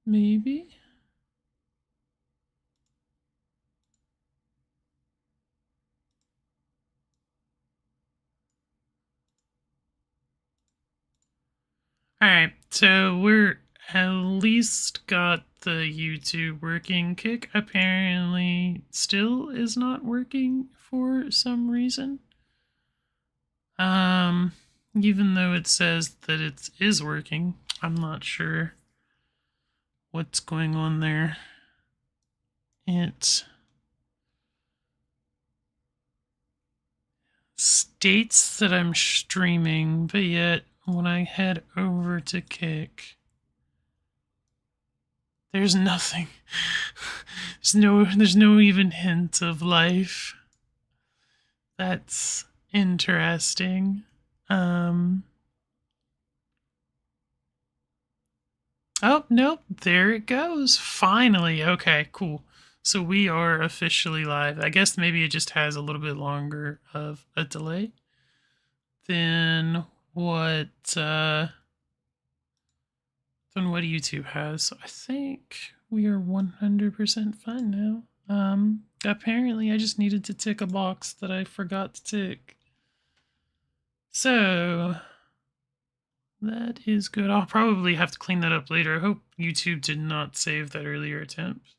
maybe? Alright, so we're at least got the YouTube working. Kick apparently still is not working for some reason. Even though it says that it is working, I'm not sure what's going on there. It states that I'm streaming, but yet when I head over to Kick, there's nothing. There's no even hint of life. That's interesting. Oh, nope, there it goes. Finally. Okay, cool. So we are officially live. I guess maybe it just has a little bit longer of a delay than what YouTube has. So I think we are 100% fine now. Apparently I just needed to tick a box that I forgot to tick. So that is good. I'll probably have to clean that up later. I hope YouTube did not save that earlier attempt.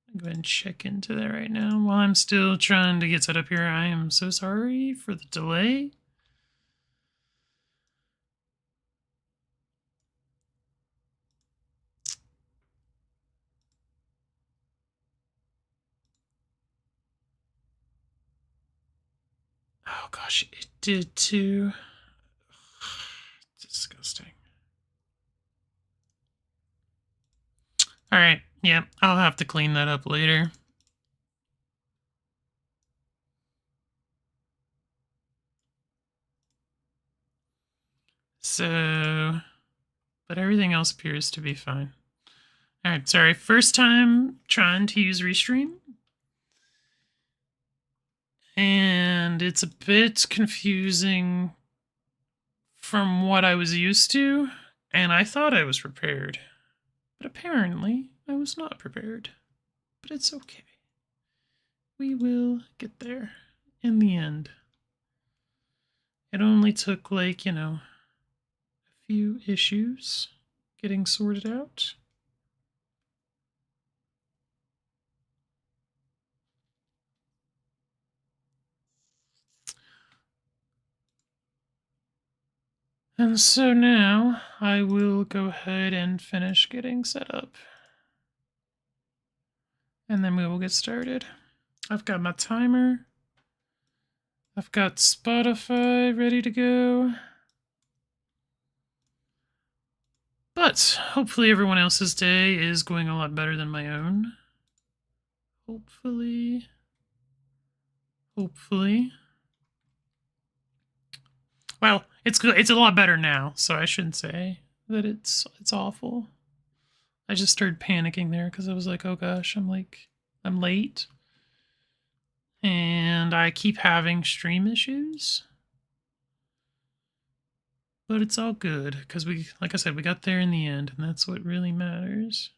I'll go ahead and check into that right now while I'm still trying to get set up here. I am so sorry for the delay. Oh gosh, it did too. Disgusting. All right, yeah, I'll have to clean that up later. So, but everything else appears to be fine. All right, sorry, first time trying to use Restream. And it's a bit confusing from what I was used to, and I thought I was prepared. But apparently, I was not prepared. But it's okay. We will get there in the end. It only took, like, a few issues getting sorted out. And so now I will go ahead and finish getting set up. And then we will get started. I've got my timer. I've got Spotify ready to go. But hopefully everyone else's day is going a lot better than my own. Hopefully. Well, it's good. It's a lot better now, so I shouldn't say that it's awful. I just started panicking there because I was like, oh gosh, I'm late. And I keep having stream issues. But it's all good because like I said, we got there in the end, and that's what really matters.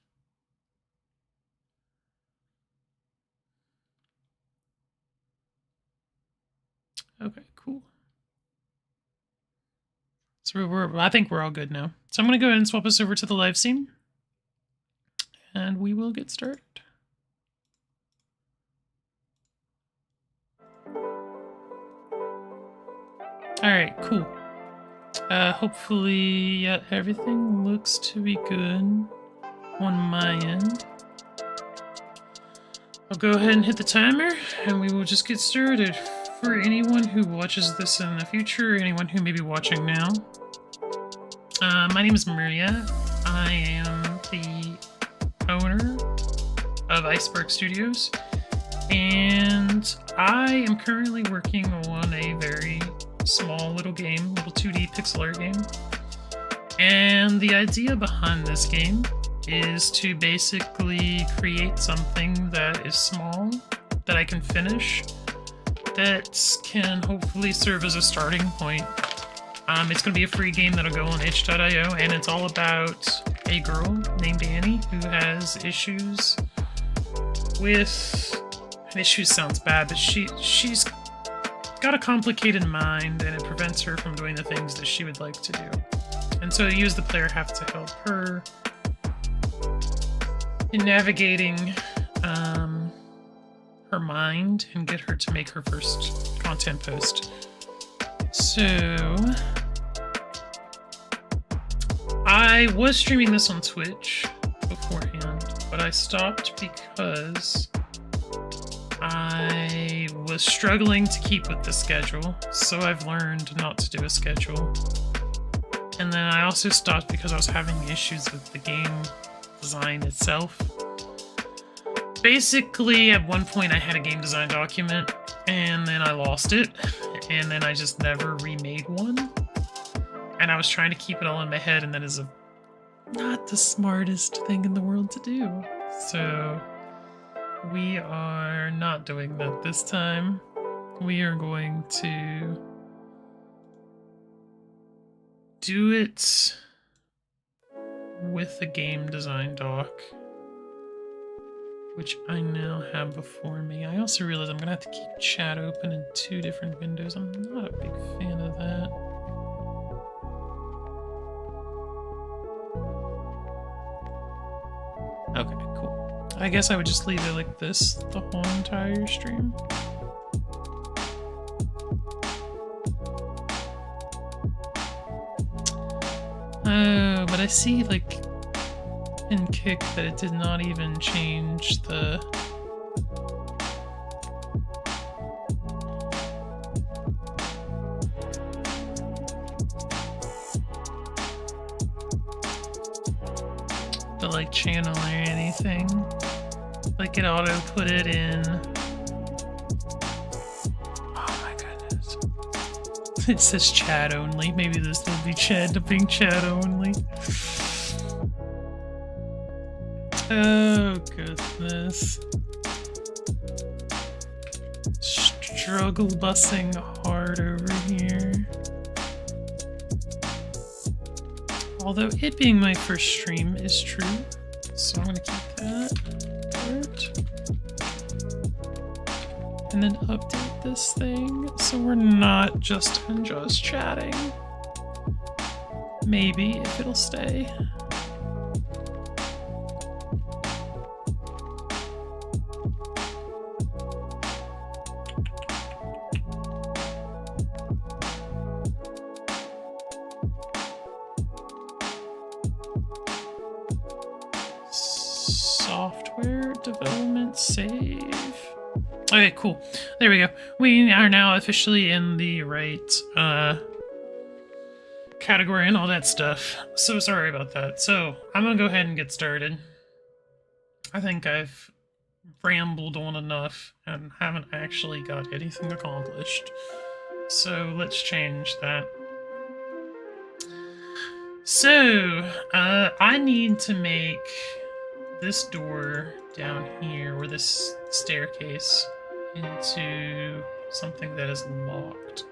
Okay, cool. So I think we're all good now. So I'm going to go ahead and swap us over to the live scene, and we will get started. All right, cool. Hopefully, yeah, everything looks to be good on my end. I'll go ahead and hit the timer, and we will just get started. For anyone who watches this in the future, anyone who may be watching now, my name is Maria. I am the owner of Iceberg Studios, and I am currently working on a very small little 2D pixel art game. And the idea behind this game is to basically create something that is small, that I can finish, that can hopefully serve as a starting point. It's going to be a free game that'll go on itch.io, and it's all about a girl named Annie who has issues with... Issues sounds bad, but she's got a complicated mind, and it prevents her from doing the things that she would like to do. And so you as the player have to help her in navigating her mind and get her to make her first content post. So I was streaming this on Twitch beforehand, but I stopped because I was struggling to keep with the schedule, so I've learned not to do a schedule. And then I also stopped because I was having issues with the game design itself. Basically, at one point I had a game design document, and then I lost it, and then I just never remade one. And I was trying to keep it all in my head, and that is not the smartest thing in the world to do. So we are not doing that this time. We are going to do it with the game design doc, which I now have before me. I also realize I'm gonna have to keep chat open in 2 different windows. I'm not a big fan of that. Okay, cool. I guess I would just leave it like this the whole entire stream. Oh, but I see, like, in Kick that it did not even change the... like, channel or anything. Like, it auto-put it in... Oh my goodness. It says chat only. Maybe this will be being chat only. Oh goodness. Struggle bussing hard over here. Although it being my first stream is true, so I'm gonna keep that part. And then update this thing so we're not just chatting. Maybe, if it'll stay. Software development save. Okay, cool. There we go. We are now officially in the right category and all that stuff. So sorry about that. So I'm gonna go ahead and get started. I think I've rambled on enough and haven't actually got anything accomplished. So let's change that. So I need to make this door down here, or this staircase, into something that is locked.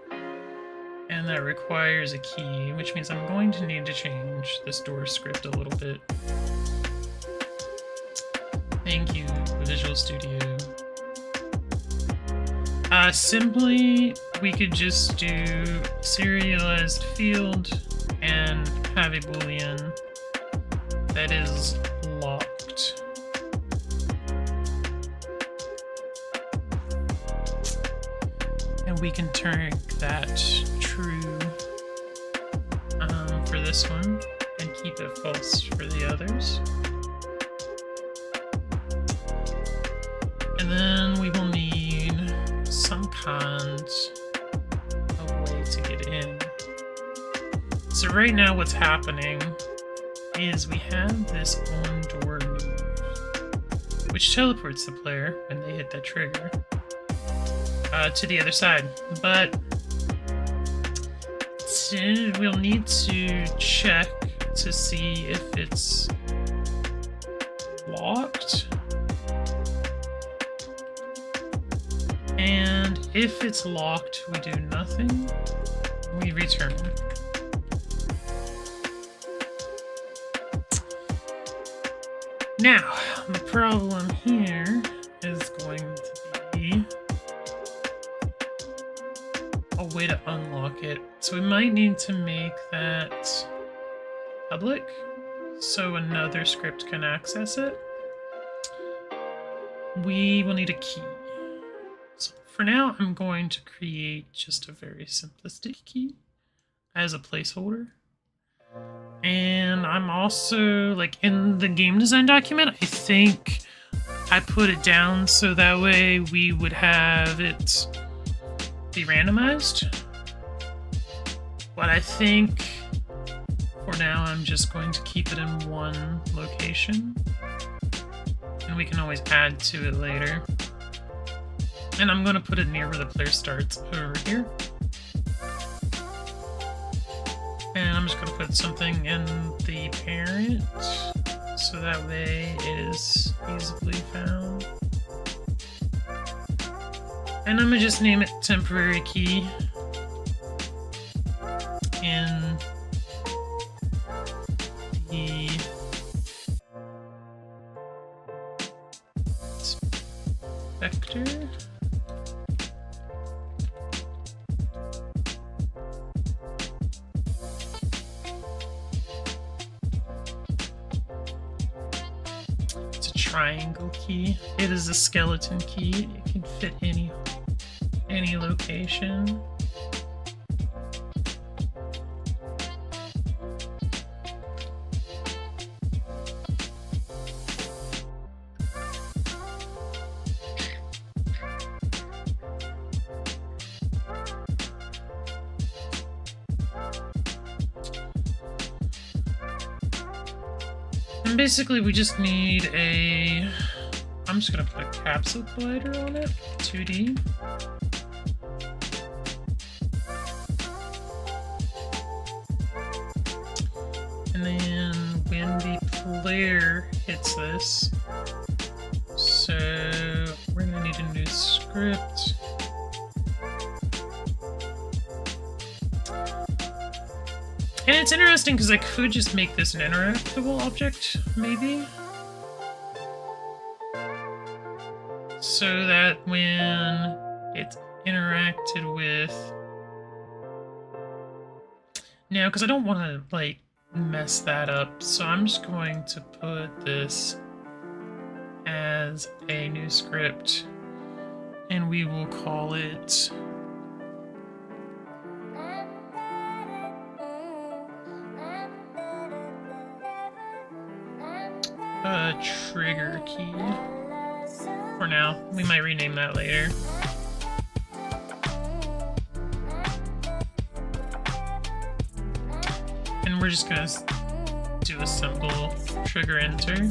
And that requires a key, which means I'm going to need to change this door script a little bit. Thank you, Visual Studio. Simply, we could just do serialized field and have a boolean that is locked. And we can turn that true for this one and keep it false for the others. And then we will need some kind of way to get in. So right now what's happening is we have this on-door move, which teleports the player when they hit that trigger to the other side. But we'll need to check to see if it's locked. And if it's locked, we do nothing. We return. Now, the problem here is going to be a way to unlock it. So we might need to make that public so another script can access it. We will need a key. So for now, I'm going to create just a very simplistic key as a placeholder. And I'm also, like, in the game design document, I think I put it down so that way we would have it be randomized. But I think for now I'm just going to keep it in one location. And we can always add to it later. And I'm going to put it near where the player starts over here. And I'm just going to put something in the parent so that way it is easily found. And I'm going to just name it temporary key in the vector. Triangle key. It is a skeleton key. It can fit any location. And basically we just need a... I'm just going to put a capsule collider on it, 2D. And then when the player hits this, so we're going to need a new script. And it's interesting because I could just make this an interactable object, maybe. So that when it's interacted with... No, because I don't want to, like, mess that up. So I'm just going to put this as a new script. And we will call it... trigger key. For now. We might rename that later. And we're just gonna do a simple trigger enter.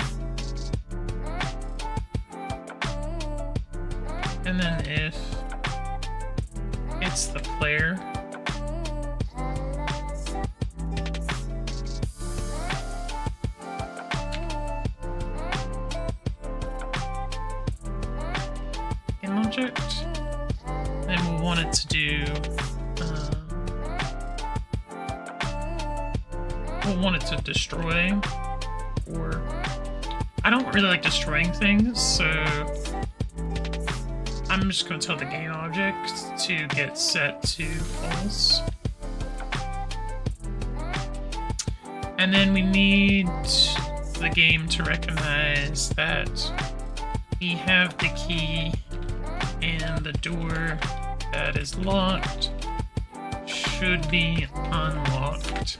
And then if it's the player, object, then we'll want it to do we'll want it to destroy, or I don't really like destroying things, so I'm just going to tell the game object to get set to false. And then we need the game to recognize that we have the key and the door that is locked should be unlocked.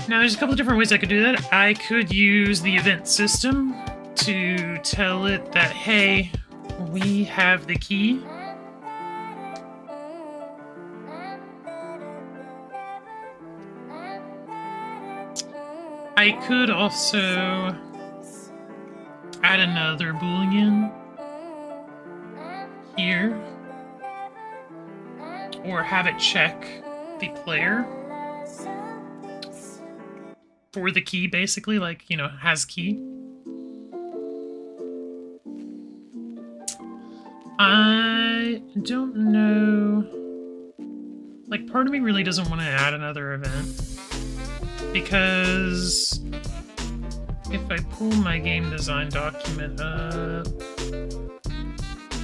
Now there's a couple of different ways I could do that. I could use the event system to tell it that, hey, we have the key. I could also add another boolean here, or have it check the player for the key, basically, like, you know, has key. I don't know. Like, part of me really doesn't want to add another event. Because if I pull my game design document up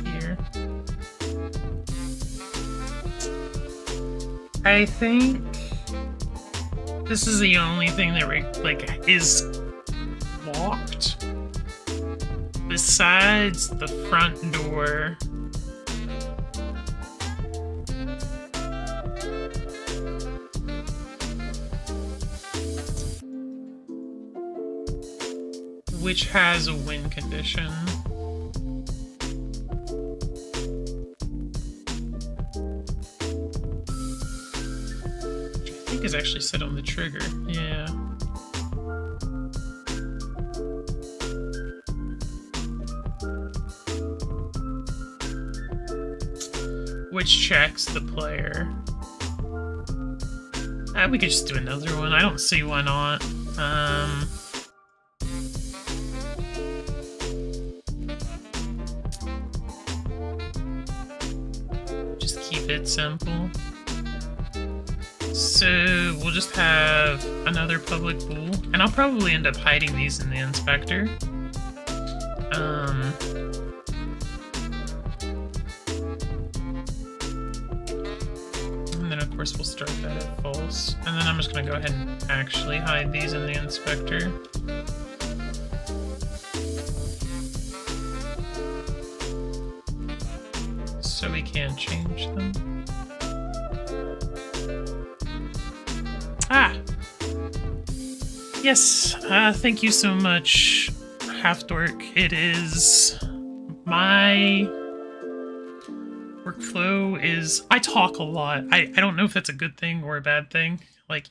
here, I think this is the only thing that like is locked besides the front door. Which has a win condition. Which I think is actually set on the trigger. Yeah. Which checks the player. We could just do another one. I don't see why not. Just keep it simple. So we'll just have another public pool, and I'll probably end up hiding these in the inspector. And then of course we'll start that at false. And then I'm just gonna go ahead and actually hide these in the inspector. So we can't change them. Ah! Yes, thank you so much, Half-Dork. It is... my workflow is... I talk a lot. I don't know if that's a good thing or a bad thing. Like,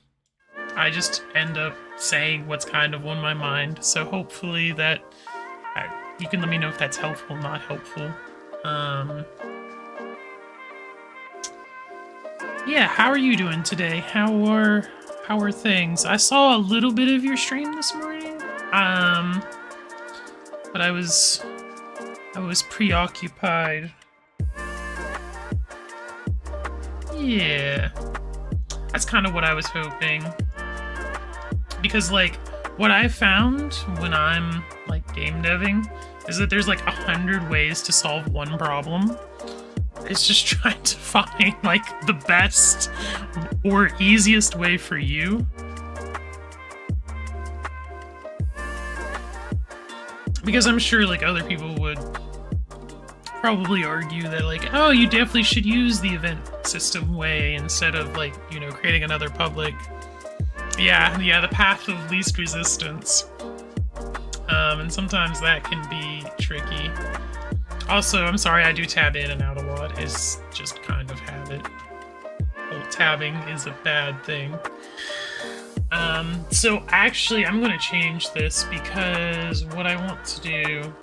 I just end up saying what's kind of on my mind. So hopefully that... you can let me know if that's helpful, not helpful. Yeah, how are you doing today? How are things? I saw a little bit of your stream this morning. But I was preoccupied. Yeah. That's kind of what I was hoping. Because like what I found when I'm like game deving is that there's like 100 ways to solve one problem. It's just trying to find, like, the best or easiest way for you. Because I'm sure, like, other people would probably argue that, like, oh, you definitely should use the event system way instead of, like, you know, creating another public. Yeah, the path of least resistance. And sometimes that can be tricky. Also, I'm sorry, I do tab in and out a lot. It's just kind of habit. Well, tabbing is a bad thing. So actually, I'm going to change this because what I want to do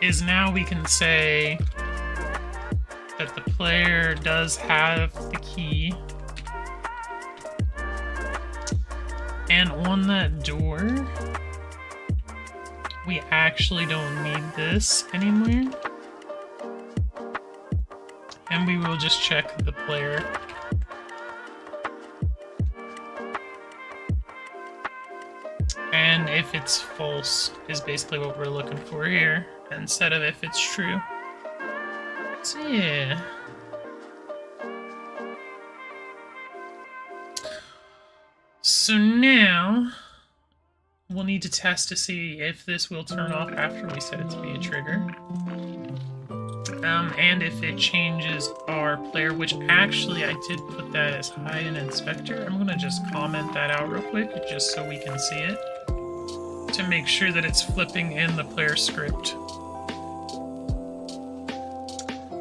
is now we can say that the player does have the key. And on that door... we actually don't need this anymore. And we will just check the player. And if it's false is basically what we're looking for here, instead of if it's true. So yeah. So now... we'll need to test to see if this will turn off after we set it to be a trigger. And if it changes our player, which actually I did put that as hide in inspector. I'm gonna just comment that out real quick, just so we can see it. To make sure that it's flipping in the player script.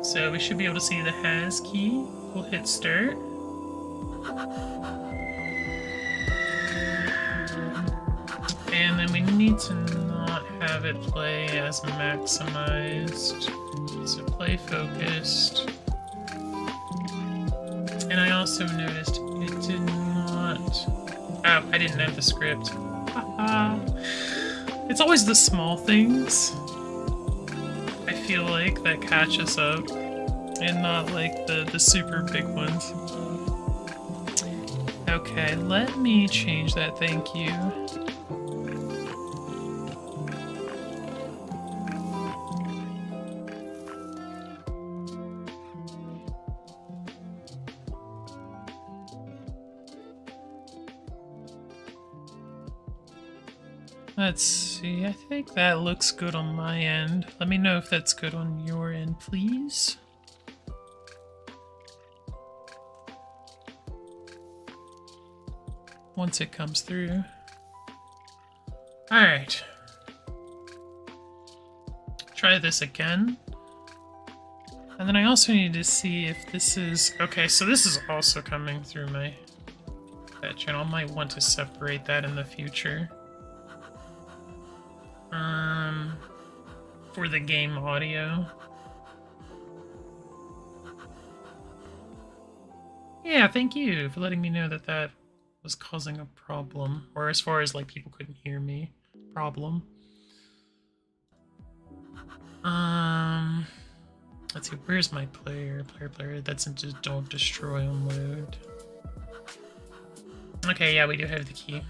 So we should be able to see the has key. We'll hit start. And then we need to not have it play as maximized. So play focused. And I also noticed it did not... oh, I didn't have the script. It's always the small things. I feel like, that catch us up, and not like the super big ones. Okay, let me change that, thank you. Let's see, I think that looks good on my end. Let me know if that's good on your end, please. Once it comes through. Alright. Try this again. And then I also need to see if this is... Okay, so this is also coming through that channel. I might want to separate that in the future. For the game audio. Yeah, thank you for letting me know that that was causing a problem. Or as far as, like, people couldn't hear me. Problem. Let's see, where's my player? Player. That's into don't destroy on load. Okay, yeah, we do have the key.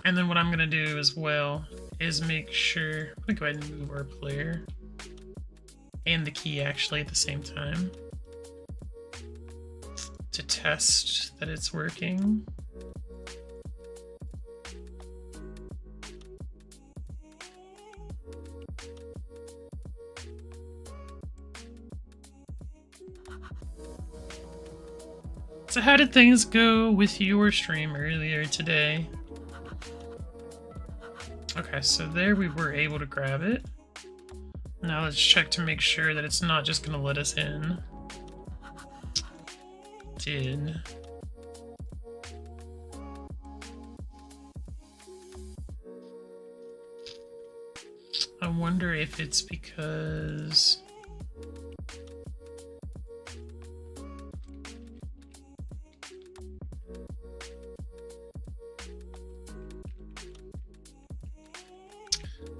And then what I'm gonna do as well is make sure... I'm gonna go ahead and move our player. And the key, actually, at the same time. To test that it's working. So how did things go with your stream earlier today? Okay, so there we were able to grab it. Now let's check to make sure that it's not just gonna let us in. Did. I wonder if it's because...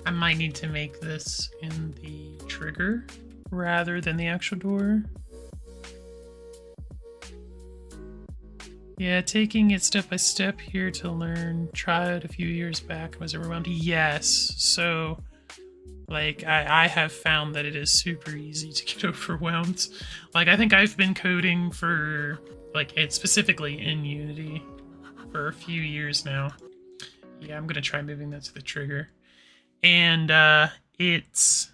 I might need to make this in the trigger rather than the actual door. Yeah, taking it step by step here to learn. Tried a few years back. Was overwhelmed? Yes. So, like, I have found that it is super easy to get overwhelmed. Like, I think I've been coding for, like, it's specifically in Unity for a few years now. Yeah, I'm gonna try moving that to the trigger. And it's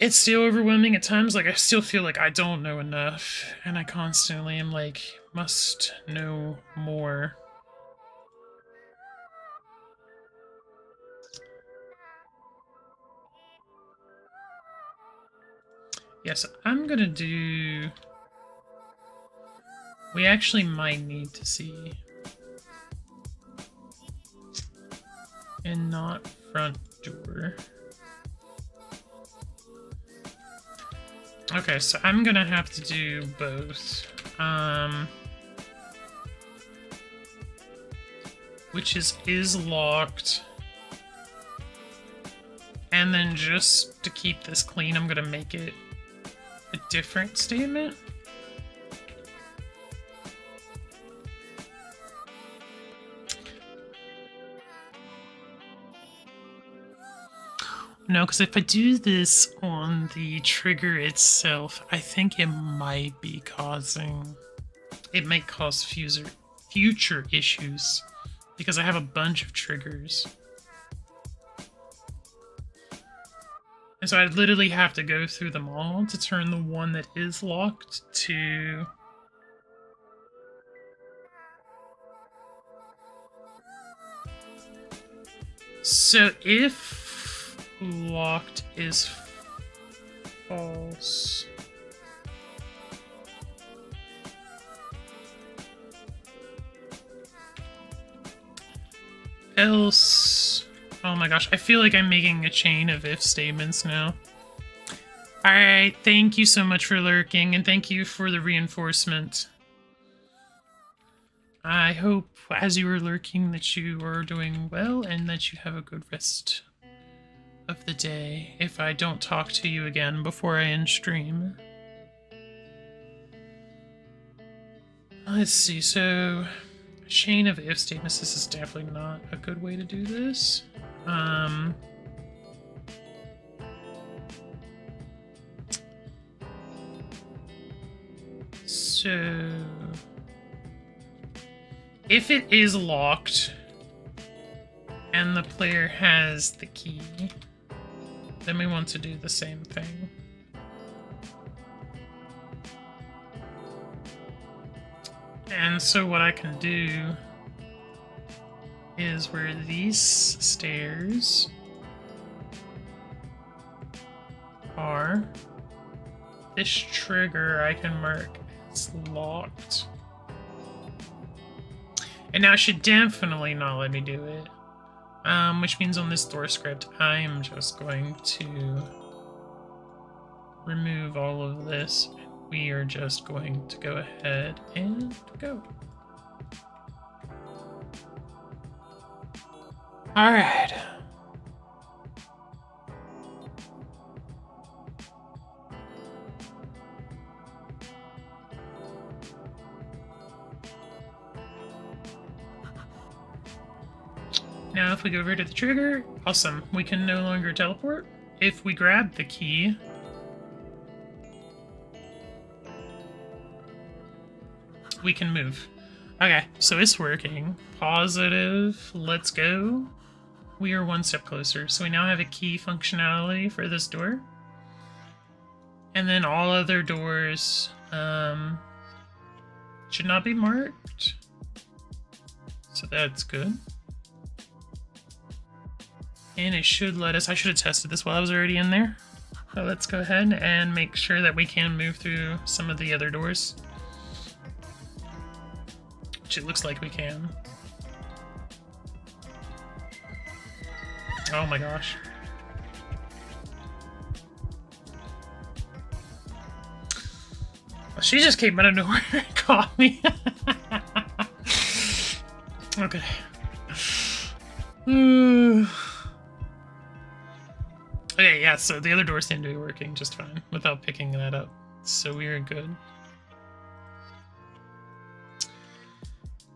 still overwhelming at times. Like, I still feel like I don't know enough, and I constantly am like, must know more. Yes, I'm gonna do... We actually might need to see... And not front door. Okay, so I'm gonna have to do both. Which is locked. And then just to keep this clean, I'm gonna make it a different statement. No, because if I do this on the trigger itself, I think it might be causing... It might cause future issues, because I have a bunch of triggers. And so I'd literally have to go through them all to turn the one that is locked to... So if locked is false... Else... Oh my gosh, I feel like I'm making a chain of if statements now. Alright, thank you so much for lurking, and thank you for the reinforcement. I hope, as you are lurking, that you are doing well and that you have a good rest of the day if I don't talk to you again before I end stream. Let's see, so chain of if statements, this is definitely not a good way to do this. So if it is locked and the player has the key, then we want to do the same thing. And so what I can do is where these stairs are, this trigger I can mark as locked. And now it should definitely not let me do it. Which means on this door script, I am just going to remove all of this. We are just going to go ahead and go. All right. Now if we go over to the trigger, awesome. We can no longer teleport. If we grab the key, we can move. Okay, so it's working. Positive, let's go. We are one step closer. So we now have a key functionality for this door. And then all other doors should not be marked. So that's good. And it should let us, I should have tested this while I was already in there. So let's go ahead and make sure that we can move through some of the other doors. Which it looks like we can. Oh my gosh. She just came out of nowhere and caught me. Okay. Okay, yeah, so the other doors seem to be working just fine without picking that up. So we are good.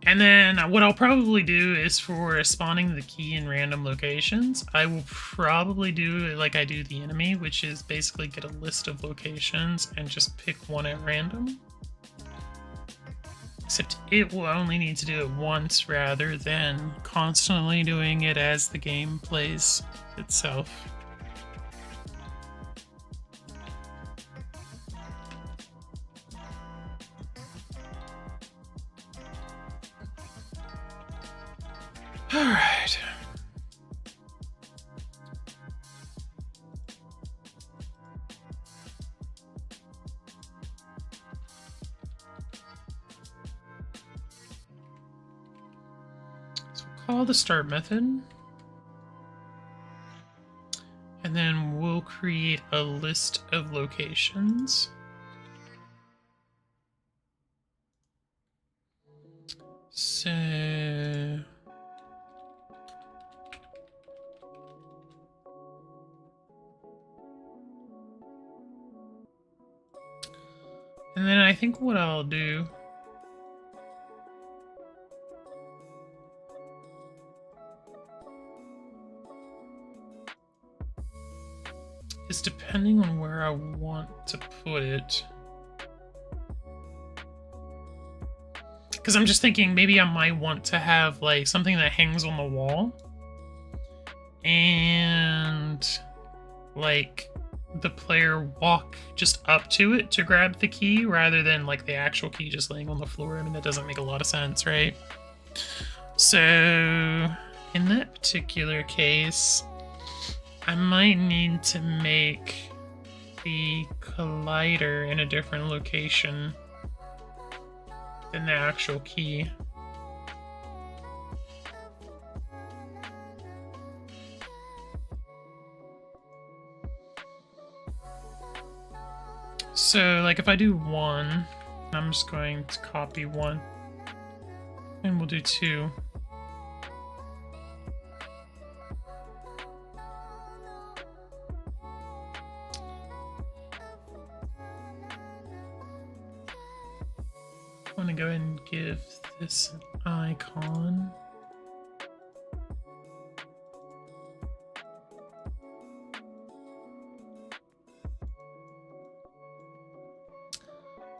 And then what I'll probably do is for spawning the key in random locations, I will probably do it like I do the enemy, which is basically get a list of locations and just pick one at random. Except it will only need to do it once rather than constantly doing it as the game plays itself. All right. So we'll call the start method. And then we'll create a list of locations. So and then I think what I'll do is, depending on where I want to put it, because I'm just thinking maybe I might want to have like something that hangs on the wall and like the player walk just up to it to grab the key rather than like the actual key just laying on the floor. I mean, that doesn't make a lot of sense, right? So in that particular case, I might need to make the collider in a different location than the actual key. So, like, if I do 1, I'm just going to copy 1 And we'll do 2. I'm gonna go ahead and give this an icon.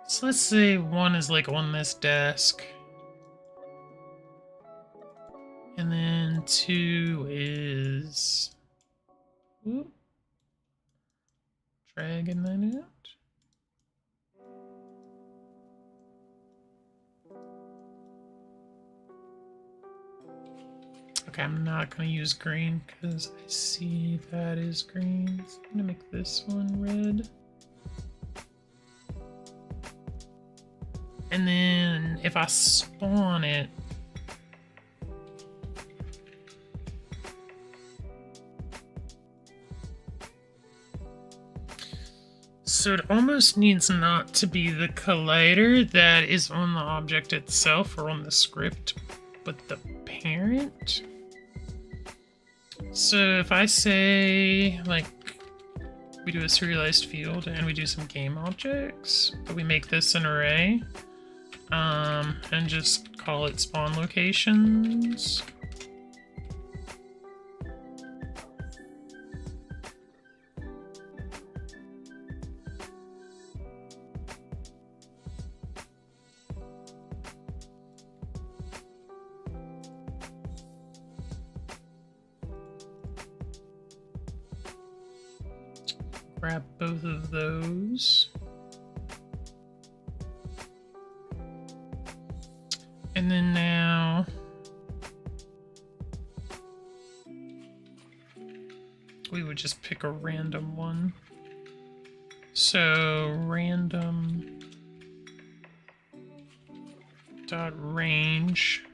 So let's say 1 is like on this desk. And then 2 is... Whoop. Dragging that out. Okay, I'm not going to use green because I see that is green. So I'm going to make this one red. And then if I spawn it, so it almost needs not to be the collider that is on the object itself or on the script, but the parent. So if I say, like, we do a serialized field and we do some game objects, but we make this an array, and just call it spawn locations. Grab both of those. And then now we would just pick a random one. So random dot range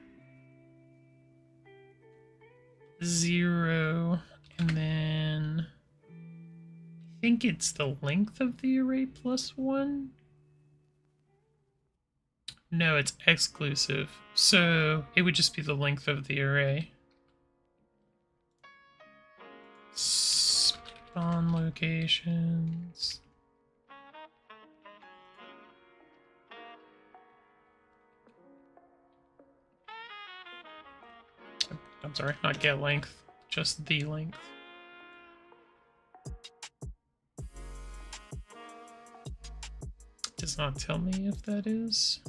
0, and then I think it's the length of the array plus 1. No, it's exclusive, so it would just be the length of the array. Spawn locations. I'm sorry, not get length, just the length. Does not tell me if that is.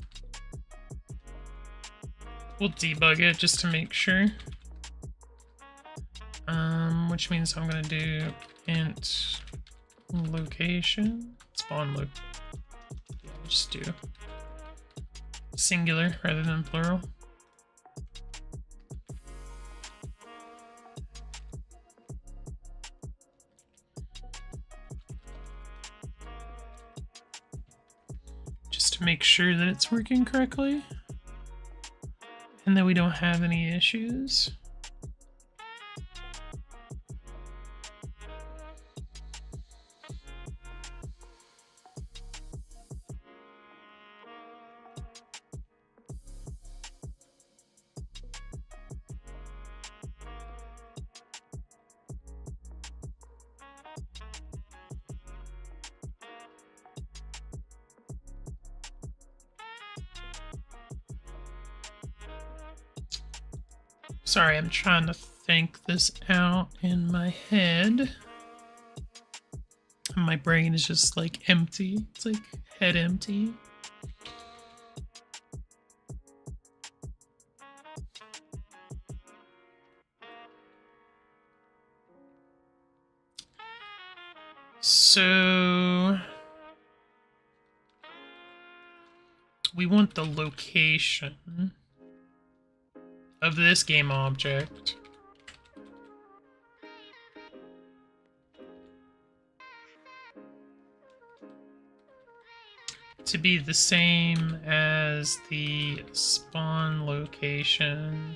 We'll debug it just to make sure. Which means I'm gonna do int location, spawn loop. Yeah, we'll just do singular rather than plural. Just to make sure that it's working correctly and that we don't have any issues. Sorry, I'm trying to think this out in my head. My brain is just like empty. It's like head empty. So we want the location of this game object to be the same as the spawn location.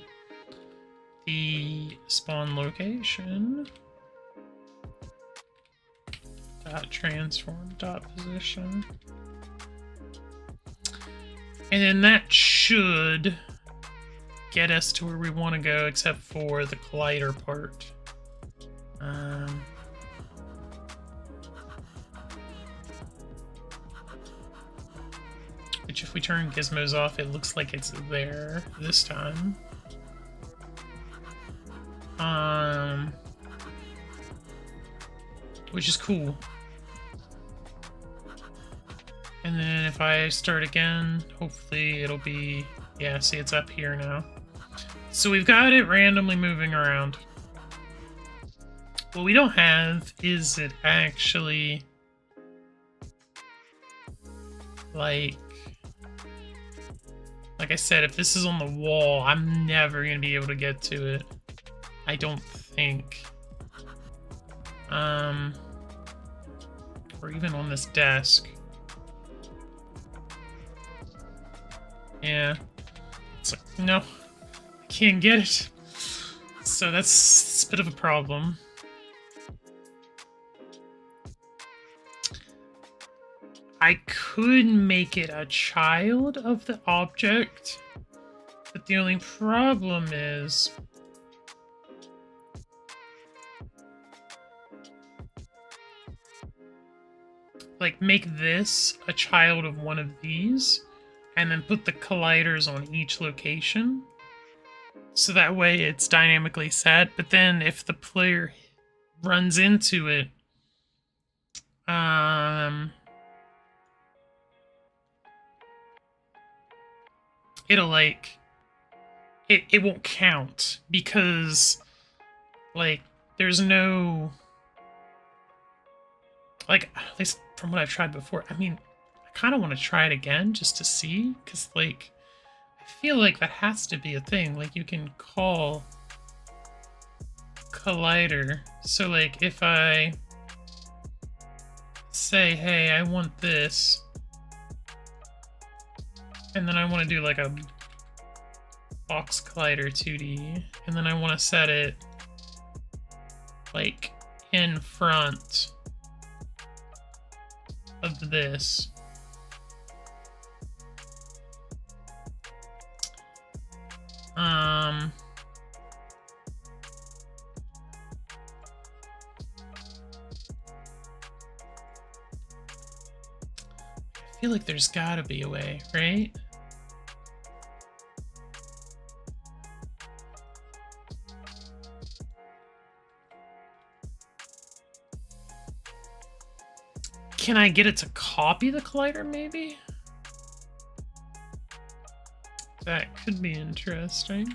The spawn location dot transform dot position. And then that should get us to where we want to go, except for the collider part. Which, if we turn gizmos off, it looks like it's there this time. Which is cool. And then if I start again, hopefully it'll be... Yeah, see, it's up here now. So we've got it randomly moving around. What we don't have is it actually... Like I said, if this is on the wall, I'm never going to be able to get to it. I don't think. Or even on this desk. Yeah. It's like, no. I can't get it. So that's a bit of a problem. I could make it a child of the object, but the only problem is like make this a child of one of these and then put the colliders on each location. So that way it's dynamically set, but then if the player runs into it, it'll like it won't count because like there's no, like, at least from what I've tried before. I mean, I kind of want to try it again just to see, because like I feel like that has to be a thing. Like you can call collider. So like if I say, hey, I want this, and then I want to do like a box collider 2D, and then I want to set it like in front of this. I feel like there's gotta be a way, right? Can I get it to copy the collider, maybe? That could be interesting.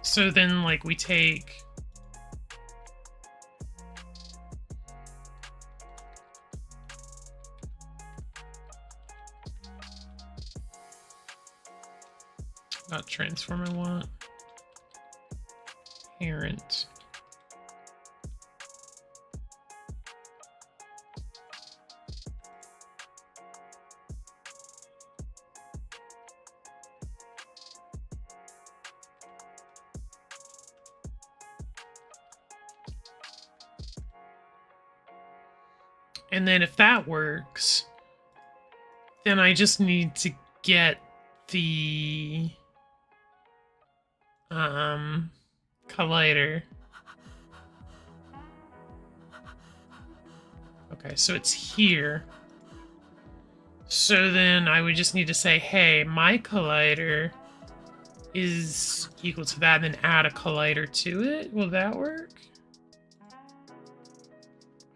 So then, like, we take... Not transform, I want parent. And then if that works, then I just need to get the collider. Okay, so it's here. So then I would just need to say, hey, my collider is equal to that, and then add a collider to it. Will that work?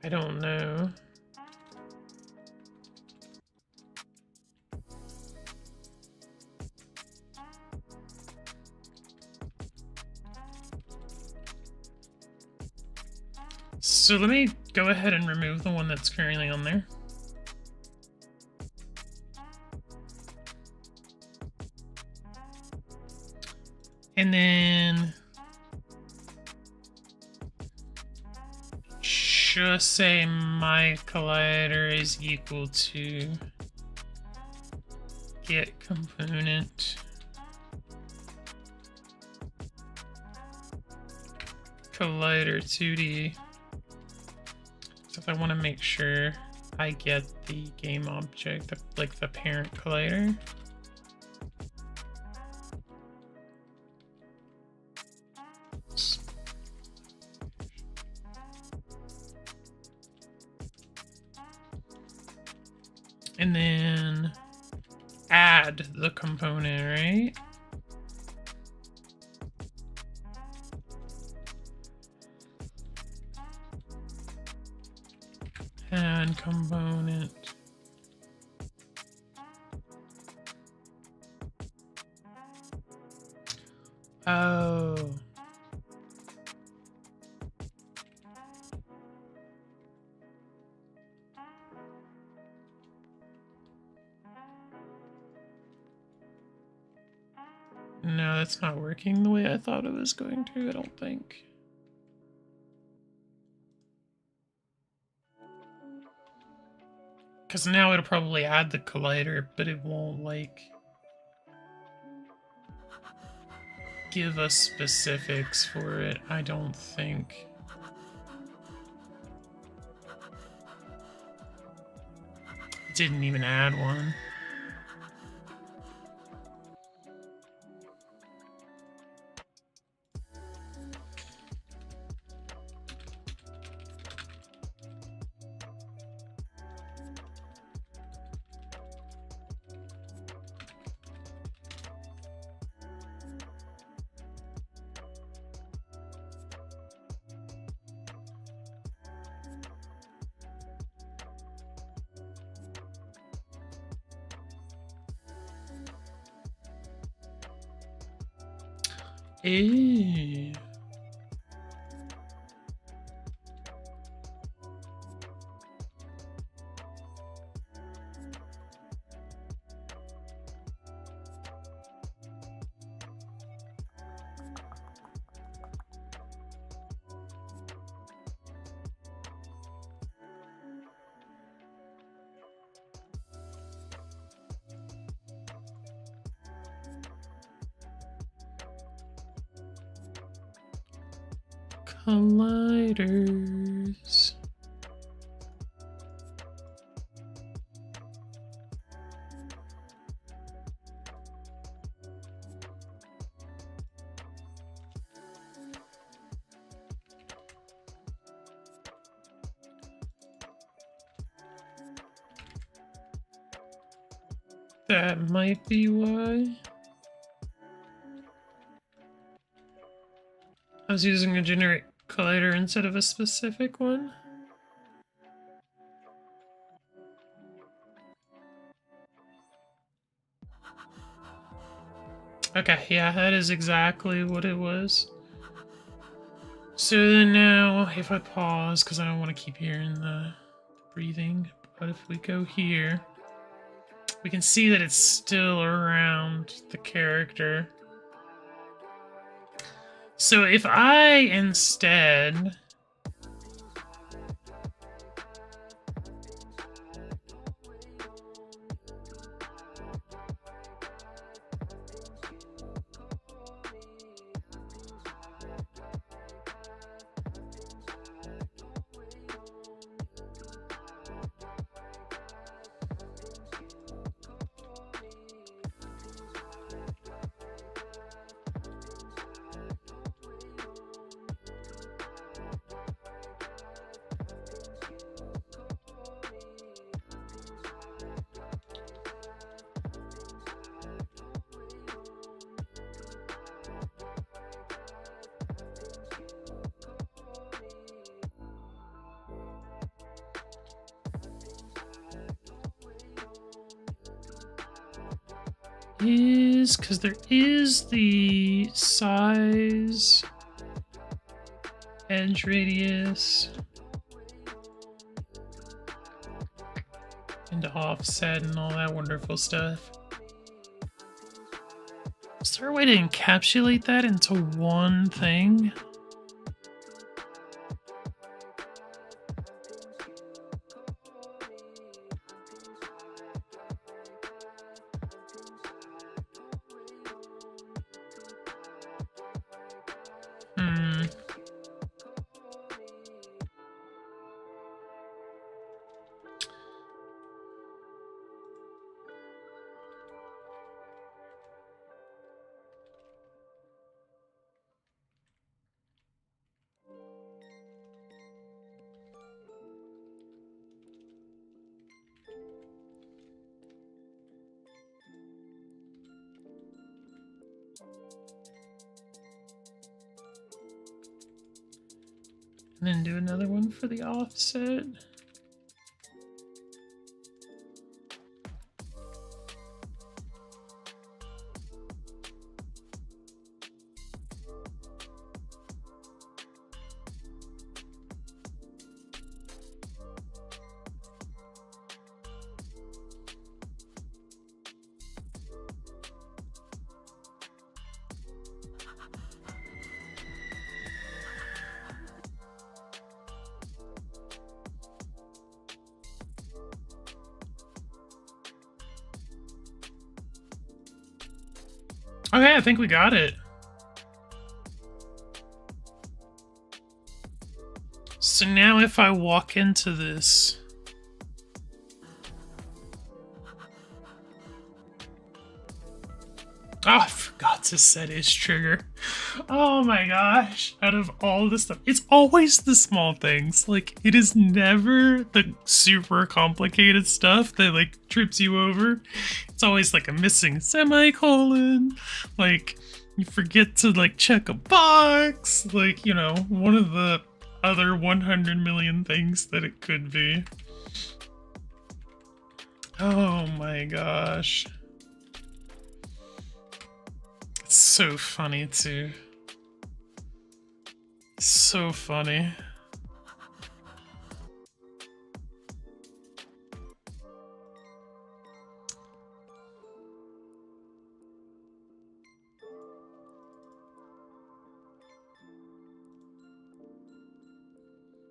I don't know. So let me go ahead and remove the one that's currently on there. And then just say my collider is equal to get component collider 2D. So if I want to make sure I get the game object, like the parent collider. And then add the component, right? Add component. Oh. No, that's not working the way I thought it was going to, I don't think. Because now it'll probably add the collider, but it won't, like, give us specifics for it, I don't think. It didn't even add one. Ew. Colliders. That might be why. I was using a generic collider instead of a specific one. Okay, yeah, that is exactly what it was. So then now, if I pause, because I don't want to keep hearing the breathing, but if we go here, we can see that it's still around the character. So if I instead is, because there is the size, edge radius, and offset and all that wonderful stuff. Is there a way to encapsulate that into one thing? And then do another one for the offset. Okay, I think we got it. So now if I walk into this... Oh, I forgot to set his trigger. Oh my gosh. Out of all the stuff, it's always the small things. Like, it is never the super complicated stuff that, like, trips you over. It's always, like, a missing semicolon. Like, you forget to, like, check a box. Like, you know, one of the other 100 million things that it could be. Oh my gosh. It's so funny too. So funny.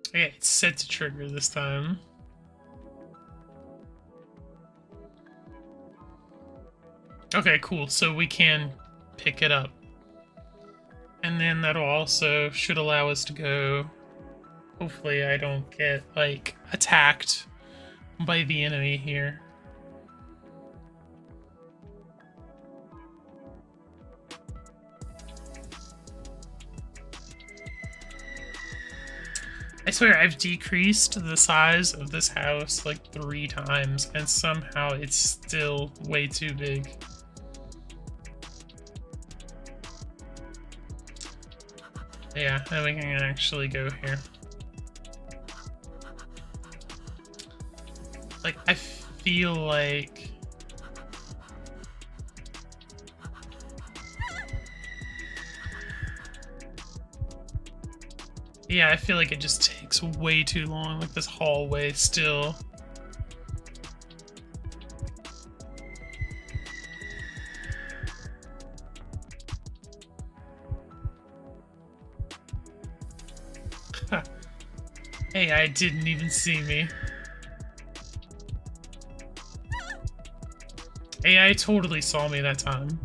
Okay, it's set to trigger this time. Okay, cool. So we can pick it up. And then that'll also should allow us to go. Hopefully I don't get, like, attacked by the enemy here. I swear, I've decreased the size of this house like 3 times, and somehow it's still way too big. Yeah, then we can actually go here. Like, I feel like... Yeah, I feel like it just takes way too long, like this hallway still. AI didn't even see me. AI totally saw me that time.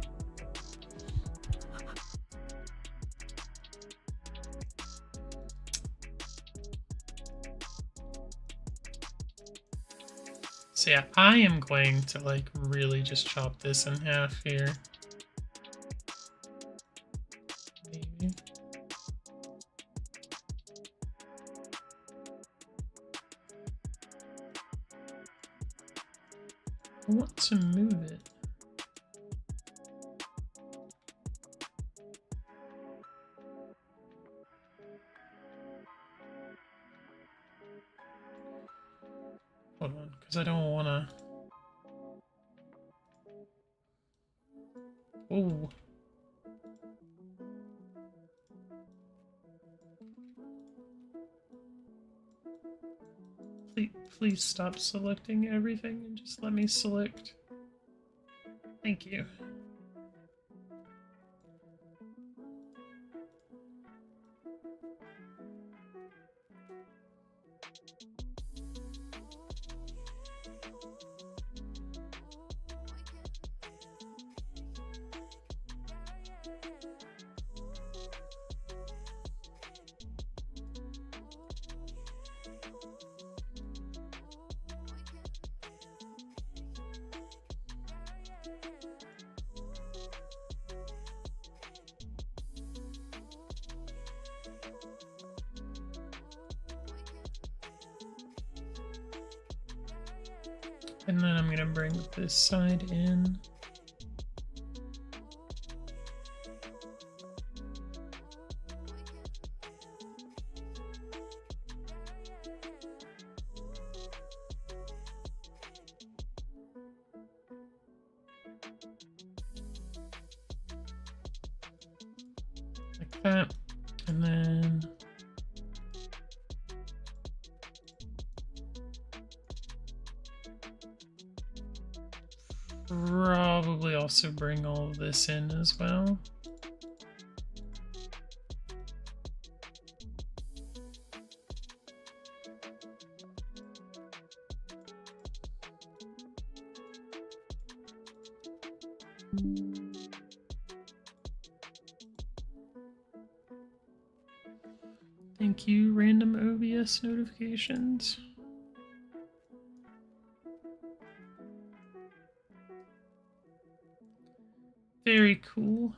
So yeah, I am going to, like, really just chop this in half here. Maybe. I want to move it. Hold on, because I don't want to... Oh. Please stop selecting everything and just let me select. Thank you. And then I'm gonna bring this side in. like that, and then probably also bring all of this in as well. Thank you, random OBS notifications. Very cool.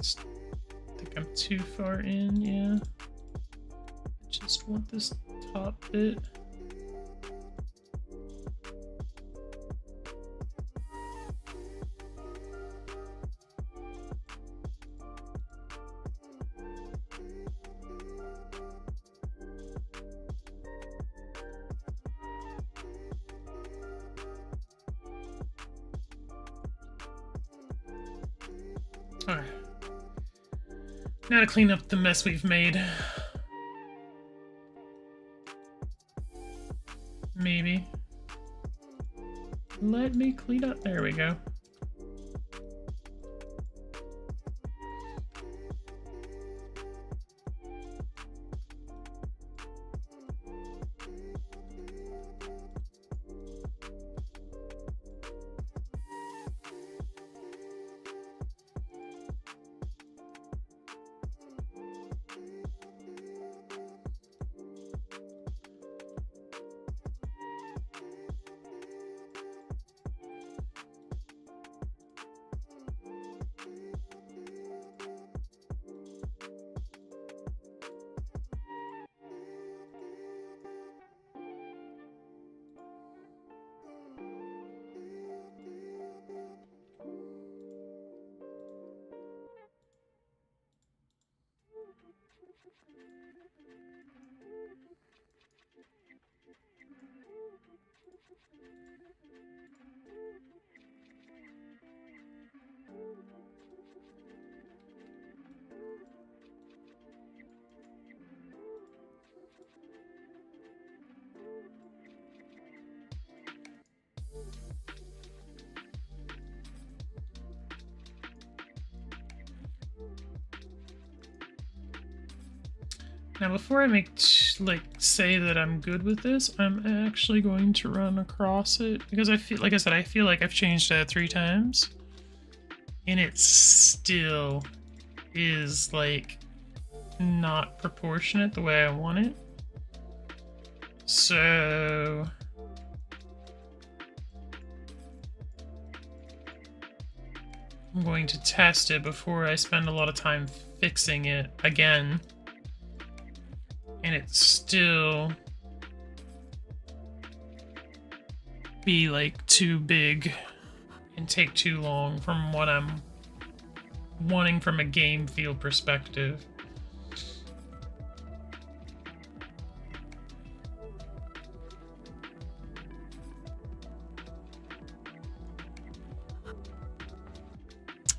I think I'm too far in, yeah. I just want this top bit. Alright. Now to clean up the mess we've made. Maybe. Let me clean up. There we go. Now, before I say that I'm good with this, I'm actually going to run across it because I feel, like I said, I feel like I've changed that 3 times, and it still is like not proportionate the way I want it. So I'm going to test it before I spend a lot of time fixing it again. And it still be like too big and take too long from what I'm wanting from a game feel perspective.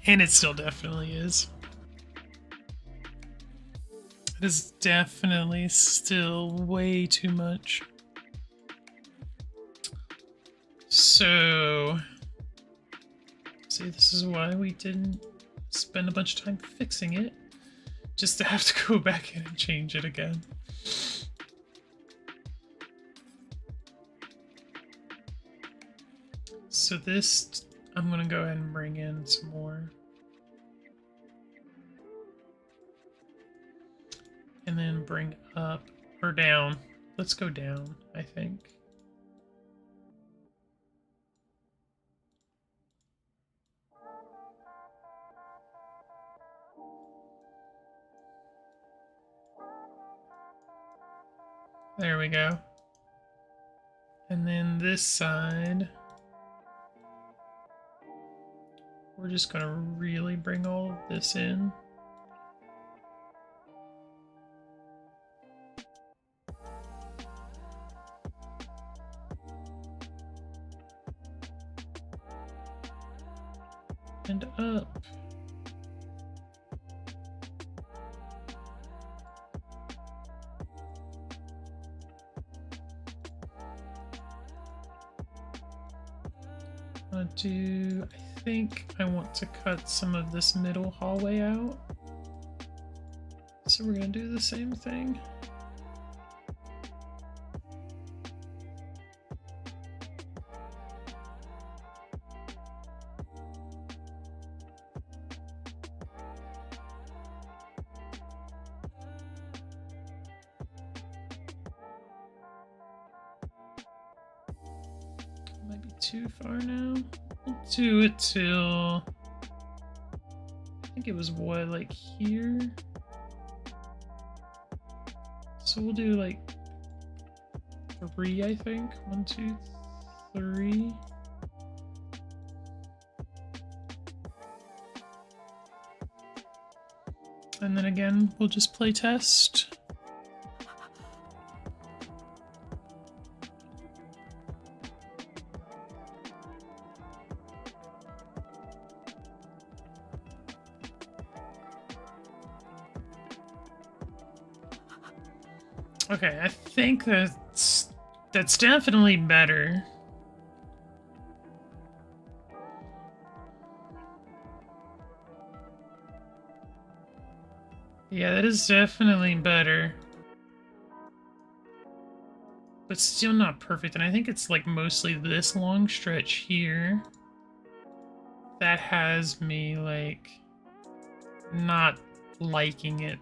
And it still definitely is. It is definitely still way too much. So, see, this is why we didn't spend a bunch of time fixing it, just to have to go back in and change it again. So this, I'm gonna go ahead and bring in some more. And then bring up, or down. Let's go down, I think. There we go. And then this side, we're just gonna really bring all of this in. And up. I think I want to cut some of this middle hallway out. So we're gonna do the same thing. Might be too far now. We'll do it till, I think it was what, like here? So we'll do like 3, I think. 1, 2, 3. And then again, we'll just play test. Okay, I think that's definitely better. Yeah, that is definitely better. But still not perfect, and I think it's like mostly this long stretch here that has me like not liking it.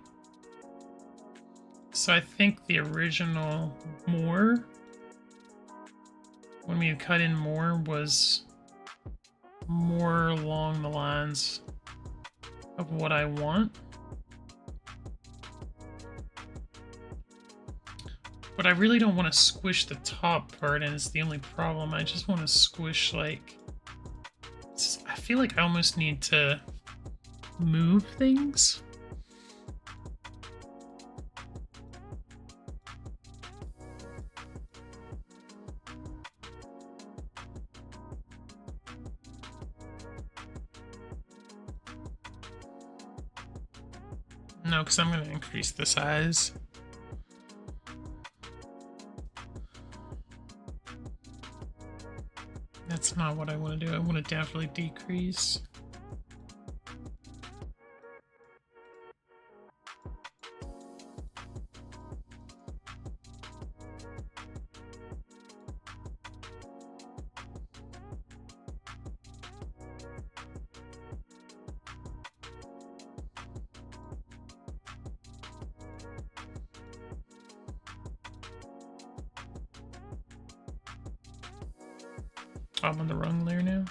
So I think the original more, when we had cut in more, was more along the lines of what I want. But I really don't want to squish the top part, and it's the only problem. I just want to squish, like, I feel like I almost need to move things. No, because I'm going to increase the size. That's not what I want to do. I want to definitely decrease. I'm on the wrong layer now.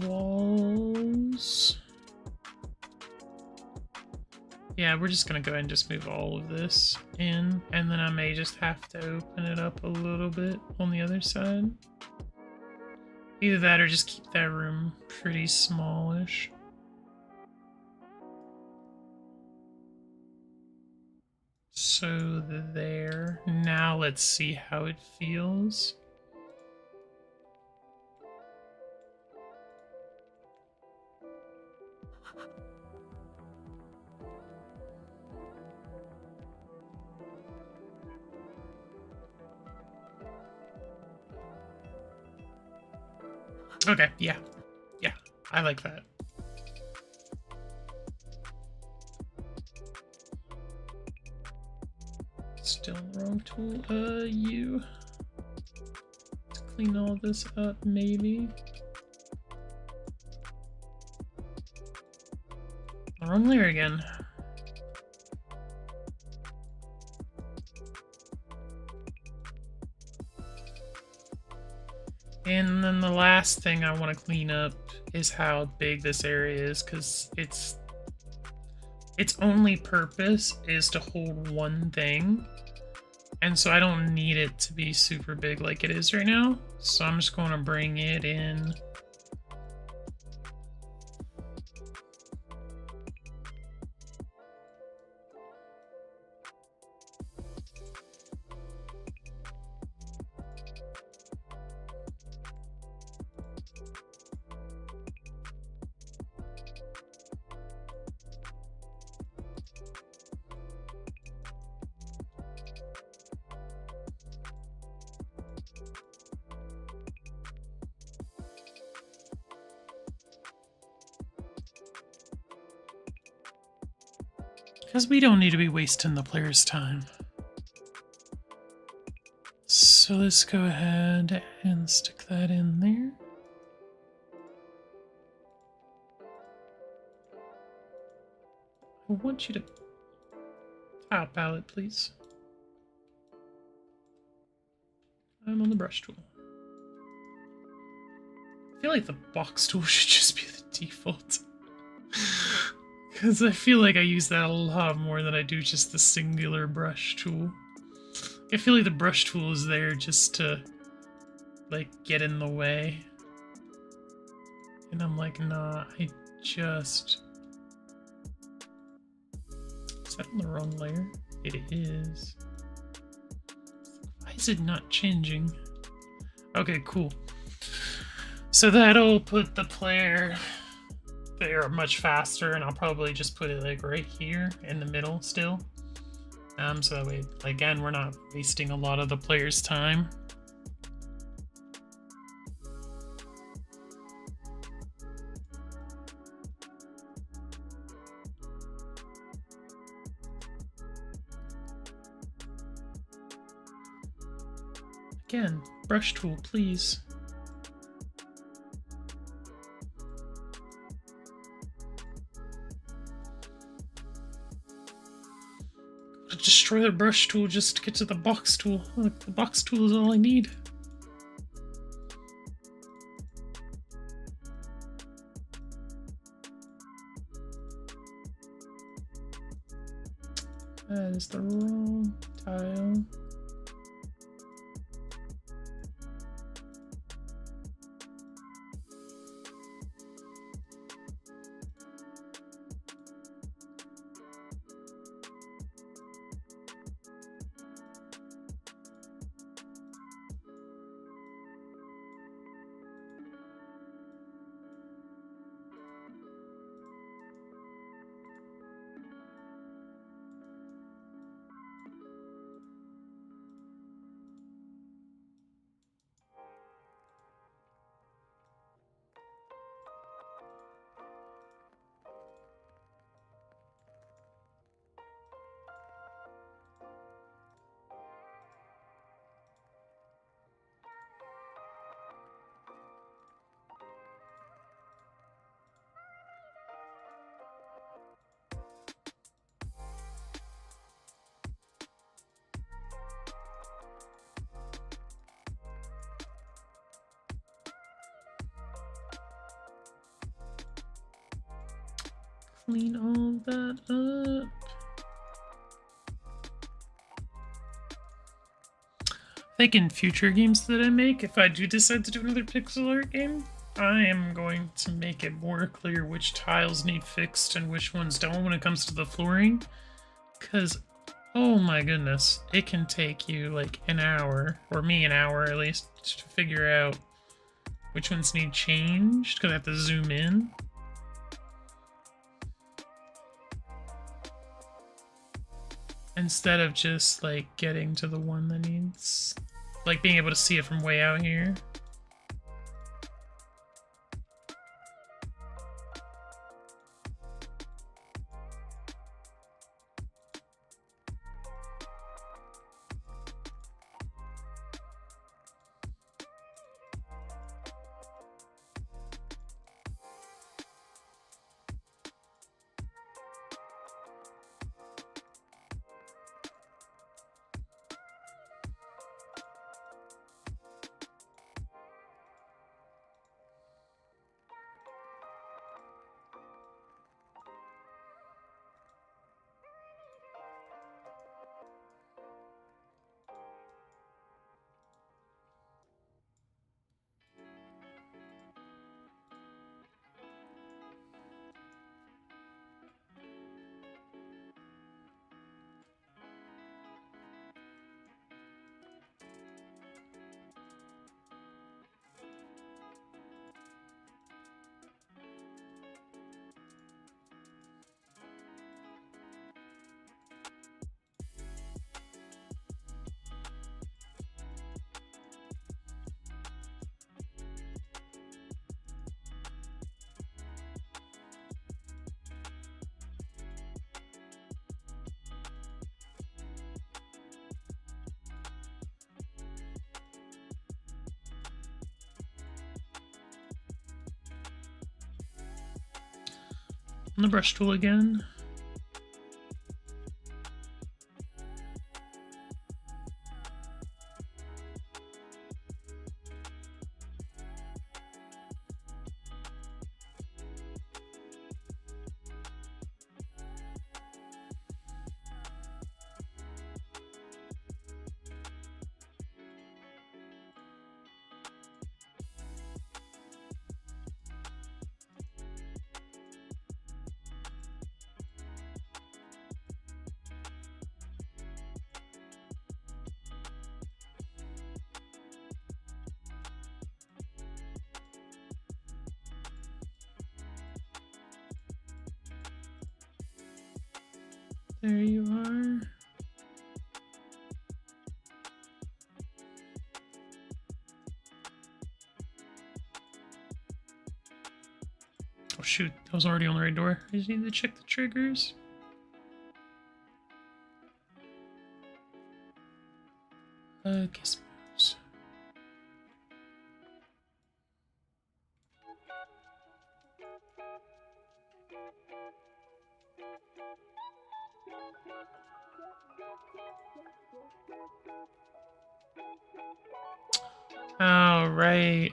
Walls. Yeah, we're just gonna go ahead and just move all of this in, and then I may just have to open it up a little bit on the other side. Either that or just keep that room pretty smallish. So there. Now let's see how it feels. Okay, yeah. Yeah, I like that. Still wrong tool. You. Let's clean all this up, maybe. Wrong layer again. And then the last thing I want to clean up is how big this area is, because it's its only purpose is to hold one thing. And so I don't need it to be super big like it is right now. So I'm just going to bring it in. Because we don't need to be wasting the player's time. So let's go ahead and stick that in there. I want you to tile palette, please. I'm on the brush tool. I feel like the box tool should just be the default. Because I feel like I use that a lot more than I do just the singular brush tool. I feel like the brush tool is there just to, like, get in the way. And I'm like, nah, I just... Is that on the wrong layer? It is. Why is it not changing? Okay, cool. So that'll put the player there much faster, and I'll probably just put it like right here in the middle still. So that way, again, we're not wasting a lot of the player's time. Again, brush tool, please. Destroy the brush tool just to get to the box tool. Look, the box tool is all I need. That is the wrong tile. Clean all that up. I think in future games that I make, if I do decide to do another pixel art game, I am going to make it more clear which tiles need fixed and which ones don't when it comes to the flooring. Because, oh my goodness, it can take you like an hour, or me an hour at least, to figure out which ones need changed, because I have to zoom in. Instead of just like getting to the one that needs, like being able to see it from way out here. on the brush tool again. There you are. Oh shoot, I was already on the right door. I just need to check the triggers. Gizmos. Oh, right.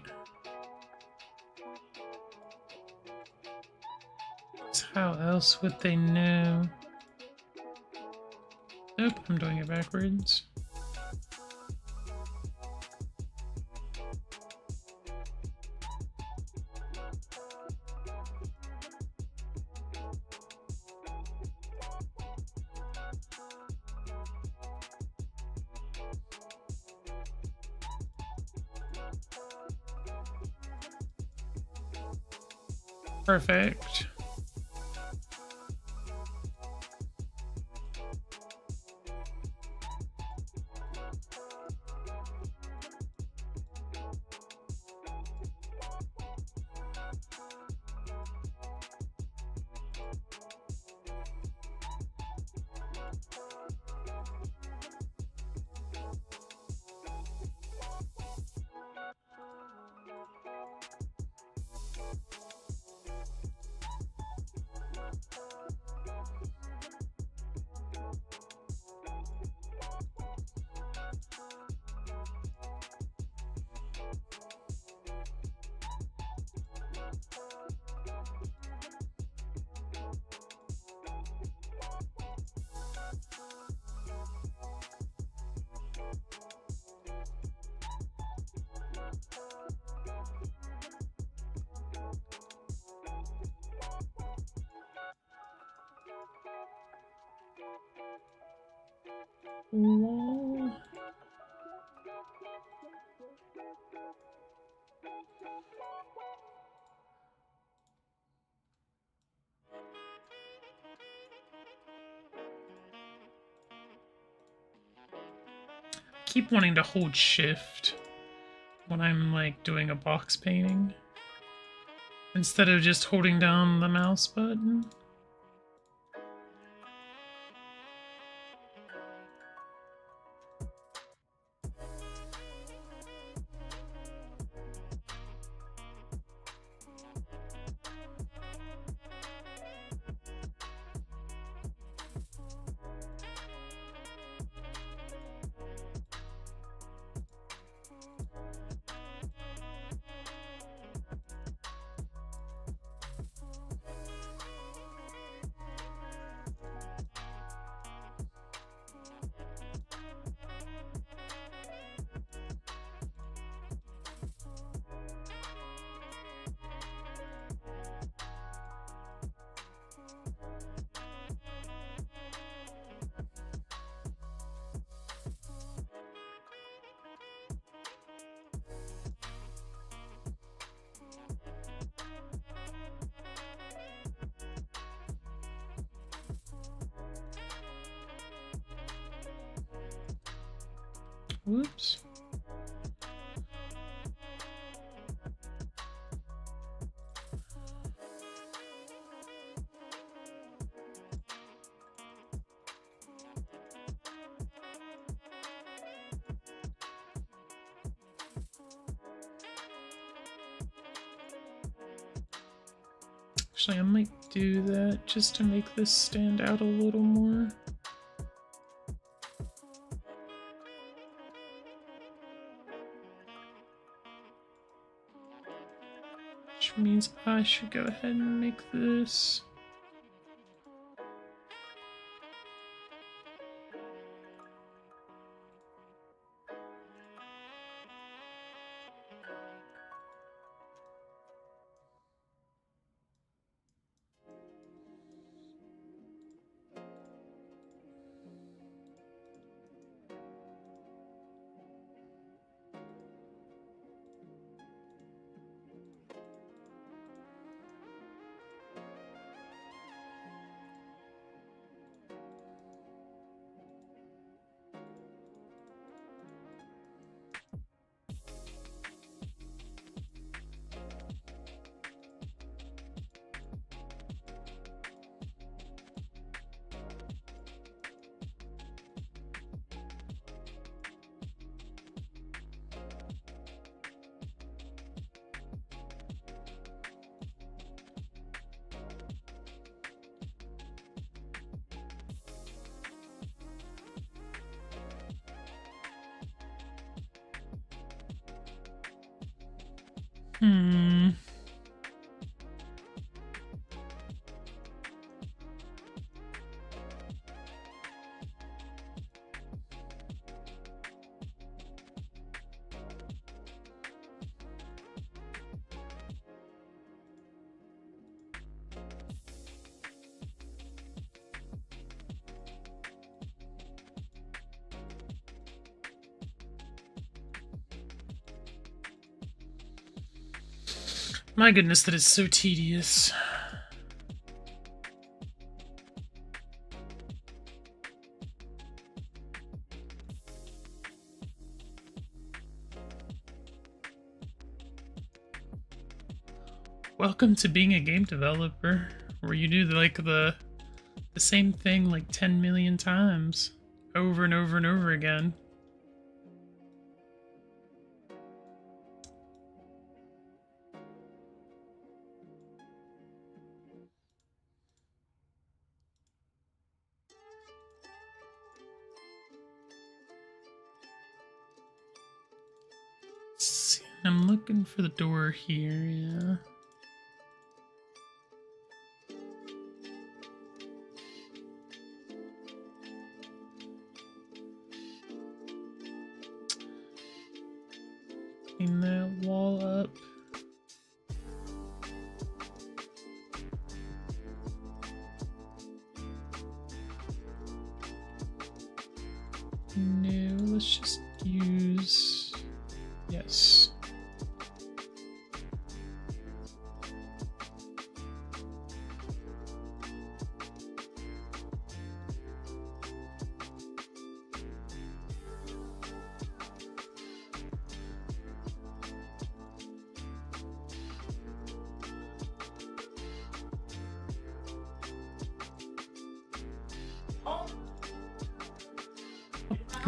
How else would they know? Nope, I'm doing it backwards. Perfect. Wall. Keep wanting to hold shift when I'm like doing a box painting instead of just holding down the mouse button. Whoops. Actually, I might do that just to make this stand out a little more. Which means I should go ahead and make this. My goodness, that is so tedious. Welcome to being a game developer, where you do the same thing like 10 million times, over and over and over again. Let's see, I'm looking for the door here, yeah. Clean that wall up. No, let's just use... Yes.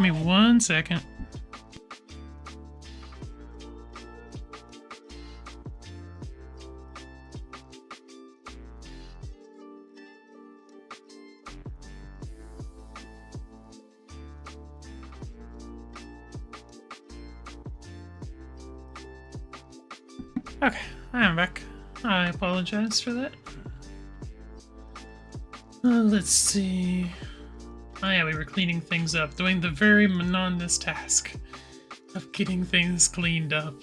Give me 1 second. Okay, I am back. I apologize for that. Let's see. Oh yeah, we were cleaning things up, doing the very monotonous task of getting things cleaned up.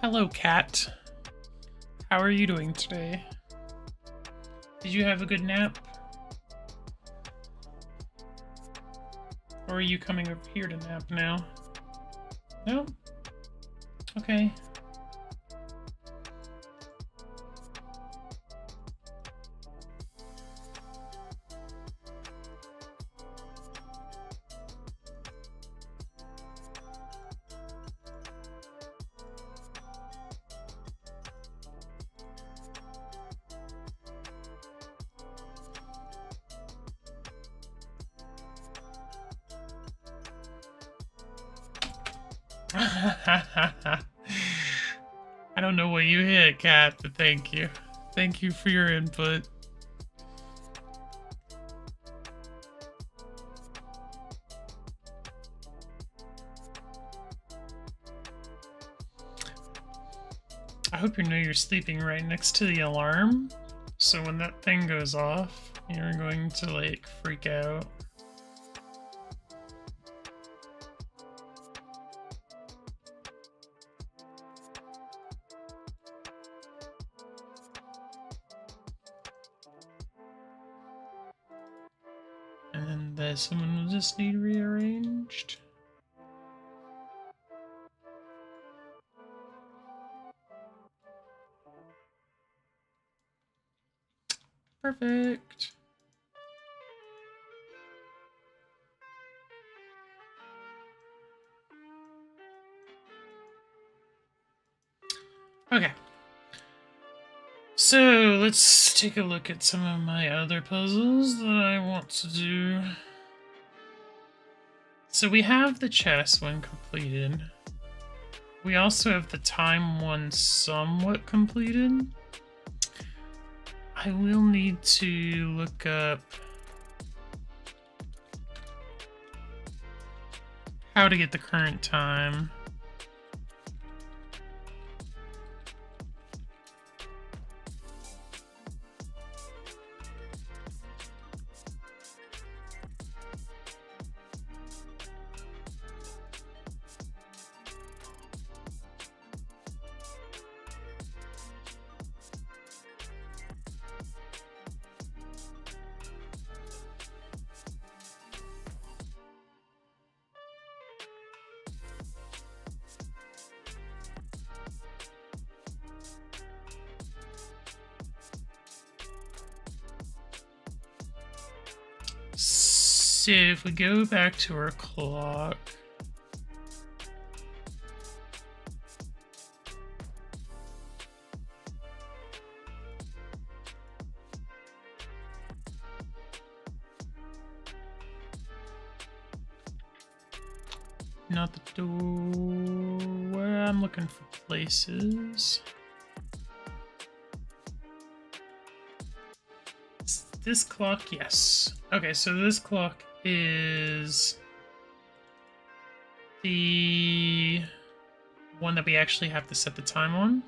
Hello, cat. How are you doing today? Did you have a good nap? Or are you coming up here to nap now? No? Okay. I don't know what you hit, cat, but thank you. Thank you for your input. I hope you know you're sleeping right next to the alarm, so when that thing goes off, you're going to, like, freak out. And this one will just need rearranged. Perfect. Okay. So let's take a look at some of my other puzzles that I want to do. So we have the chess one completed. We also have the time one somewhat completed. I will need to look up how to get the current time. So if we go back to our clock, not the door, where I'm looking for places. Is this clock? Yes. Okay, so this clock is the one that we actually have to set the time on.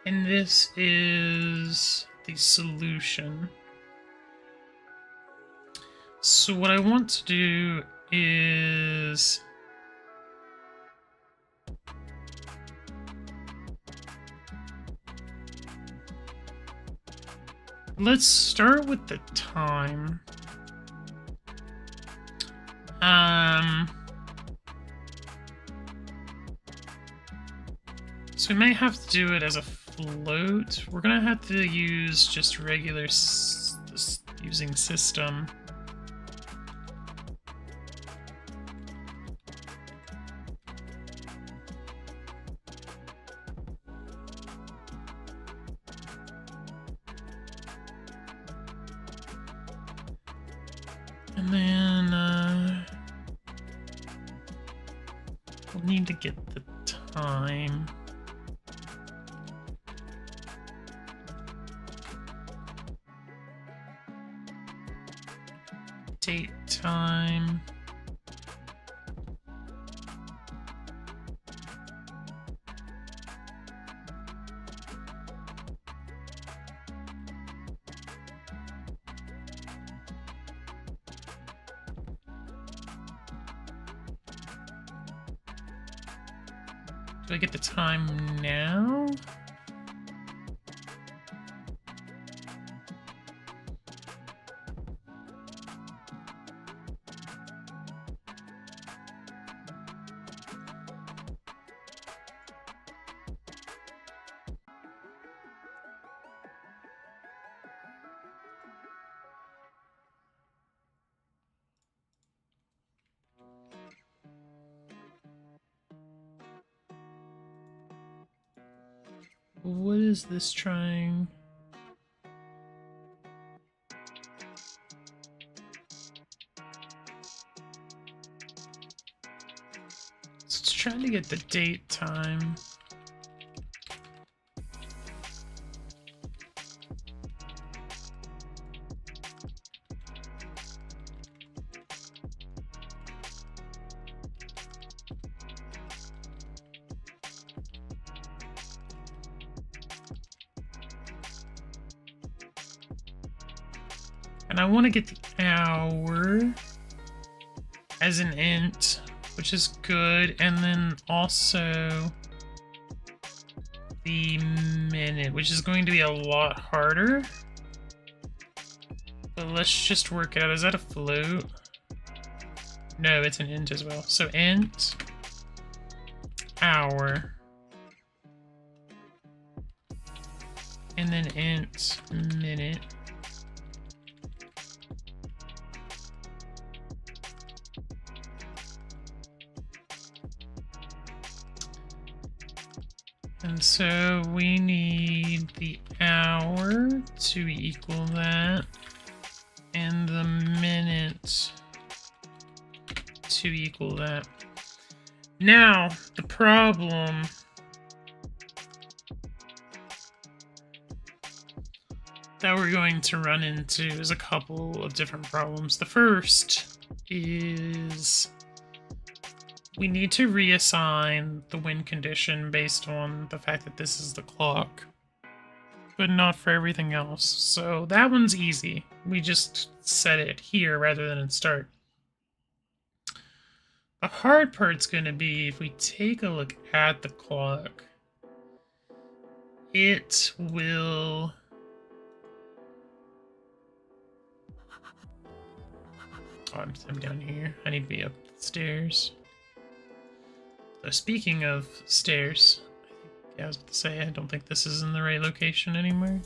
And this is the solution. So what I want to do is let's start with the time. So we may have to do it as a float. We're gonna have to use just regular using system. And then we'll need to get the time. Date time. Do I get the time now? What is this trying? It's trying to get the date time. And I want to get the hour as an int, which is good, and then also the minute, which is going to be a lot harder. But let's just work it out. Is that a float? No, it's an int as well. So int, hour, and then int, minute. And so we need the hour to equal that, and the minute to equal that. Now, the problem that we're going to run into is a couple of different problems. The first is we need to reassign the win condition based on the fact that this is the clock, but not for everything else. So that one's easy. We just set it here rather than in start. The hard part's going to be if we take a look at the clock, it will... Oh, I'm down here. I need to be up the stairs. So speaking of stairs, I was about to say, I don't think this is in the right location anymore.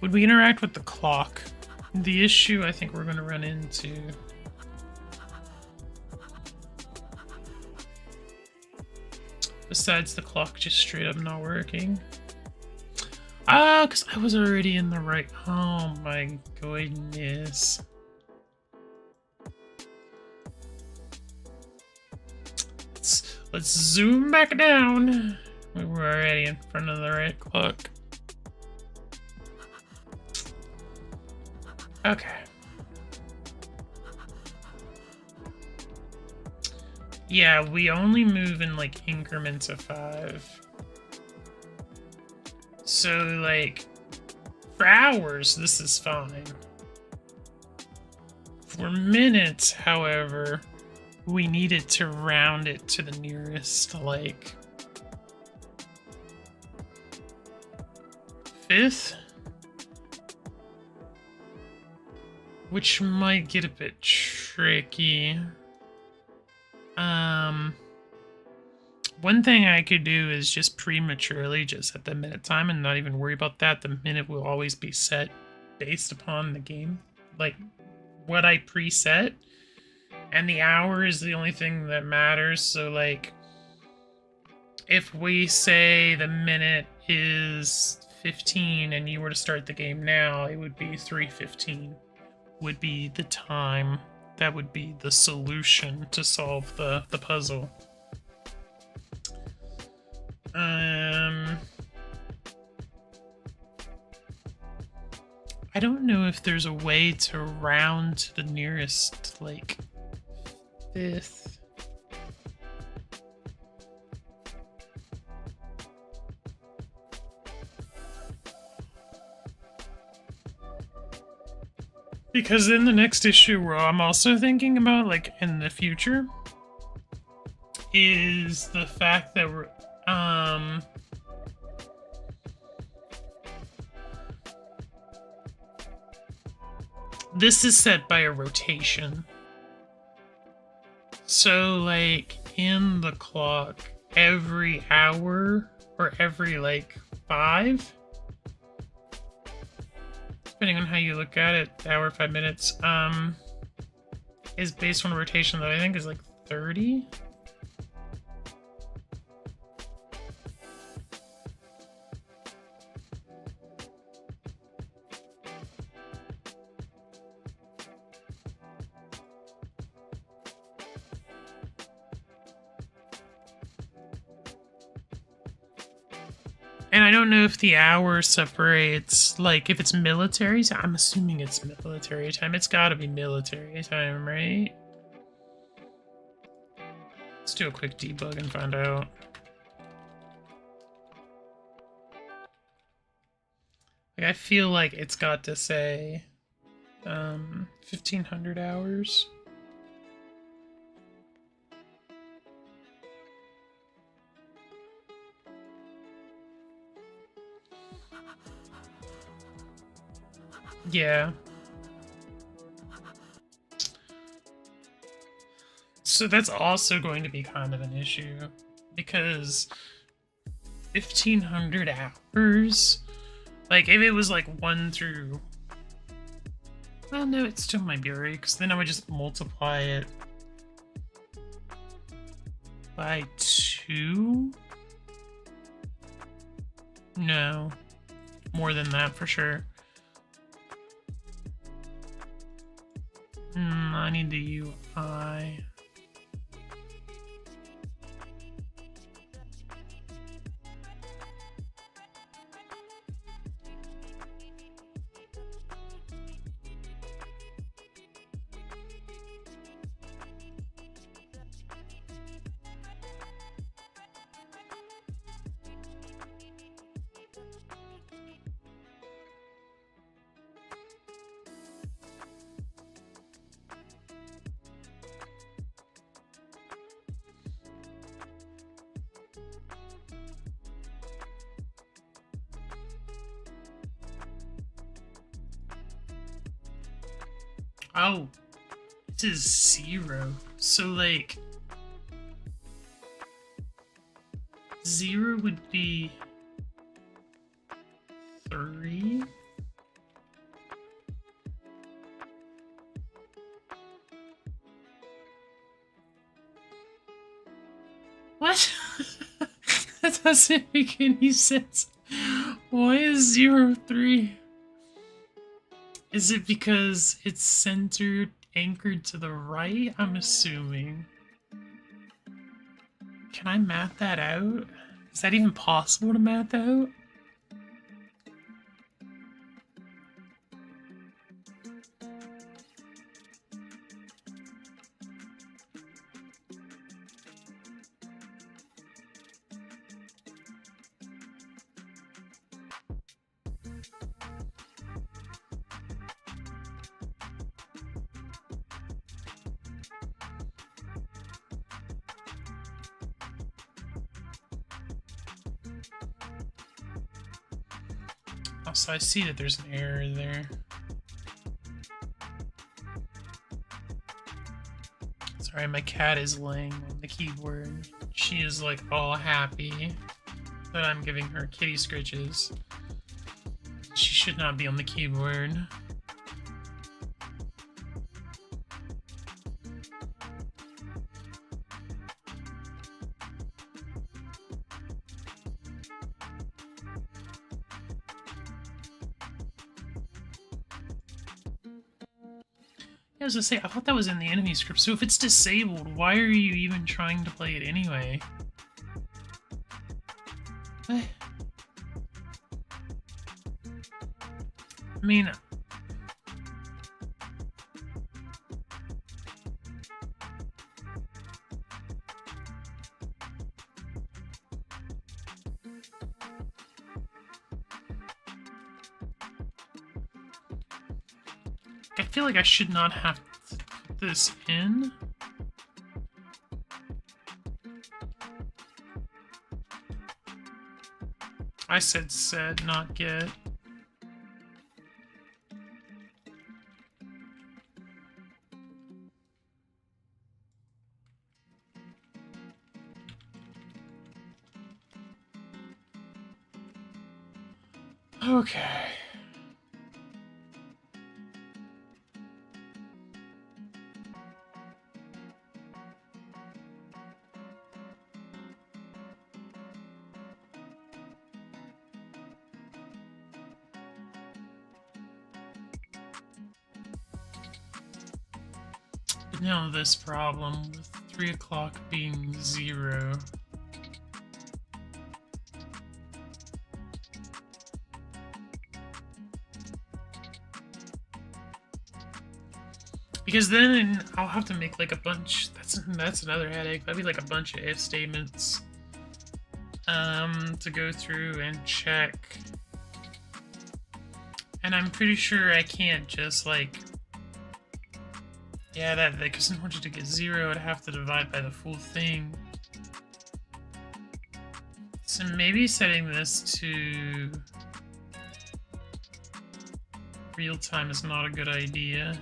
Would we interact with the clock? The issue I think we're going to run into... Besides the clock just straight up not working. Ah, because I was already in the right... Oh my goodness. Let's zoom back down. We were already in front of the right clock. Okay. Yeah, we only move in like increments of 5. So like for hours, this is fine. For minutes, however, we needed to round it to the nearest like 5th. Which might get a bit tricky. One thing I could do is just prematurely just set the minute time and not even worry about that. The minute will always be set based upon the game. Like, what I preset. And the hour is the only thing that matters. So, like, if we say the minute is 15 and you were to start the game now, it would be 3:15. Would be the time. That would be the solution to solve the puzzle. I don't know if there's a way to round to the nearest, like, 5th. Because in the next issue, where I'm also thinking about, like, in the future, is the fact that we're, this is set by a rotation. So, like, in the clock, every hour, or every, like, 5, depending on how you look at it, hour, 5 minutes, is based on a rotation that I think is like 30. And I don't know if the hour separates, like, if it's military time. I'm assuming it's military time. It's gotta be military time, right? Let's do a quick debug and find out. Like, I feel like it's got to say 1500 hours. Yeah. So that's also going to be kind of an issue, because 1500 hours, like, if it was like 1 through, well, no, it still might be right, because then I would just multiply it by 2. No, more than that for sure. I need the UI. Oh, this is 0. So, like, 0 would be 3. What? That doesn't make any sense. Why is 0, 3? Is it because it's centered, anchored to the right? I'm assuming. Can I math that out? Is that even possible to math out? So I see that there's an error there. Sorry, my cat is laying on the keyboard. She is like all happy that I'm giving her kitty scritches. She should not be on the keyboard. I was gonna say, I thought that was in the enemy script, so if it's disabled, why are you even trying to play it anyway? What? I mean, I feel like I should not have to put this in. I said set, not get. Okay. But now this problem with 3 o'clock being 0. Because then I'll have to make like a bunch. That's another headache. That'd be like a bunch of if statements to go through and check. And I'm pretty sure I can't just like, yeah, that because in order to get 0, I'd have to divide by the full thing. So maybe setting this to real time is not a good idea.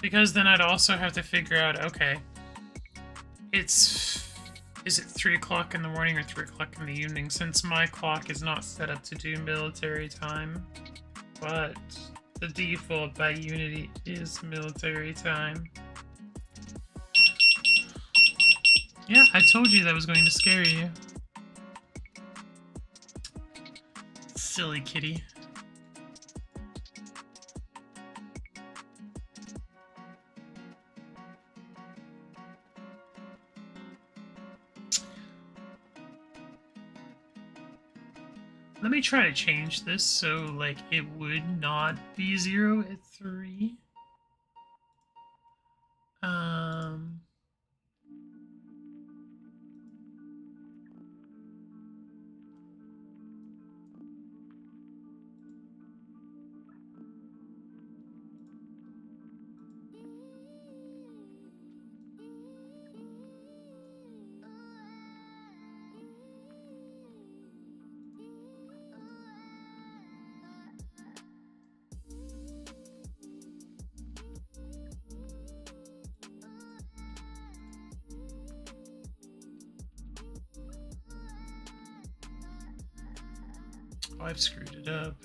Because then I'd also have to figure out, okay, is it 3 o'clock in the morning or 3 o'clock in the evening? Since my clock is not set up to do military time, but the default by Unity is military time. Yeah, I told you that was going to scare you. Silly kitty. Let me try to change this so like it would not be 0 at 3. Oh, I've screwed it up.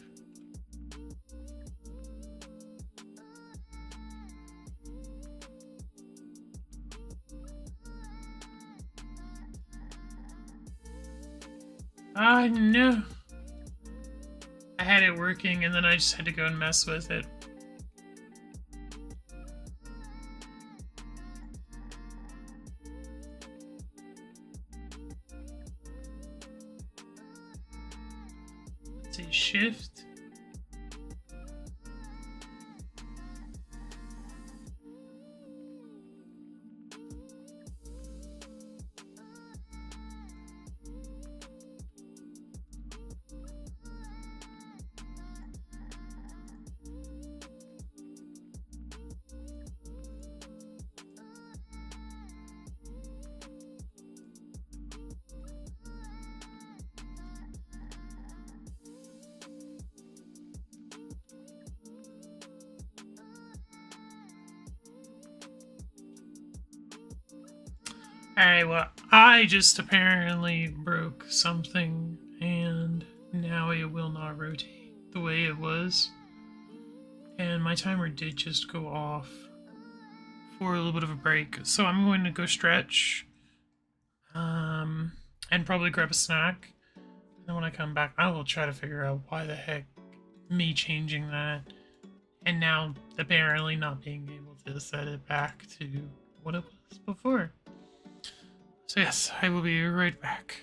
No. I had it working and then I just had to go and mess with it. Let's say shift. Alright, well, I just apparently broke something, and now it will not rotate the way it was. And my timer did just go off for a little bit of a break. So I'm going to go stretch, and probably grab a snack. And then when I come back, I will try to figure out why the heck me changing that, and now apparently not being able to set it back to what it was before. So yes, I will be right back.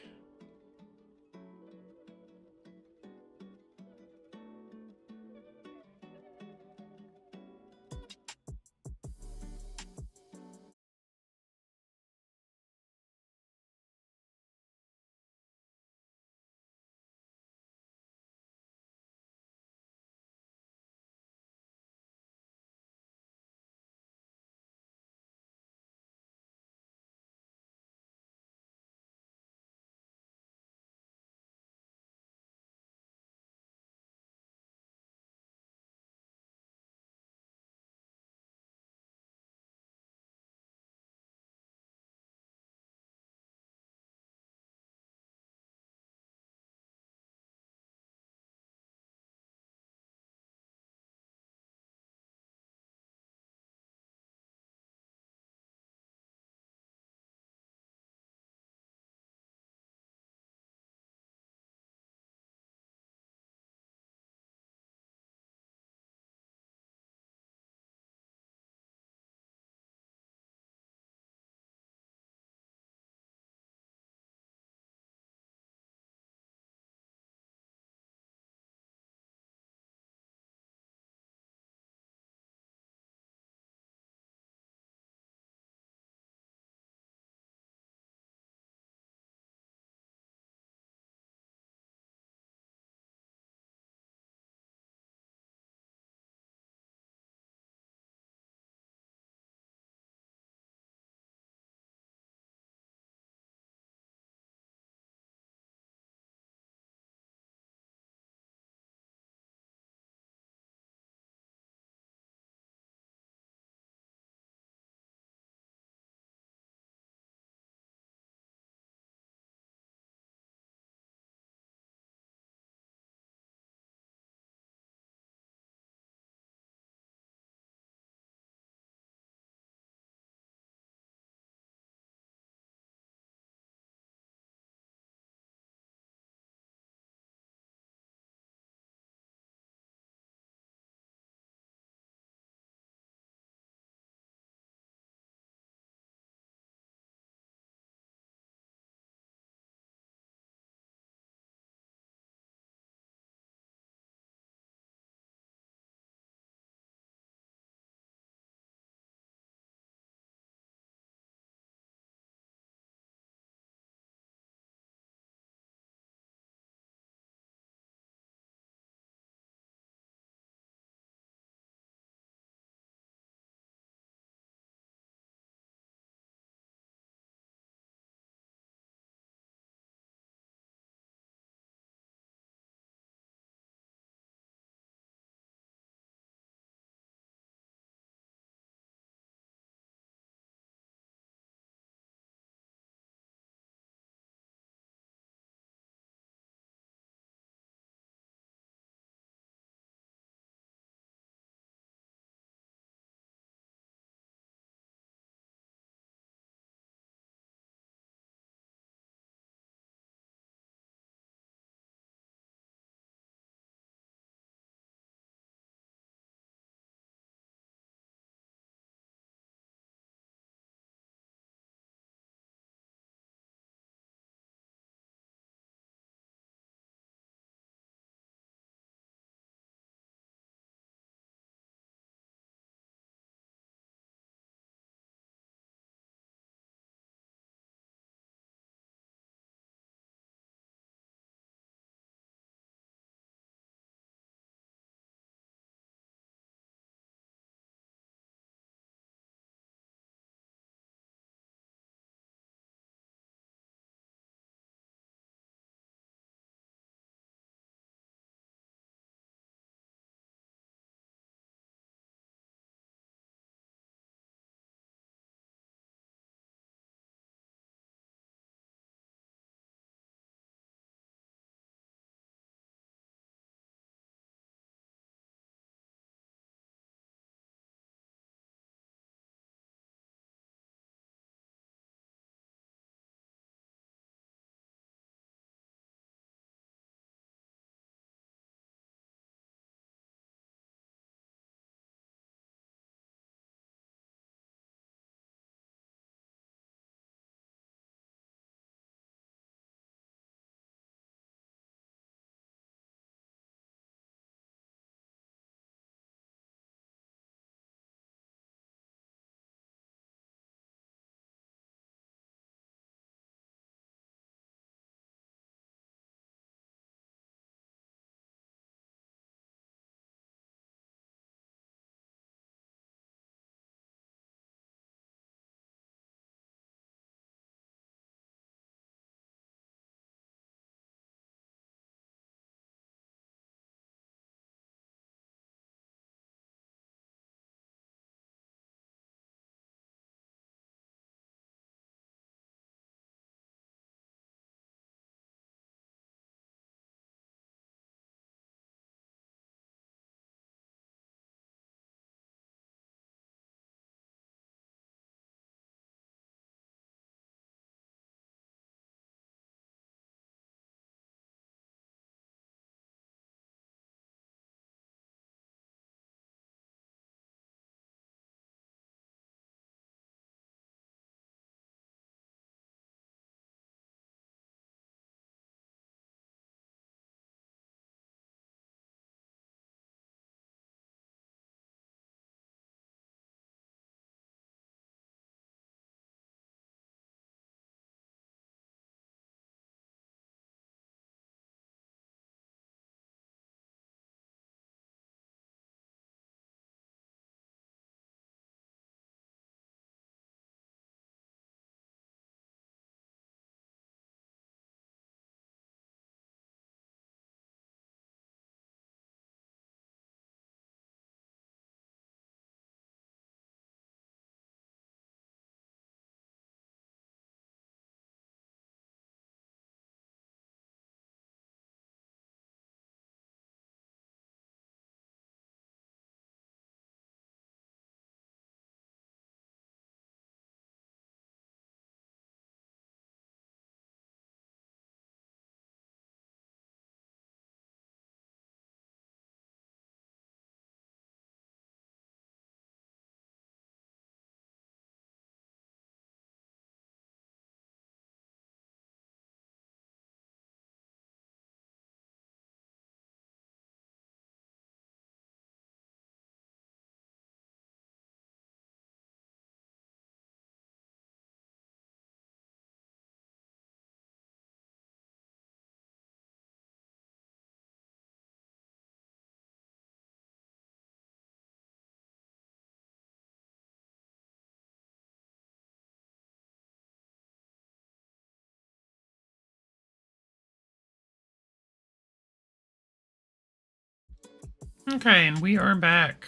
Okay, and we are back.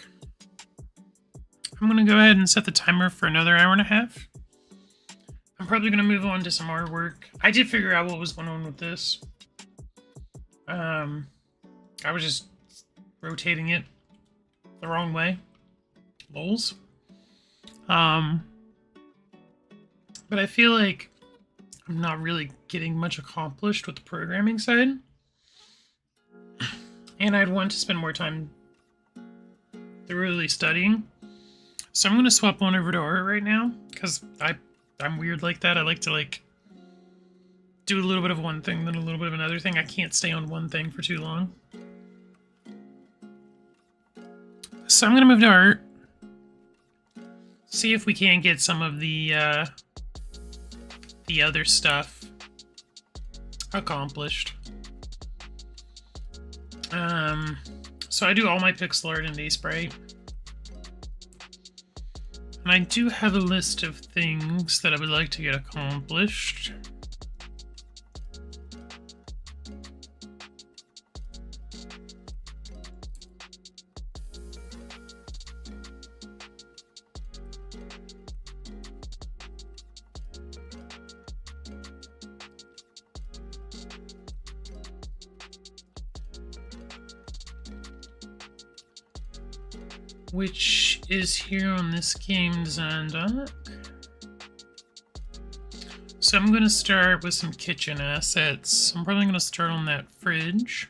I'm going to go ahead and set the timer for another hour and a half. I'm probably going to move on to some artwork. I did figure out what was going on with this. I was just rotating it the wrong way. Lols. But I feel like I'm not really getting much accomplished with the programming side. And I'd want to spend more time thoroughly studying. So I'm going to swap on over to art right now, because I'm weird like that. I like to do a little bit of one thing, then a little bit of another thing. I can't stay on one thing for too long. So I'm going to move to art. See if we can get some of the other stuff accomplished. So I do all my pixel art in Sprite. And I do have a list of things that I would like to get accomplished. Which is here on this game design doc. So I'm going to start with some kitchen assets. I'm probably going to start on that fridge.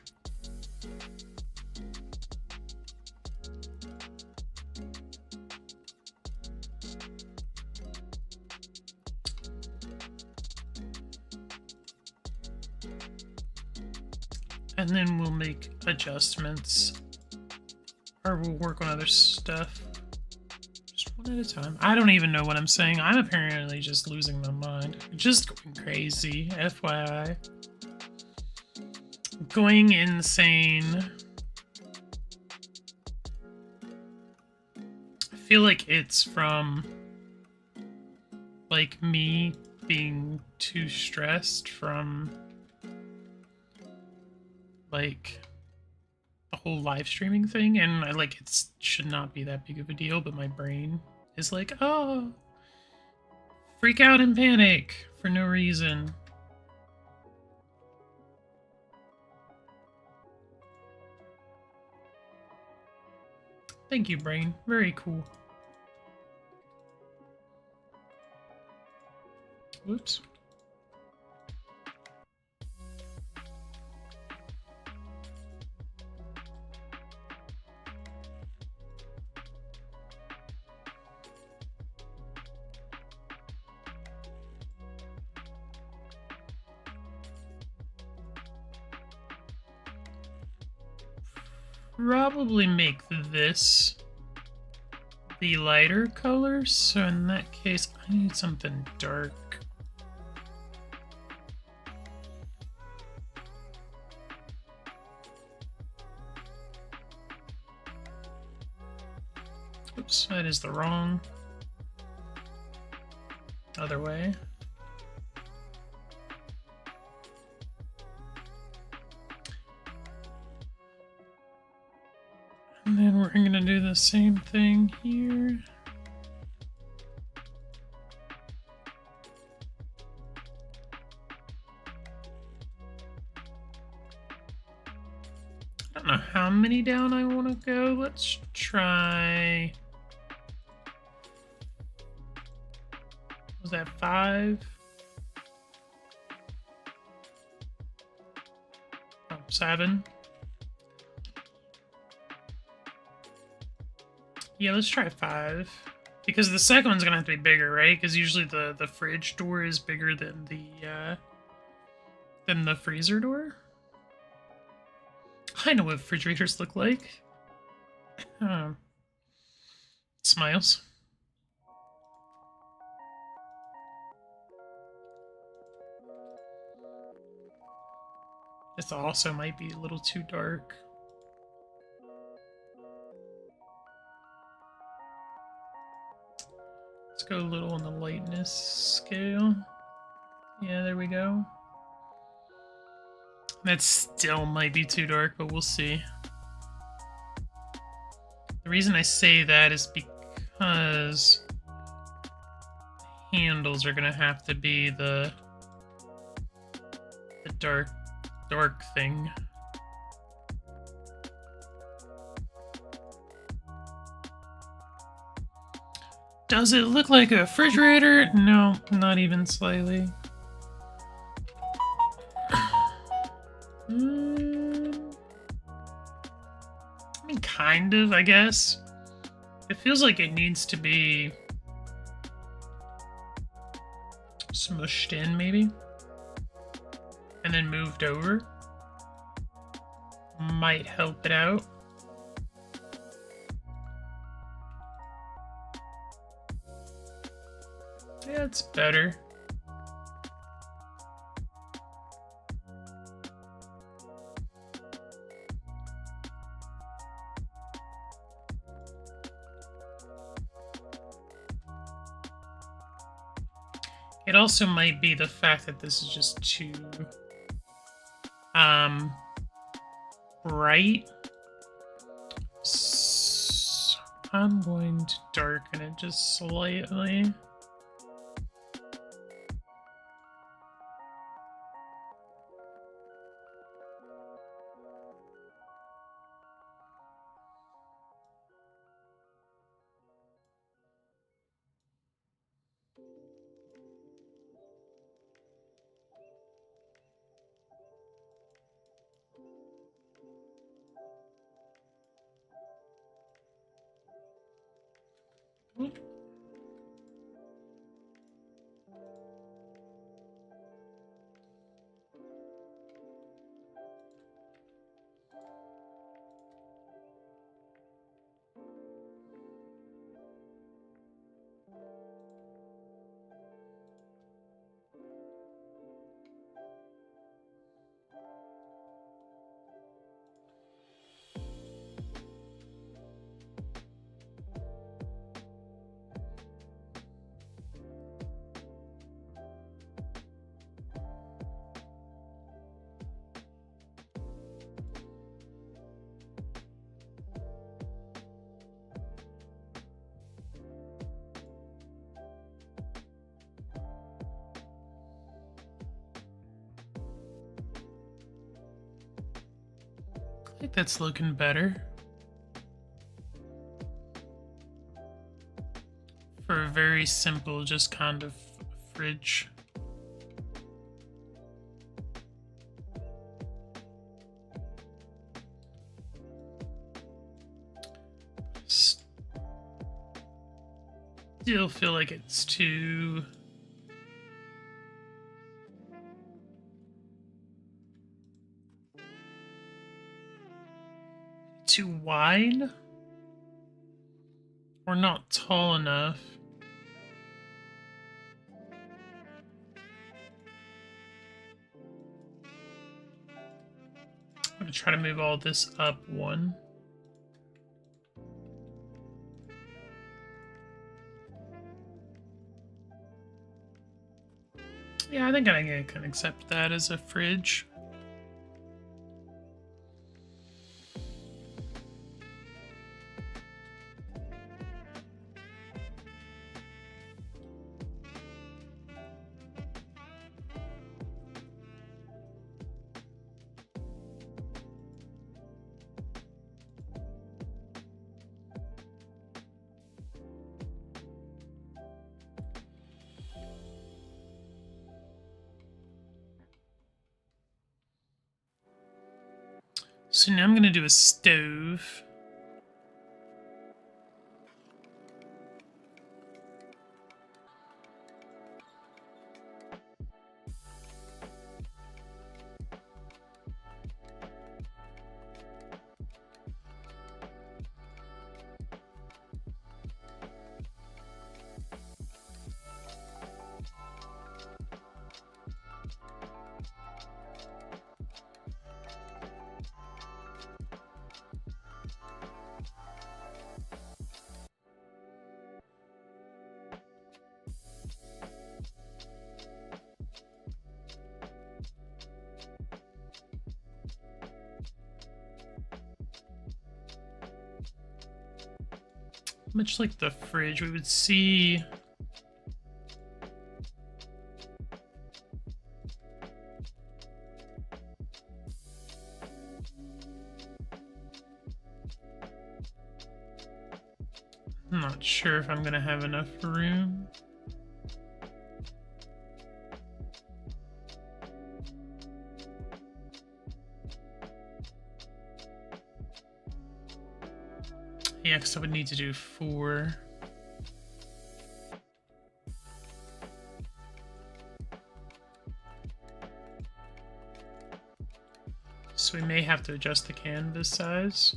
And then we'll make adjustments. Or we'll work on other stuff. Just one at a time. I don't even know what I'm saying. I'm apparently just losing my mind. Just going crazy, FYI. Going insane. I feel like it's from, like, me being too stressed from, like, the whole live streaming thing, and it should not be that big of a deal, but my brain is like, oh, freak out and panic for no reason. Thank you, brain. Very cool. Whoops. Probably make this the lighter color, so in that case I need something dark. Oops, that is the wrong other way. And then we're going to do the same thing here. I don't know how many down I want to go. Let's try... Was that 5? Oh, 7. Yeah, let's try 5. Because the second one's gonna have to be bigger, right? Because usually the fridge door is bigger than the freezer door. I know what refrigerators look like. Smiles. This also might be a little too dark. Let's go a little on the lightness scale. Yeah, there we go. That still might be too dark, but we'll see. The reason I say that is because handles are gonna have to be the dark thing. Does it look like a refrigerator? No, not even slightly. I mean, kind of, I guess. It feels like it needs to be smushed in, maybe. And then moved over. Might help it out. Yeah, it's better. It also might be the fact that this is just too bright. So I'm going to darken it just slightly. I think that's looking better. For a very simple, just kind of fridge. Still feel like it's too wide or not tall enough. I'm gonna try to move all this up one. Yeah, I think I can accept that as a fridge. So now I'm gonna do a stove. Much like the fridge, we would see I'm not sure if I'm gonna have enough room. Yeah, because I would need to do 4. So we may have to adjust the canvas size.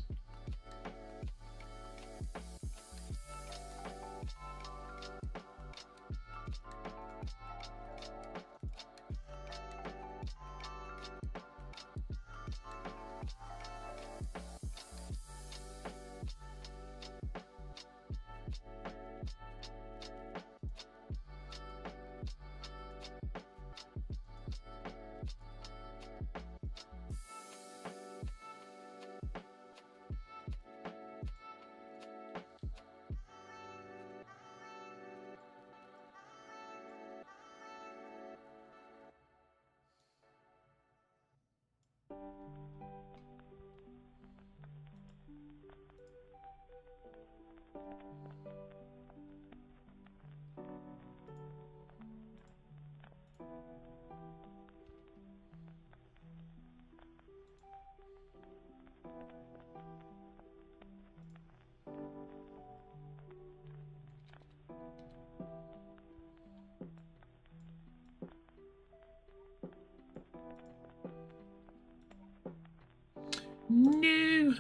No!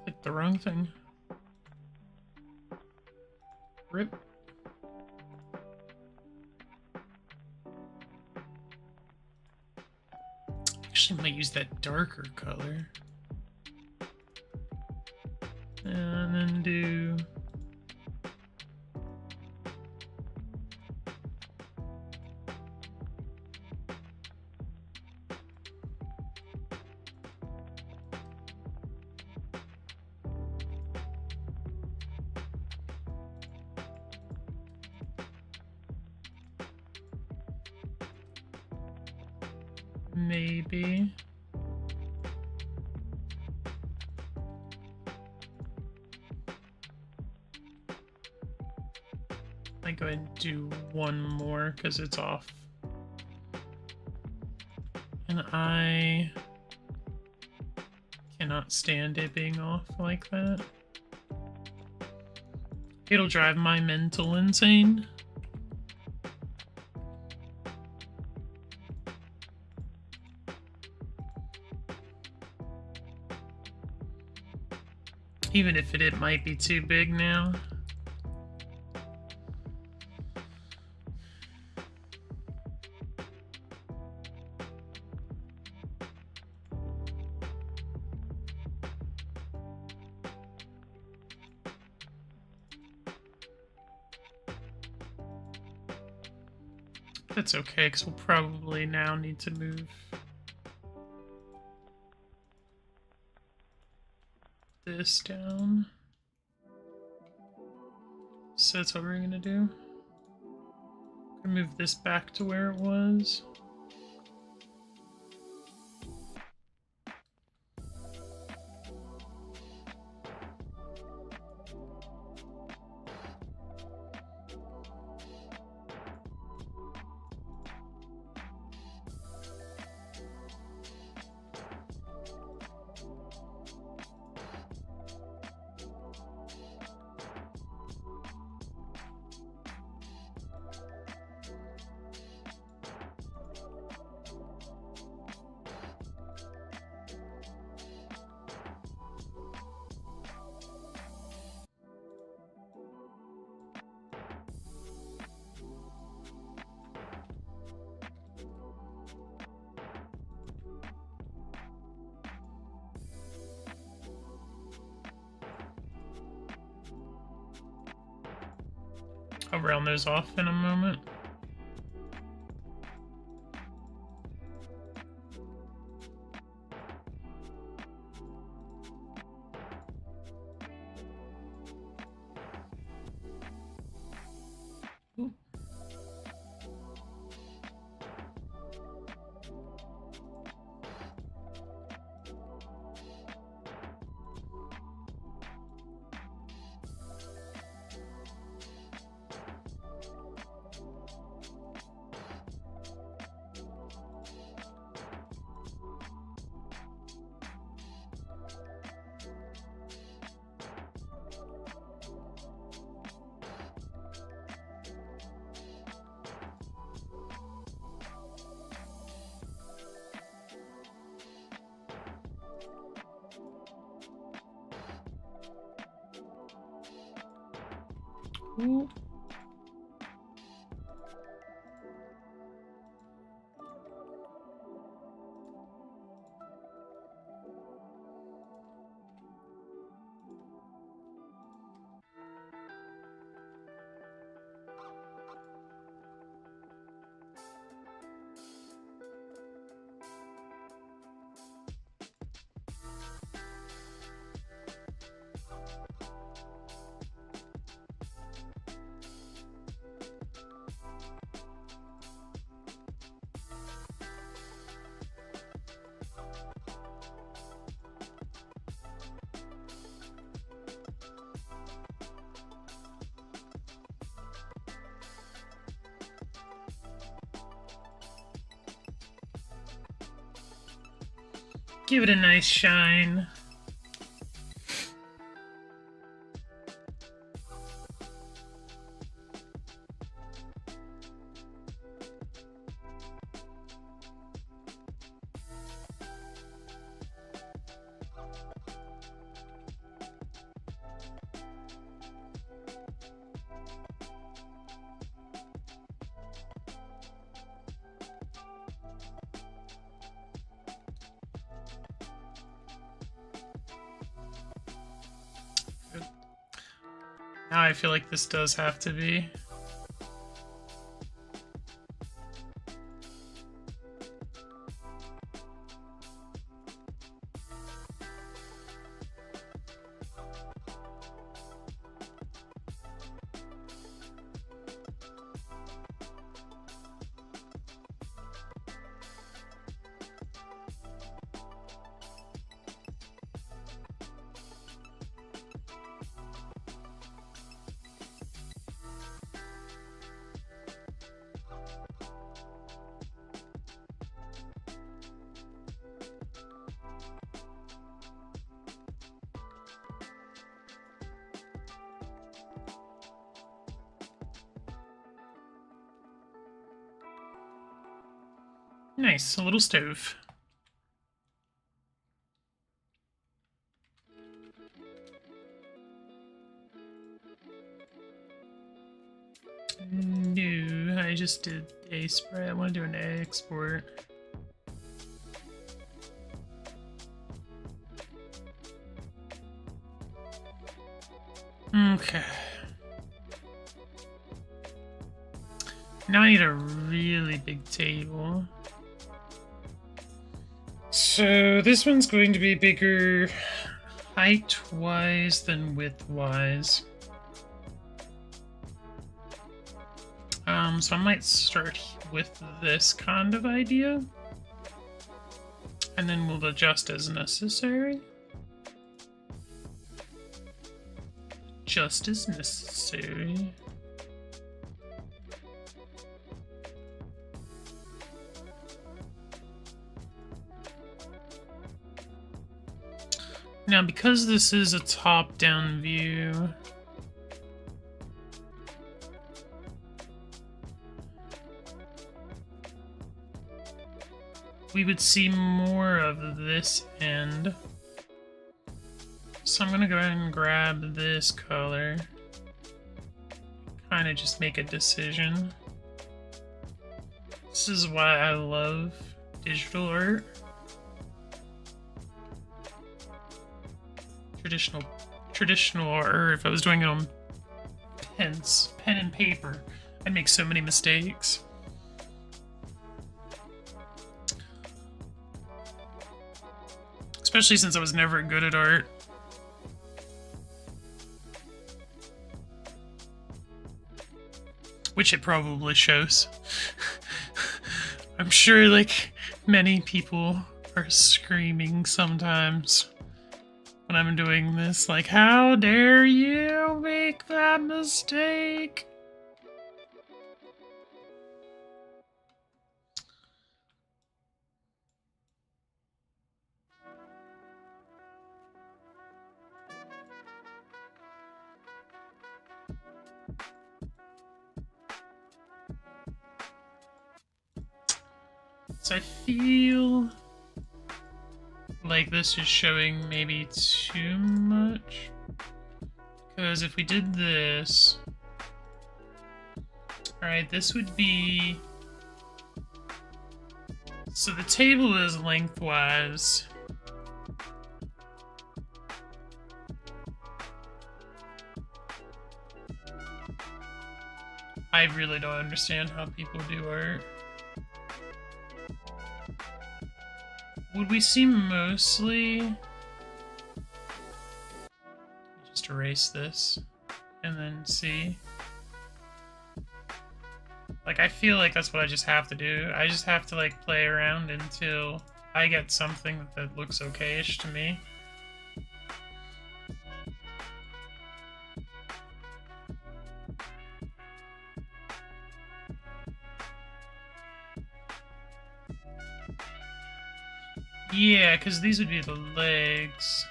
Clicked the wrong thing. Rip. Actually, might use that darker color. And then do... maybe... I go ahead and do one more because it's off. And I cannot stand it being off like that. It'll drive my mental insane. Even if it might be too big now. That's okay, because we'll probably now need to move this down. So that's what we're gonna do. Move this back to where it was. I'll round those off in a moment. Ooh. Give it a nice shine. Now I feel like this does have to be. Nice, a little stove. No, I just did a spray. I want to do an export. Okay. Now I need a really big table. So this one's going to be bigger height-wise than width-wise. So I might start with this kind of idea, and then we'll adjust as necessary. Just as necessary. Now, because this is a top-down view, we would see more of this end. So I'm gonna go ahead and grab this color. Kind of just make a decision. This is why I love digital art. Traditional art, or if I was doing it on pen and paper, I'd make so many mistakes. Especially since I was never good at art. Which it probably shows. I'm sure, like, many people are screaming sometimes when I'm doing this, like, how dare you make that mistake? So I feel like this is showing maybe too much. Because if we did this, Alright, this would be... So the table is lengthwise. I really don't understand how people do art. Would we see mostly... Just erase this and then see. Like, I feel like that's what I just have to do. I just have to, like, play around until I get something that looks okay-ish to me. Yeah, because these would be the legs.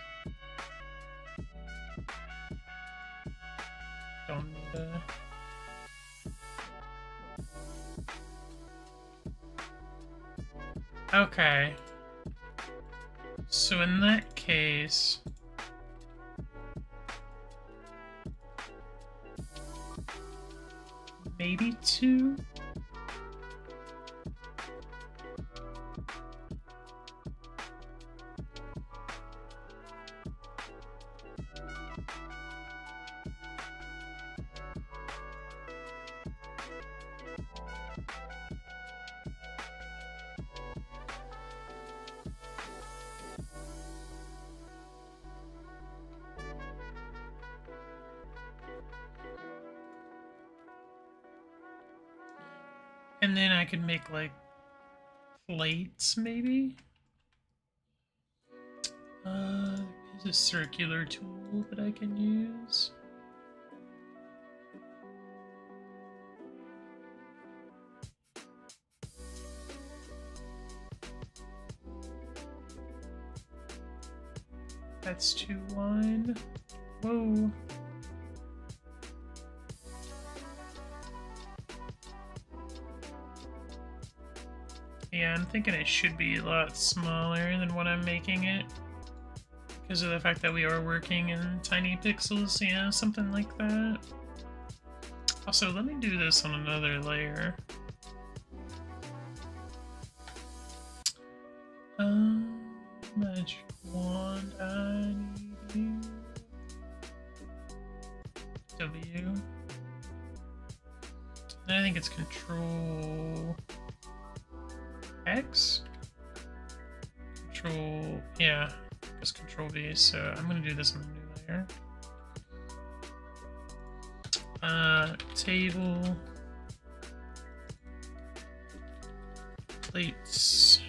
Don't need to... Okay. So in that case... Maybe 2? And then I could make, like, plates, maybe? There's a circular tool that I can use. That's too wide. Whoa. Yeah, I'm thinking it should be a lot smaller than what I'm making it. Because of the fact that we are working in tiny pixels, yeah, something like that. Also, let me do this on another layer. Magic wand, I need you. W. And I think it's Control X? Control, yeah, just Control V, so I'm gonna do this on a new layer. Table. Plates.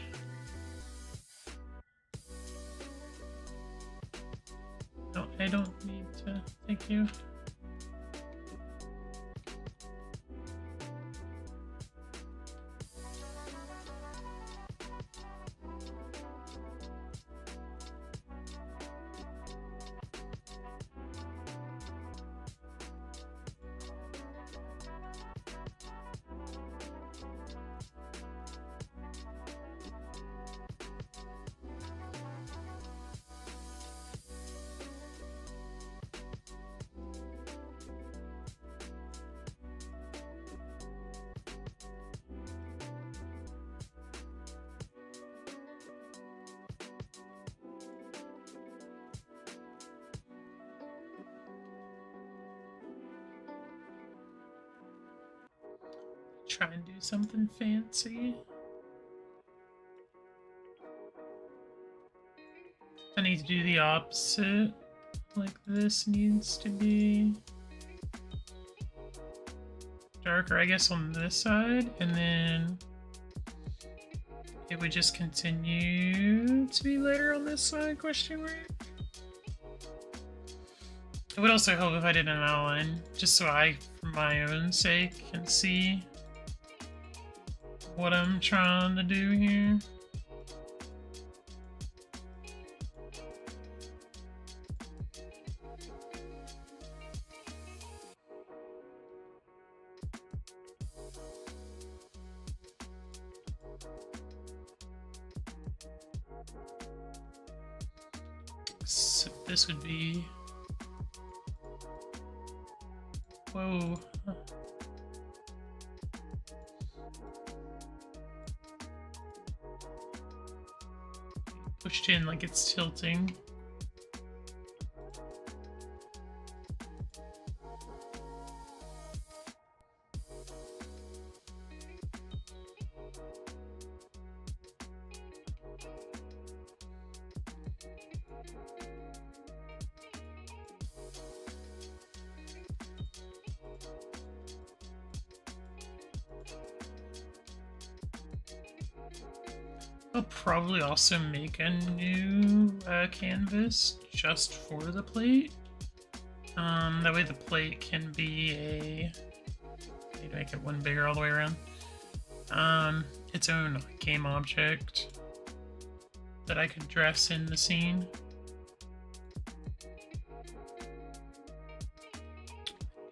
No, I don't need to, thank you. Try and do something fancy. I need to do the opposite. Like this needs to be darker, I guess, on this side, and then it would just continue to be lighter on this side, question mark? It would also help if I did an outline, just so I, for my own sake, can see what I'm trying to do here. So this would be... Whoa. pushed in like it's tilting. I'll probably also make a new canvas just for the plate. That way the plate can be a... I need to make it one bigger all the way around. Its own game object that I could dress in the scene.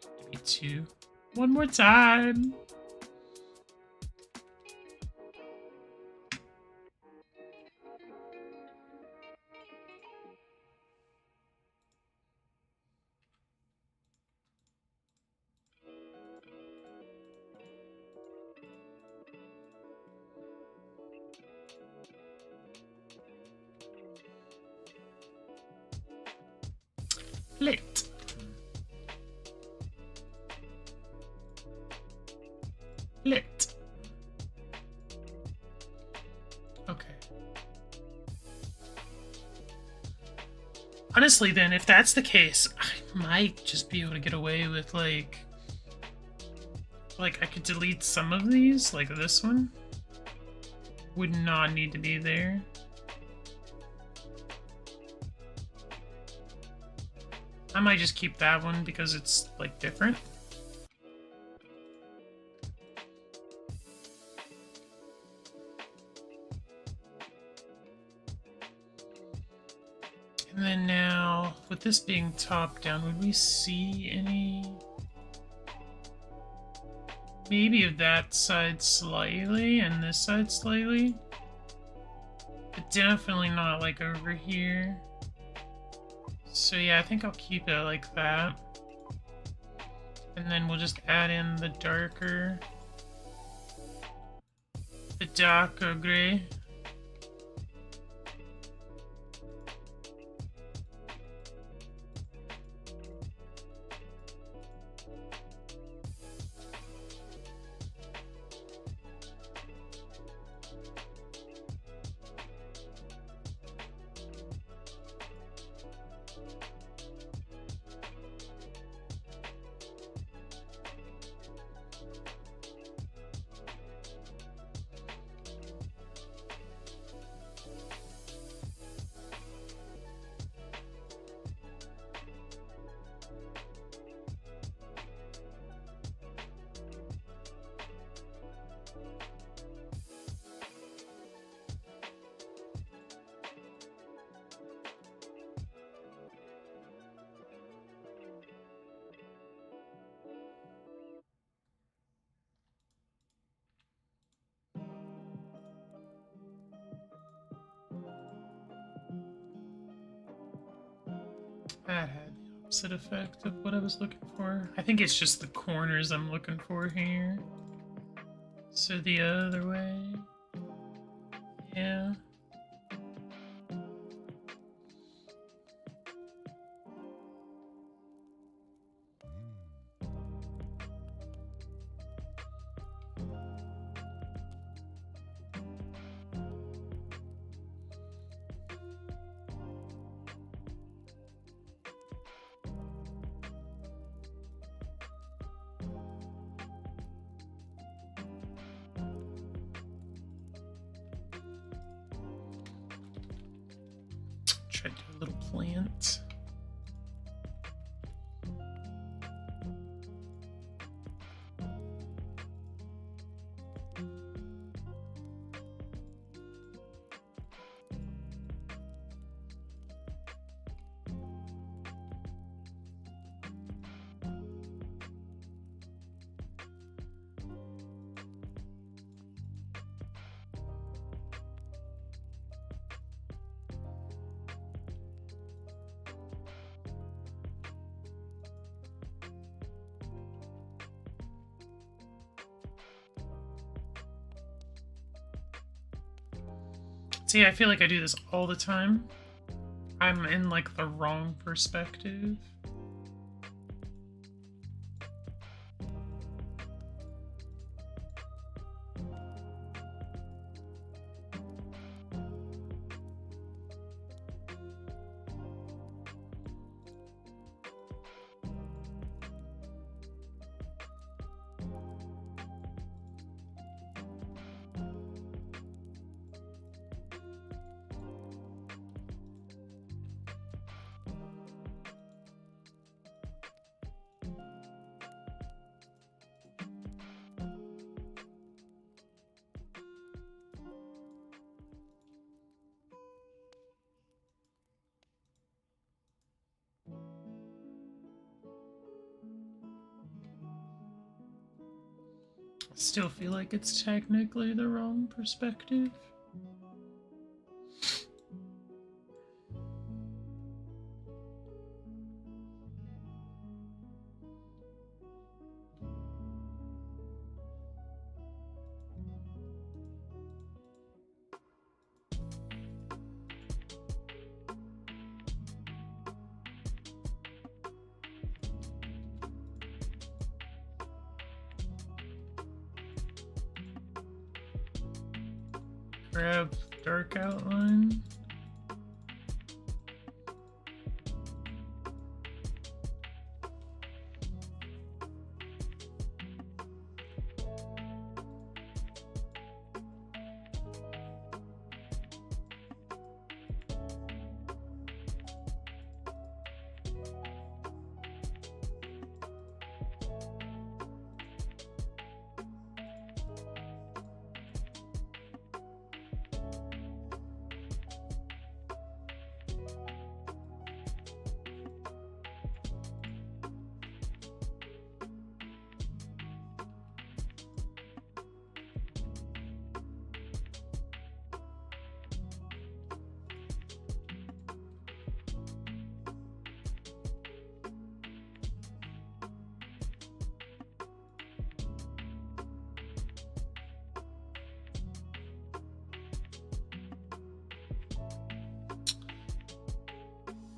Give me two. One more time! Lit. Lit. Okay. Honestly, then, if that's the case, I might just be able to get away with, like, I could delete some of these, like this one. Would not need to be there. I might just keep that one because it's, like, different. And then now, with this being top down, would we see any... Maybe of that side slightly and this side slightly? But definitely not, like, over here. So yeah, I think I'll keep it like that. And then we'll just add in the darker gray. That had the opposite effect of what I was looking for. I think it's just the corners I'm looking for here. So the other way. Yeah. Try to do a little plant. See, I feel like I do this all the time. I'm in, like, the wrong perspective. Still feel like it's technically the wrong perspective. Grab dark outline.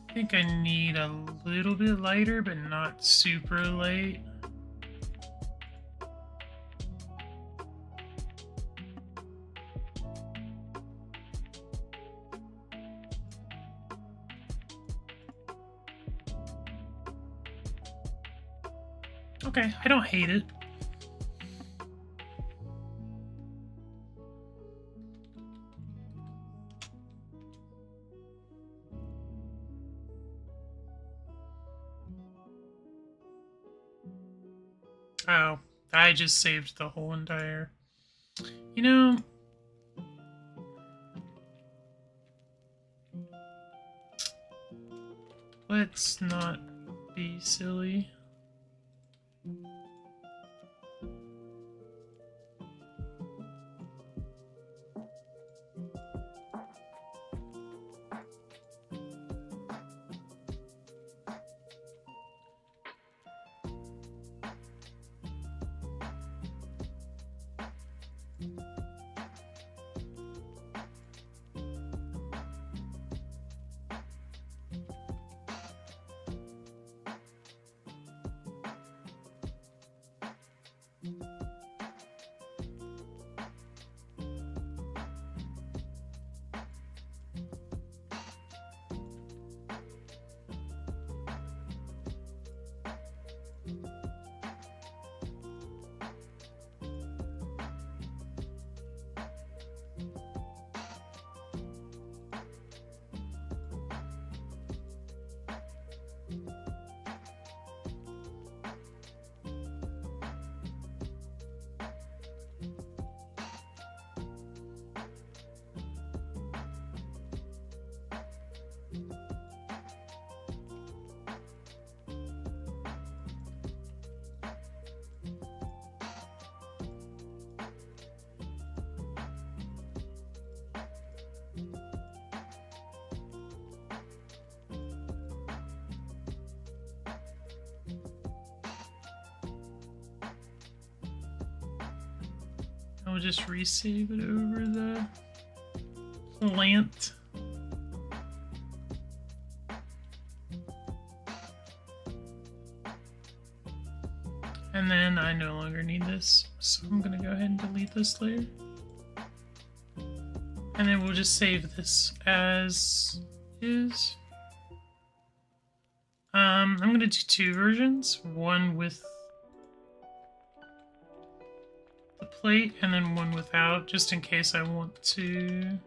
I think I need a little bit lighter, but not super light. Okay, I don't hate it. Oh, I just saved the whole entire... You know... Let's not be silly. I'll just resave it over the plant. And then I no longer need this, so I'm gonna go ahead and delete this layer. And then we'll just save this as is. I'm gonna do two versions, one with the plate and then one without, just in case I want to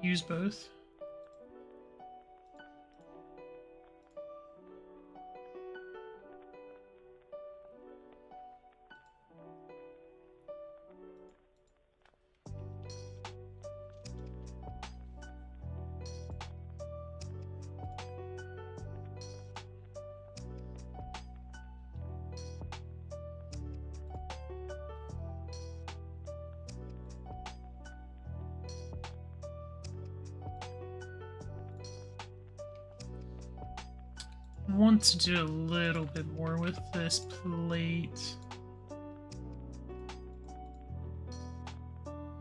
use both. Want to do a little bit more with this plate.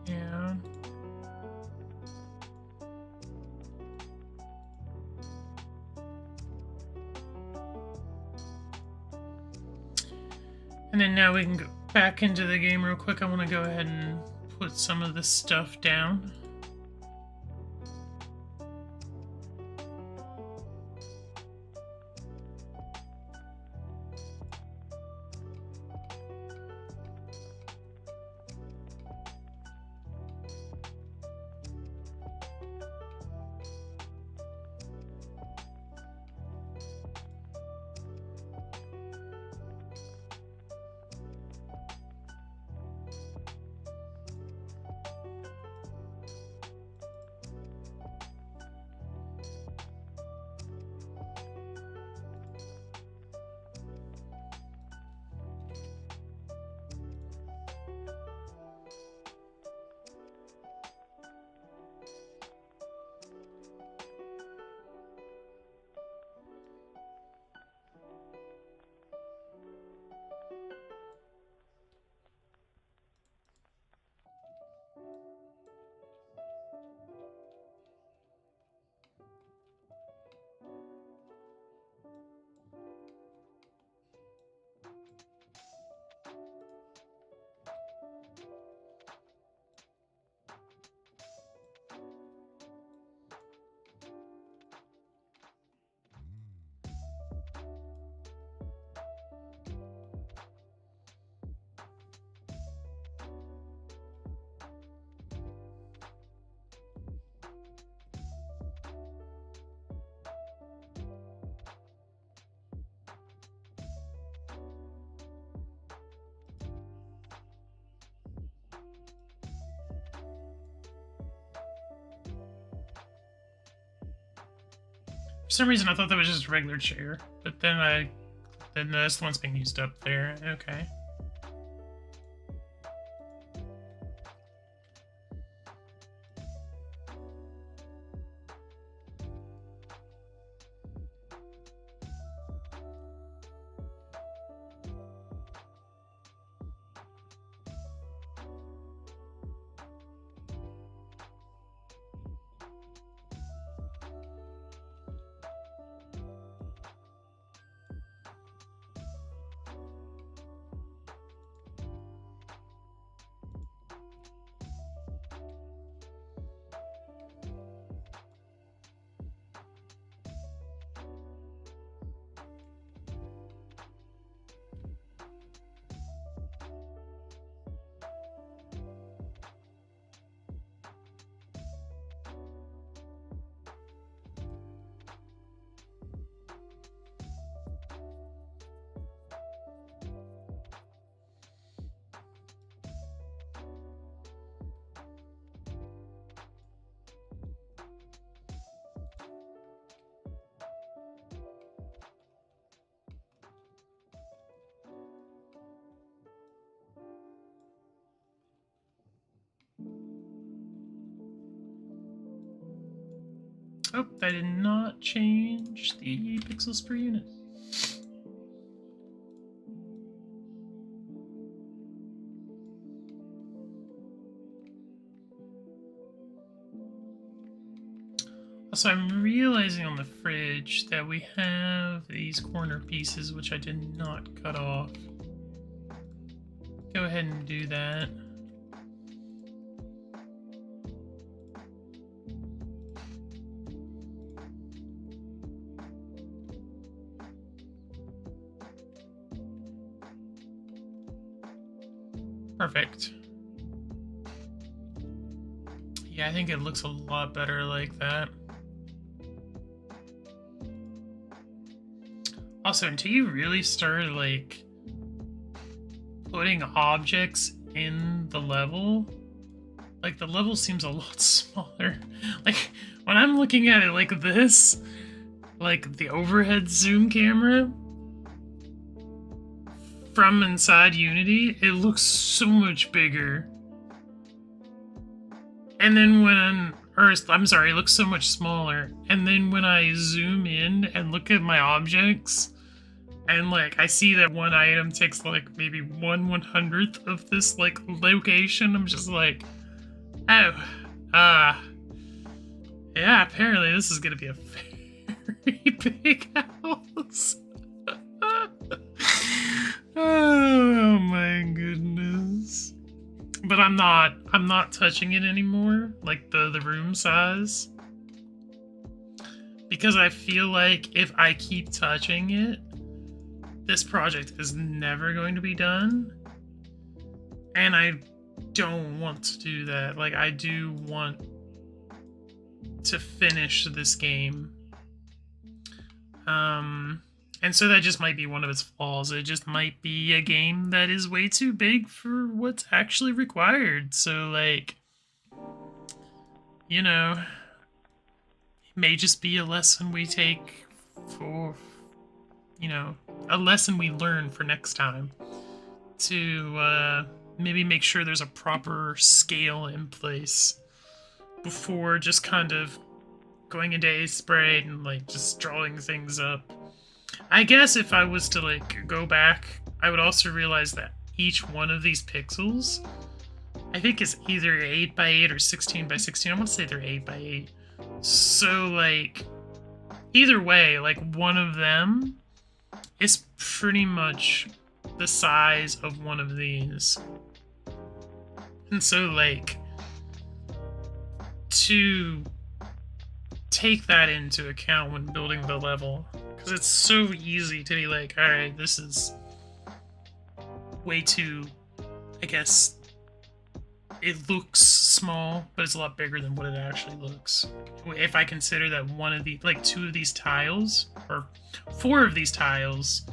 Yeah. And then now we can go back into the game real quick. I want to go ahead and put some of this stuff down. For some reason, I thought that was just a regular chair, but then that's the one's being used up there. Okay. Oh, that did not change the pixels per unit. So I'm realizing on the fridge that we have these corner pieces, which I did not cut off. Go ahead and do that. Perfect. Yeah, I think it looks a lot better like that. Also, until you really start, like, putting objects in the level, like, the level seems a lot smaller. Like, when I'm looking at it like this, like, the overhead zoom camera, from inside Unity, it looks so much bigger. And then when I'm sorry, it looks so much smaller. And then when I zoom in and look at my objects, and like I see that one item takes like maybe 1/100th of this like location, I'm just like, oh, yeah, apparently this is gonna be a very big house. Oh my goodness. But I'm not touching it anymore, like the room size. Because I feel like if I keep touching it, this project is never going to be done. And I don't want to do that. Like, I do want to finish this game. And so that just might be one of its flaws. It just might be a game that is way too big for what's actually required. So, like, you know, it may just be a lesson we take for, you know, a lesson we learn for next time. To maybe make sure there's a proper scale in place before just kind of going into A-Sprite and, like, just drawing things up. I guess if I was to, like, go back, I would also realize that each one of these pixels, I think is either 8x8 or 16x16. I want to say they're 8x8. So, like, either way, like, one of them is pretty much the size of one of these. And so, like, to take that into account when building the level, because it's so easy to be like, alright, this is way too, I guess, it looks small, but it's a lot bigger than what it actually looks. If I consider that one of the, like, 2 of these tiles, or 4 of these tiles,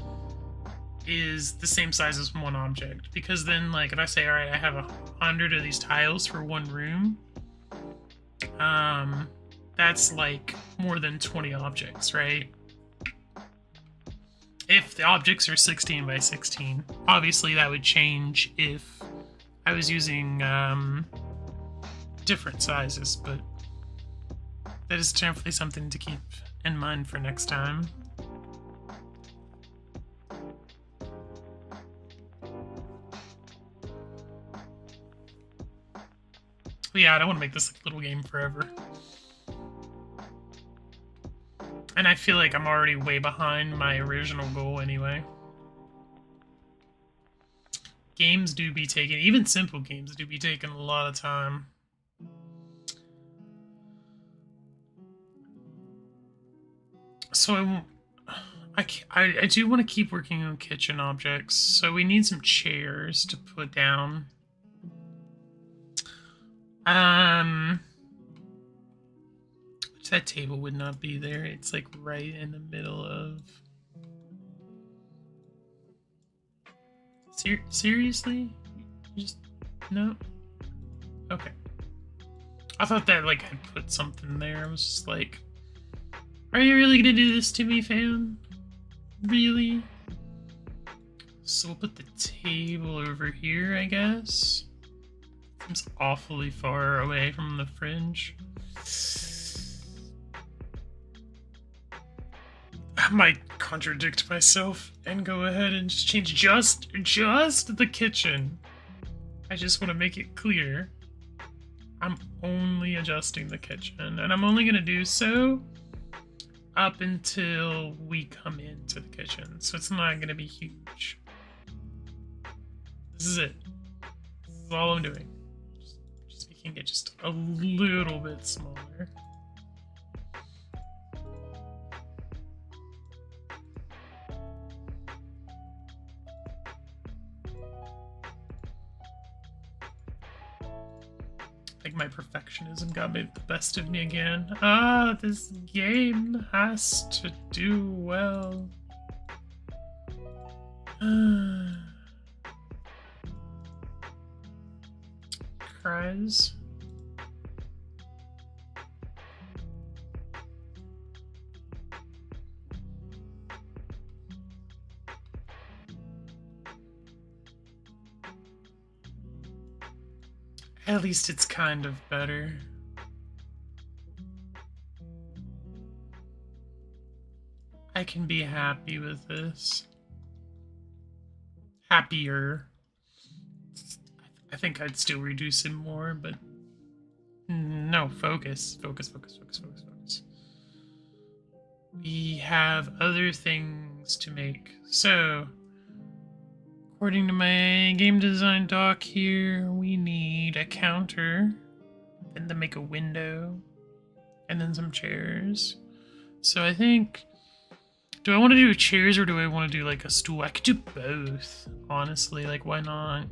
is the same size as one object. Because then, like, if I say, alright, I have 100 of these tiles for one room, that's, like, more than 20 objects, right? If the objects are 16x16, obviously that would change if I was using different sizes, but that is definitely something to keep in mind for next time. But yeah, I don't want to make this a little game forever. And I feel like I'm already way behind my original goal anyway. Games do be taking, even simple games do be taking a lot of time. So I do want to keep working on kitchen objects. So we need some chairs to put down. Which that table would not be there. It's like right in the middle of. Seriously? Just no? Okay. I thought that like I put something there. I was just like, are you really gonna do this to me, fam? Really? So we'll put the table over here, I guess. Seems awfully far away from the fringe. I might contradict myself and go ahead and just change just the kitchen. I just want to make it clear. I'm only adjusting the kitchen, and I'm only gonna do so up until we come into the kitchen, so it's not gonna be huge. This is it. This is all I'm doing. Just making it just a little bit smaller. I think my perfectionism got the best of me again. Ah, this game has to do well. Cries. At least it's kind of better. I can be happy with this. Happier. I think I'd still reduce it more, but no, focus. Focus. We have other things to make. So, according to my game design doc here, we need a counter, and to make a window, and then some chairs. So I think, do I want to do chairs or do I want to do like a stool? I could do both, honestly. Like, why not?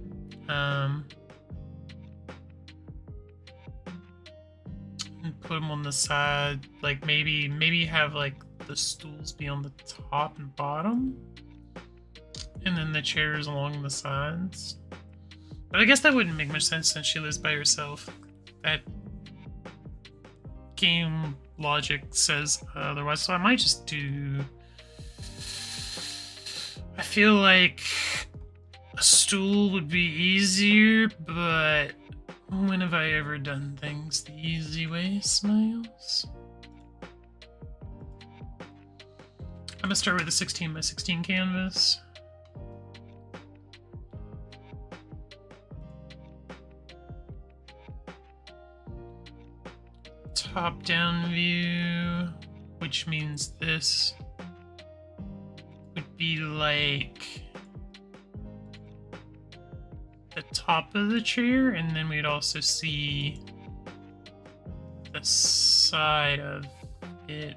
Put them on the side. Like maybe have like the stools be on the top and bottom, and then the chairs along the sides. But I guess that wouldn't make much sense since she lives by herself. That game logic says otherwise, so I might just do... I feel like a stool would be easier, but when have I ever done things the easy way, Smiles? I'm gonna start with a 16 by 16 canvas. Top-down view, which means this would be like the top of the chair, and then we'd also see the side of it.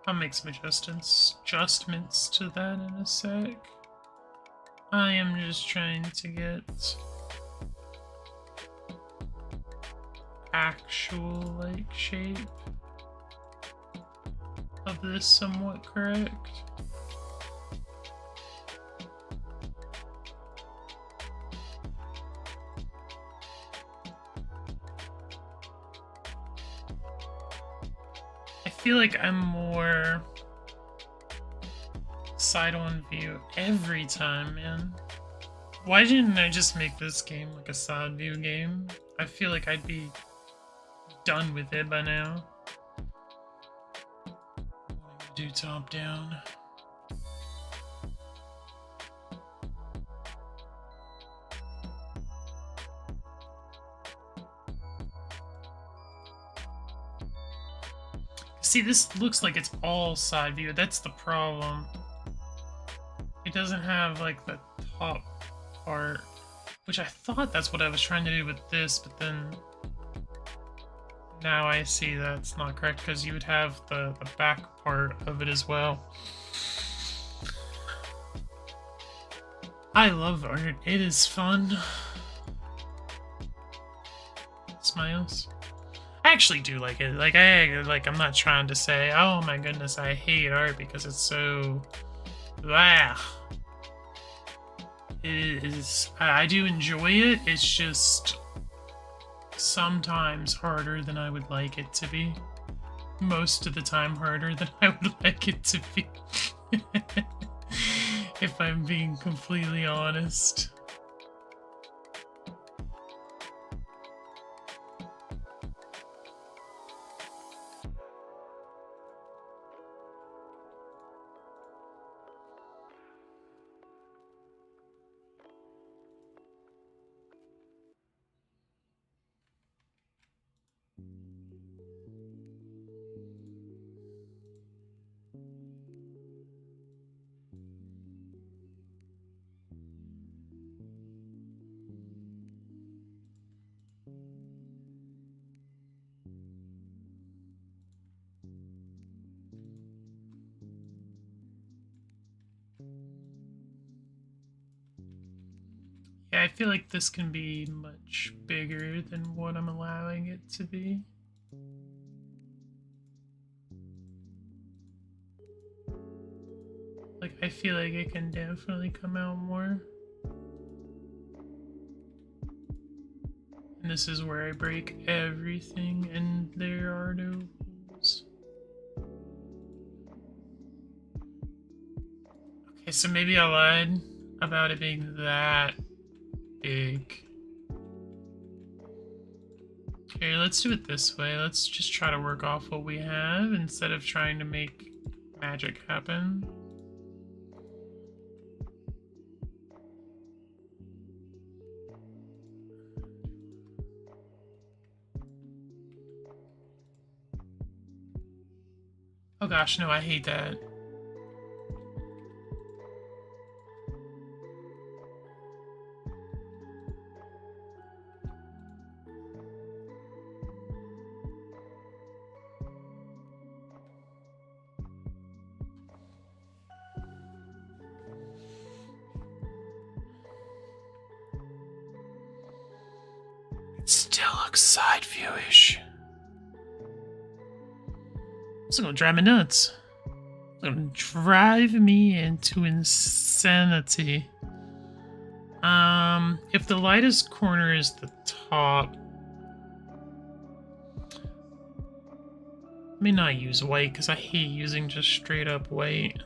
I'll make some adjustments to that in a sec. I am just trying to get actual like shape of this somewhat correct. I feel like I'm more side-on view every time, man. Why didn't I just make this game like a side view game? I feel like I'd be done with it by now. Do top down. See, this looks like it's all side view. That's the problem. It doesn't have like the top part, which I thought that's what I was trying to do with this, but then now I see that's not correct because you would have the back part of it as well. I love art. It is fun. Smiles. I actually do like it. I'm not trying to say, oh my goodness, I hate art because it's so blah. It is. I do enjoy it. It's just sometimes harder than I would like it to be. Most of the time harder than I would like it to be. If I'm being completely honest. Yeah, I feel like this can be much bigger than what I'm allowing it to be. Like, I feel like it can definitely come out more. And this is where I break everything, and there are no rules. Okay, so maybe I lied about it being that big. Okay, let's do it this way. Let's just try to work off what we have instead of trying to make magic happen. Oh gosh, no, I hate that. It still looks side viewish. This is gonna drive me nuts. It's gonna drive me into insanity. If the lightest corner is the top, let me not use white because I hate using just straight up white.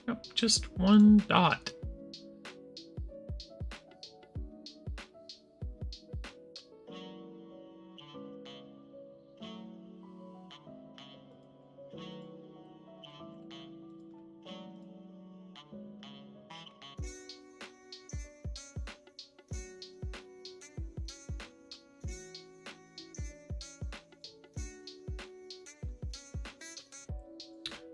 Nope, just one dot.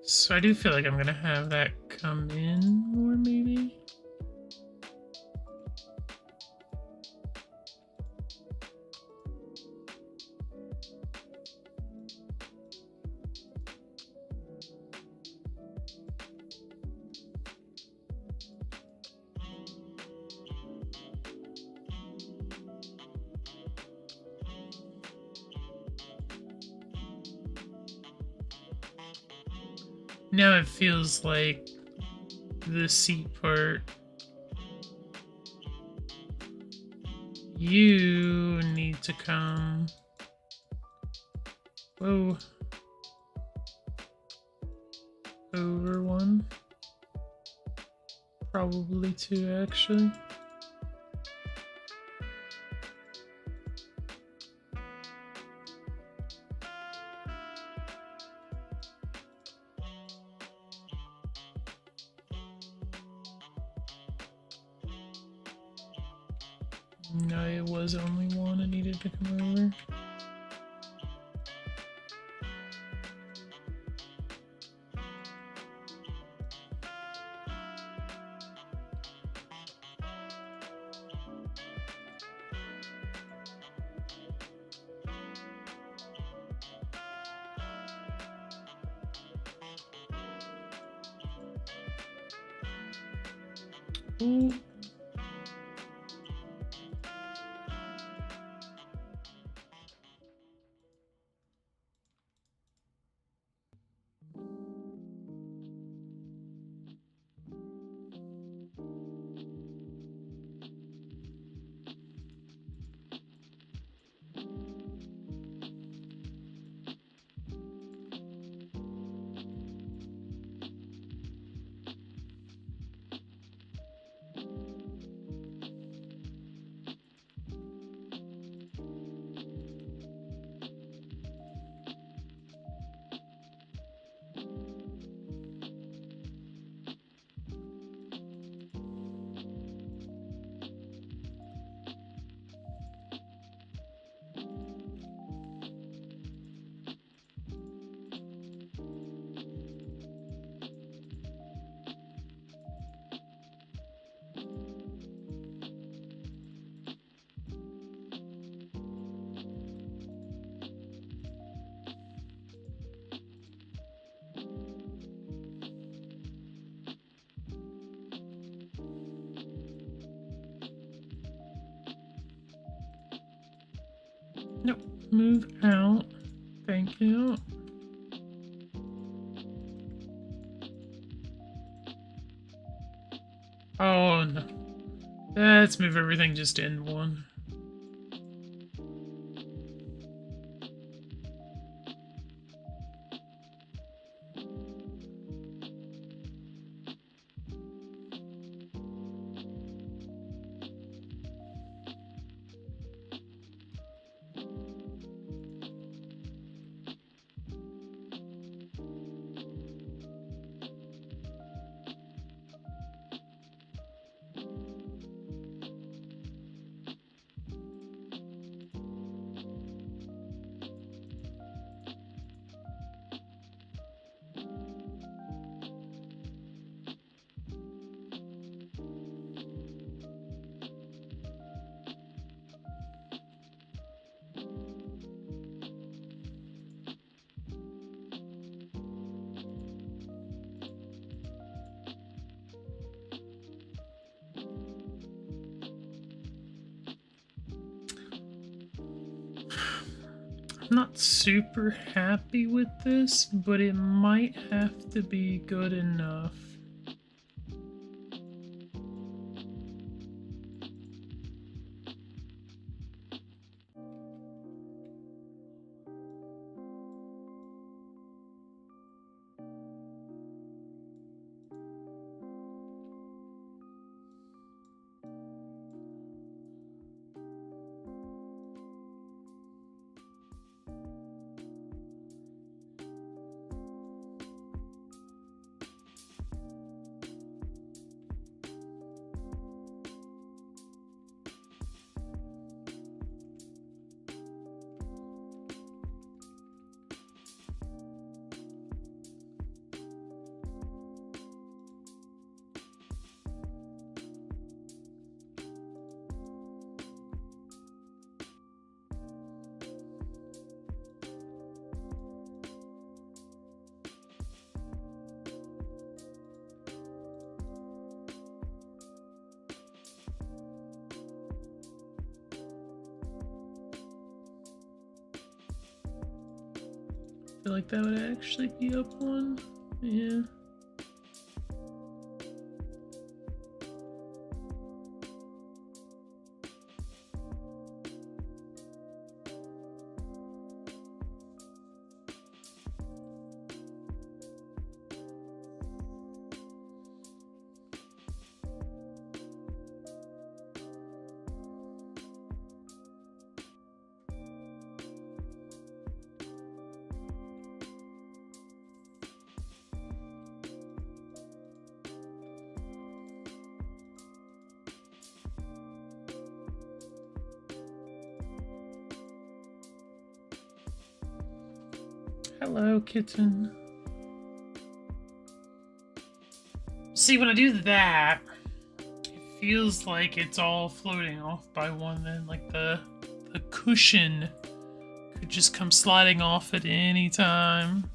So I do feel like I'm gonna have that come in more, maybe. Now it feels like the seat part. You need to come. Whoa. Over one. Probably two, actually. No, it was only one that needed to come over. Ooh. Nope. Move out. Thank you. Oh no. Let's move everything just in one. I'm not super happy with this, but it might have to be good enough. I feel like that would actually be up one. Yeah. Hello, kitten. See, when I do that, it feels like it's all floating off by one then, like the cushion could just come sliding off at any time.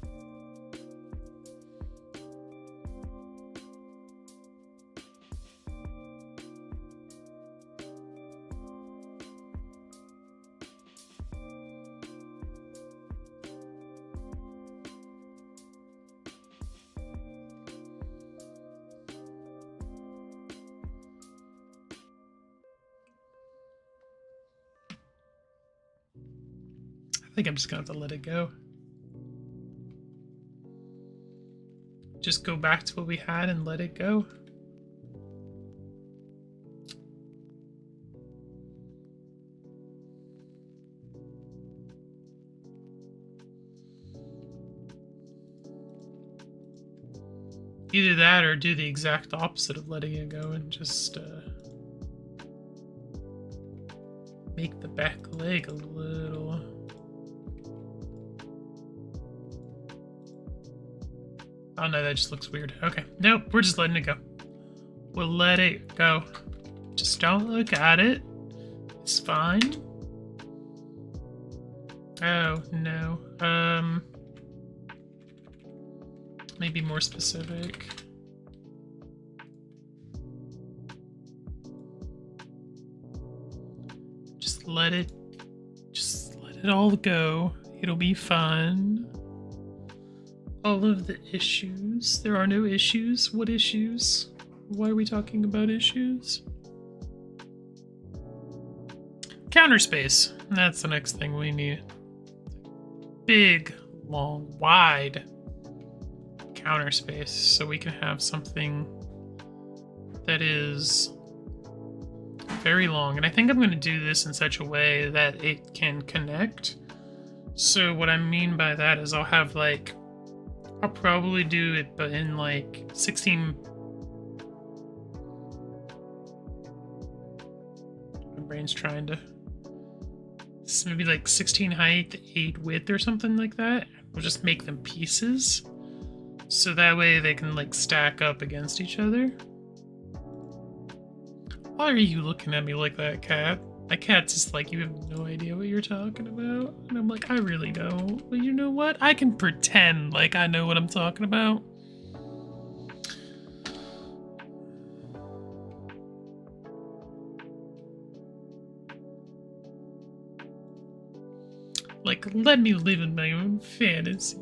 think I'm just gonna have to let it go. Just go back to what we had and let it go. Either that or do the exact opposite of letting it go and just make the back leg a little... Oh no, that just looks weird. Okay, nope, we're just letting it go. We'll let it go. Just don't look at it. It's fine. Oh, no. Maybe more specific. Just let it all go. It'll be fun. All of the issues. There are no issues. What issues? Why are we talking about issues? Counter space. That's the next thing we need. Big, long, wide counter space so we can have something that is very long. And I think I'm going to do this in such a way that it can connect. So what I mean by that is I'll have like, I'll probably do it but in like 16... My brain's trying to... It's maybe like 16 height, 8 width or something like that. We'll just make them pieces. So that way they can like stack up against each other. Why are you looking at me like that, cat? My cat's just like, you have no idea what you're talking about. And I'm like, I really don't. But you know what? I can pretend like I know what I'm talking about. Like, let me live in my own fantasy.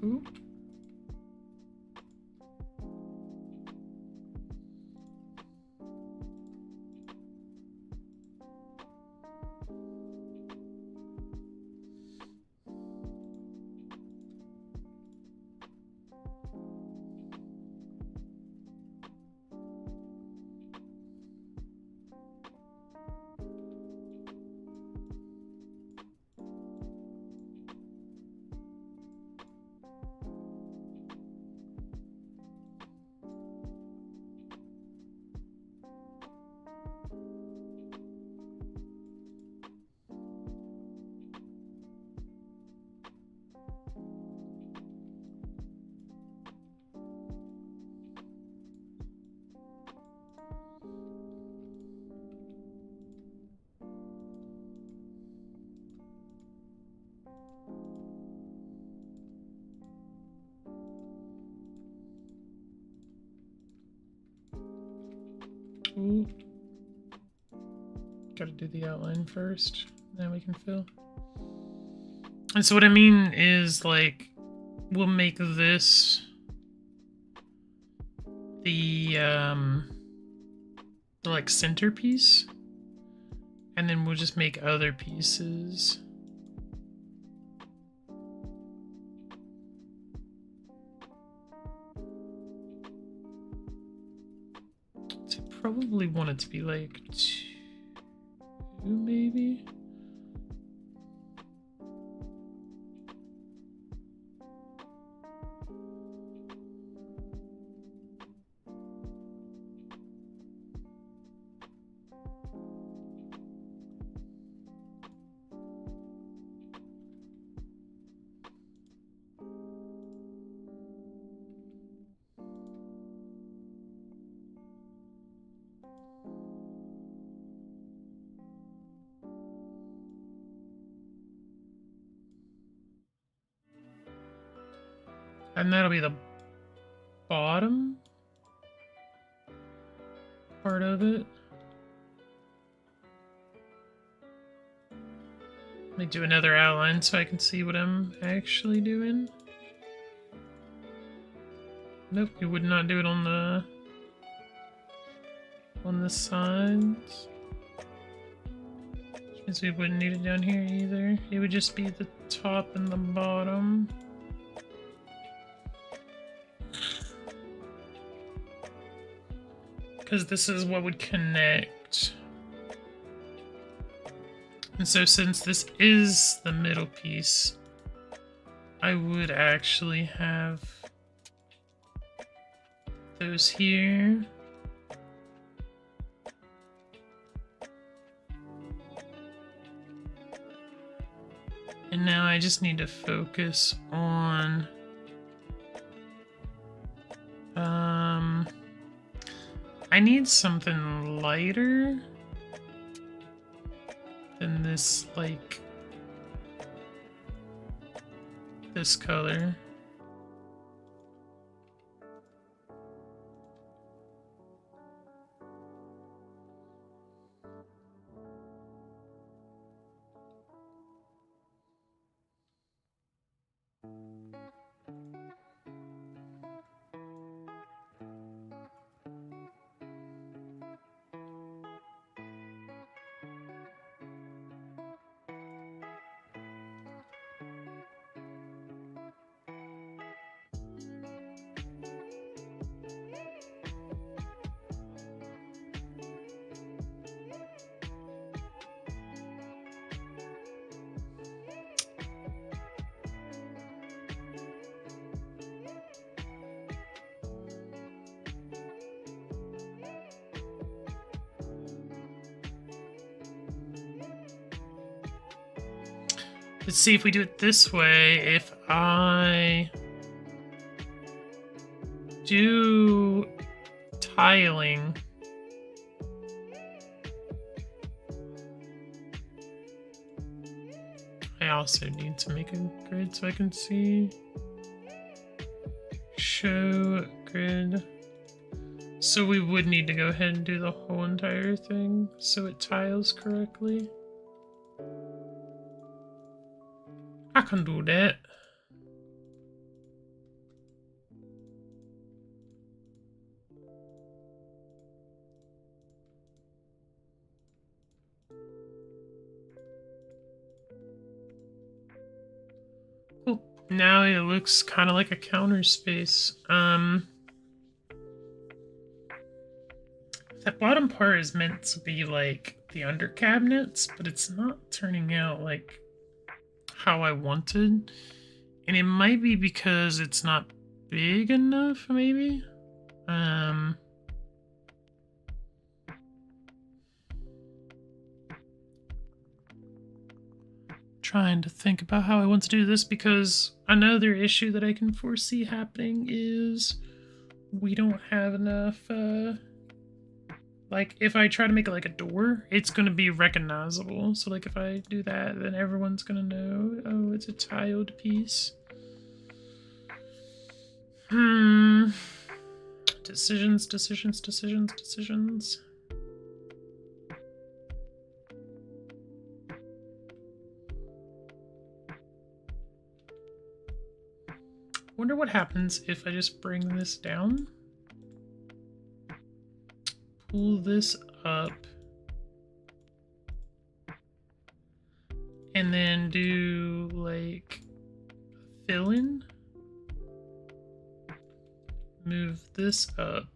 Ooh. Ooh. Gotta do the outline first, then we can fill. And so what I mean is, like, we'll make this the like centerpiece, and then we'll just make other pieces. So I probably want it to be like 2, maybe. And that'll be the bottom part of it. Let me do another outline so I can see what I'm actually doing. Nope, you would not do it on the sides. Which means we wouldn't need it down here either. It would just be the top and the bottom. Because this is what would connect. And so since this is the middle piece, I would actually have those here. And now I just need to focus on I need something lighter than this, like this color. Let's see if we do it this way. If I do tiling, I also need to make a grid so I can see. Show grid. So we would need to go ahead and do the whole entire thing so it tiles correctly. I can do that. Cool. Now it looks kind of like a counter space. That bottom part is meant to be like the under cabinets, but it's not turning out like how I wanted. And it might be because it's not big enough, maybe? Trying to think about how I want to do this, because another issue that I can foresee happening is we don't have enough, like, if I try to make it like a door, it's going to be recognizable. So, like, if I do that, then everyone's going to know, oh, it's a tiled piece. Decisions, decisions, decisions, decisions. Wonder what happens if I just bring this down. Pull this up. And then do like fill in. Move this up.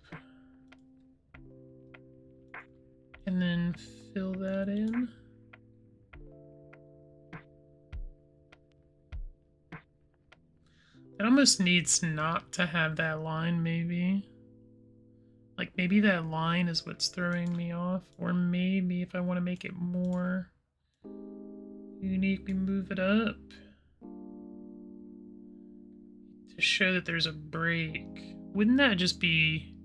And then fill that in. It almost needs not to have that line, maybe. Like, maybe that line is what's throwing me off. Or maybe if I want to make it more unique, we move it up. To show that there's a break. Wouldn't that just be...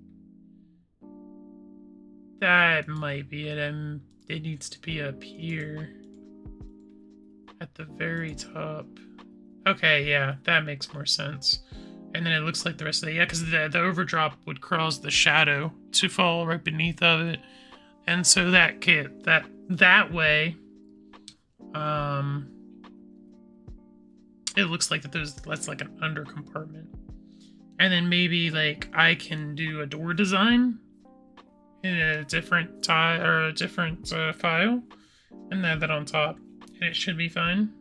That might be it. It needs to be up here. At the very top. Okay, yeah, that makes more sense. And then it looks like the rest of the, yeah, because the overdrop would cause the shadow to fall right beneath of it. And so that way, it looks like that's like an under compartment. And then maybe like I can do a door design in a different or a different file, and add that on top, and it should be fine.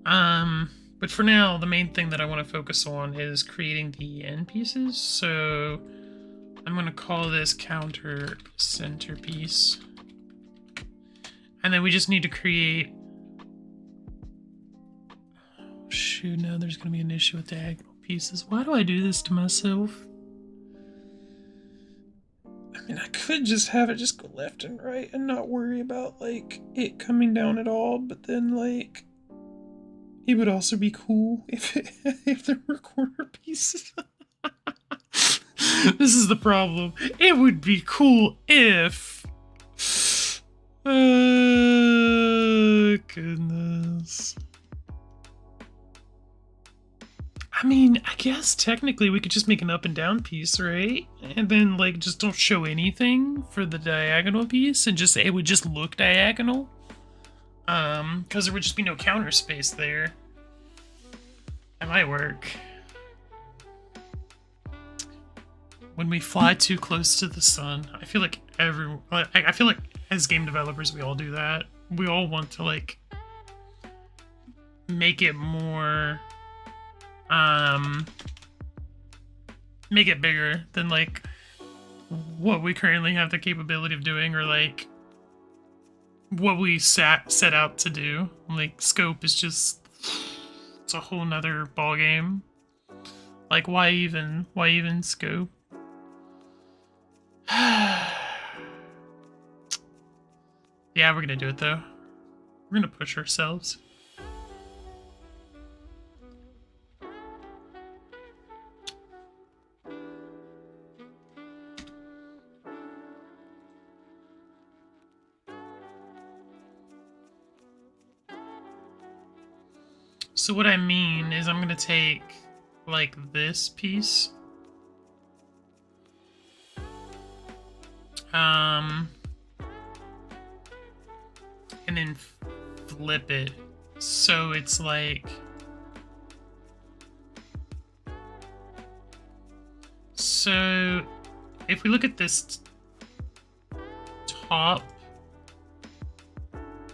But for now, the main thing that I want to focus on is creating the end pieces. So I'm going to call this counter centerpiece. And then we just need to create... Oh, shoot, now there's going to be an issue with diagonal pieces. Why do I do this to myself? I mean, I could just have it just go left and right and not worry about, like, it coming down at all, but then, like... It would also be cool if there were corner pieces. This is the problem. It would be cool if... goodness. I mean, I guess technically we could just make an up and down piece, right? And then, like, just don't show anything for the diagonal piece and just it would just look diagonal. Because there would just be no counter space there. That might work. When we fly too close to the sun, I feel like I feel like as game developers we all do that. We all want to like make it more make it bigger than like what we currently have the capability of doing, or like what we set out to do. Like scope is just, it's a whole nother ball game. Like why even scope? Yeah, we're gonna do it though. We're gonna push ourselves. So what I mean is I'm gonna take like this piece, and then flip it so it's like, so if we look at this top,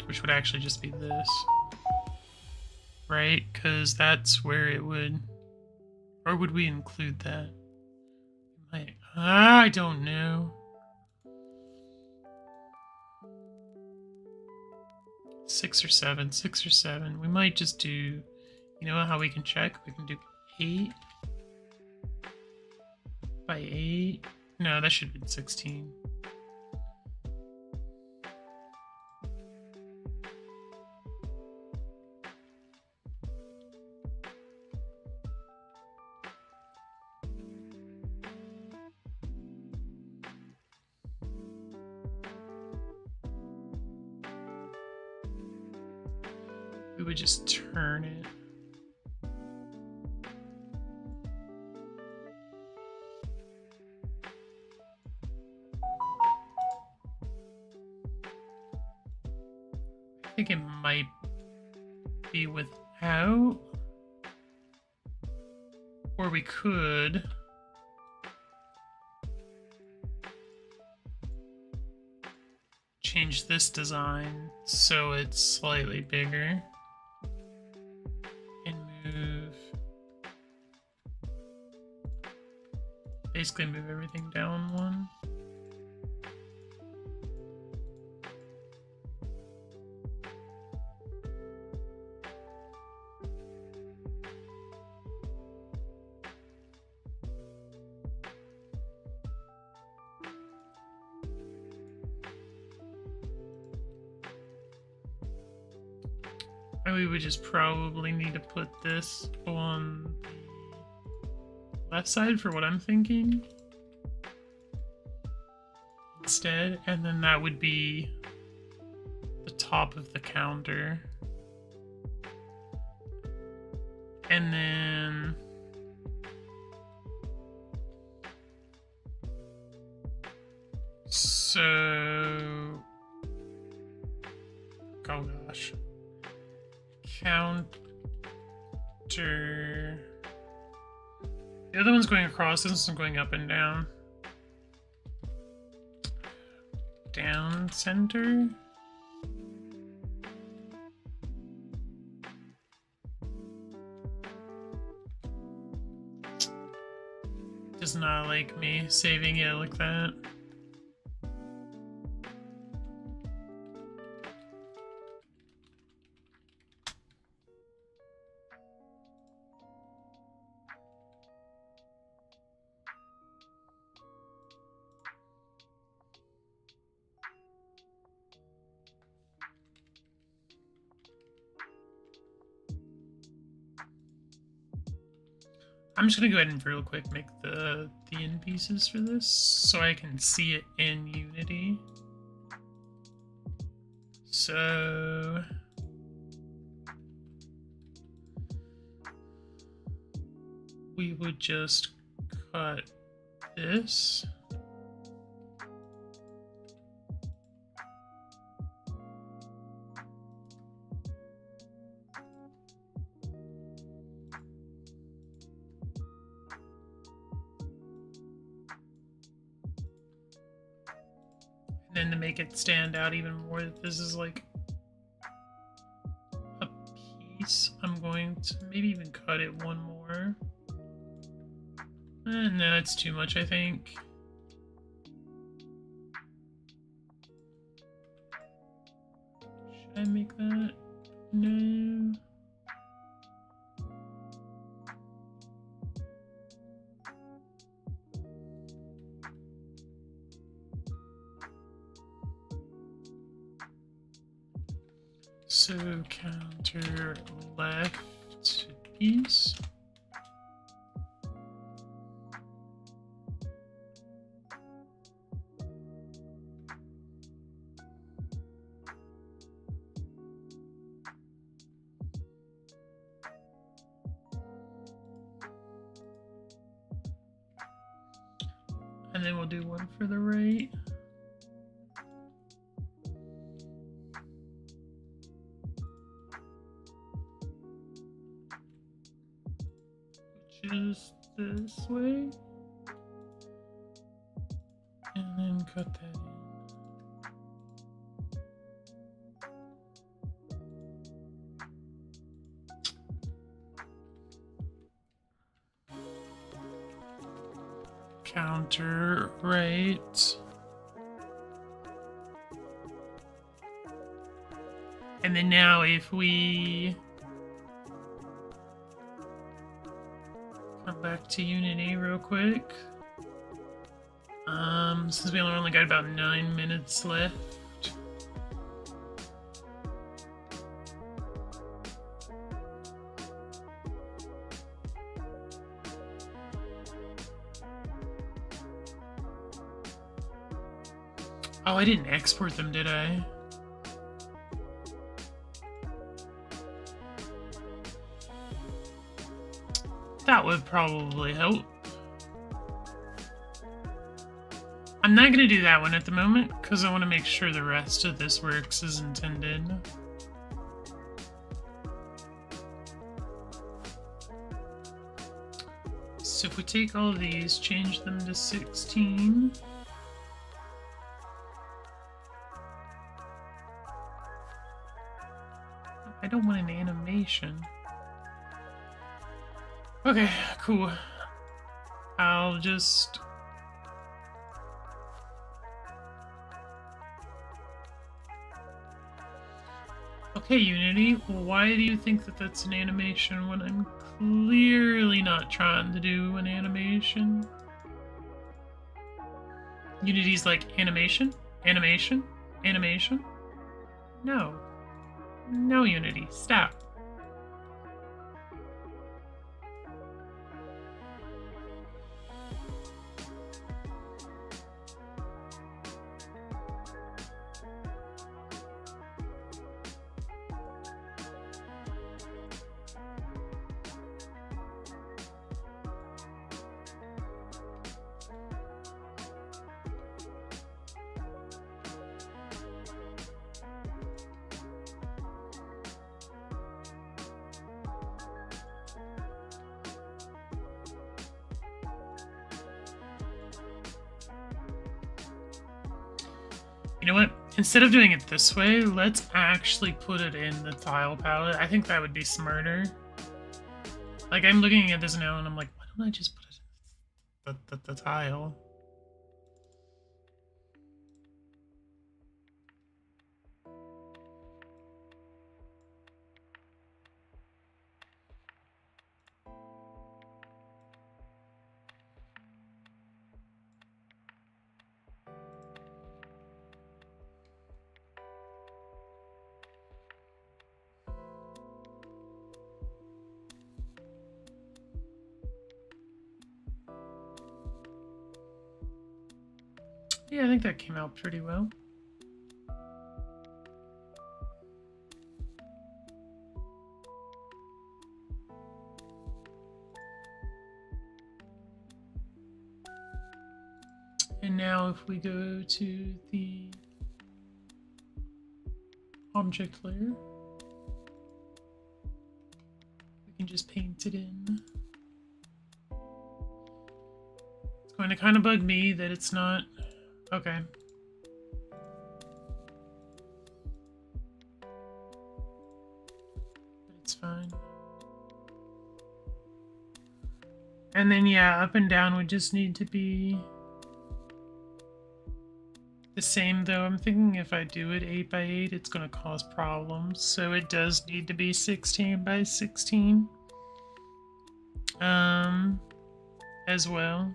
which would actually just be this, right? Because that's where it would, or would we include that? I don't know. Six or seven. We might just do, you know how we can check? We can do 8 by 8. No, that should be 16. We would just turn it. I think it might be without, or we could change this design so it's slightly bigger. Basically move everything down one. And we would just probably need to put this on the left side for what I'm thinking instead, and then that would be the top of the counter. And then so, oh gosh, counter. The other one's going across, this one's going up and down. Down center. Does not like me saving it like that. I'm just gonna go ahead and real quick make the end pieces for this so I can see it in Unity. So we would just cut this. Then to make it stand out even more, that this is like a piece, I'm going to maybe even cut it one more. No, that's too much, I think. Should I make that? No. So counter left piece. And then we'll do one for the right. Just this way, and then cut that in. Counter right. And then now if we come back to Unity real quick. Since we only got about 9 minutes left. Oh, I didn't export them, did I? That would probably help. I'm not going to do that one at the moment because I want to make sure the rest of this works as intended. So if we take all of these, change them to 16. I don't want an animation. Okay, cool. I'll just... Okay, Unity, why do you think that that's an animation when I'm clearly not trying to do an animation? Unity's like, animation? Animation? Animation? No. No, Unity, stop. You know what? Instead of doing it this way, let's actually put it in the tile palette. I think that would be smarter. Like, I'm looking at this now and I'm like, why don't I just put it in the tile? Yeah, I think that came out pretty well. And now if we go to the object layer, we can just paint it in. It's going to kind of bug me that it's not... Okay. But it's fine. And then, yeah, up and down would just need to be the same, though. I'm thinking if I do it 8 by 8, it's going to cause problems. So it does need to be 16 by 16. As well.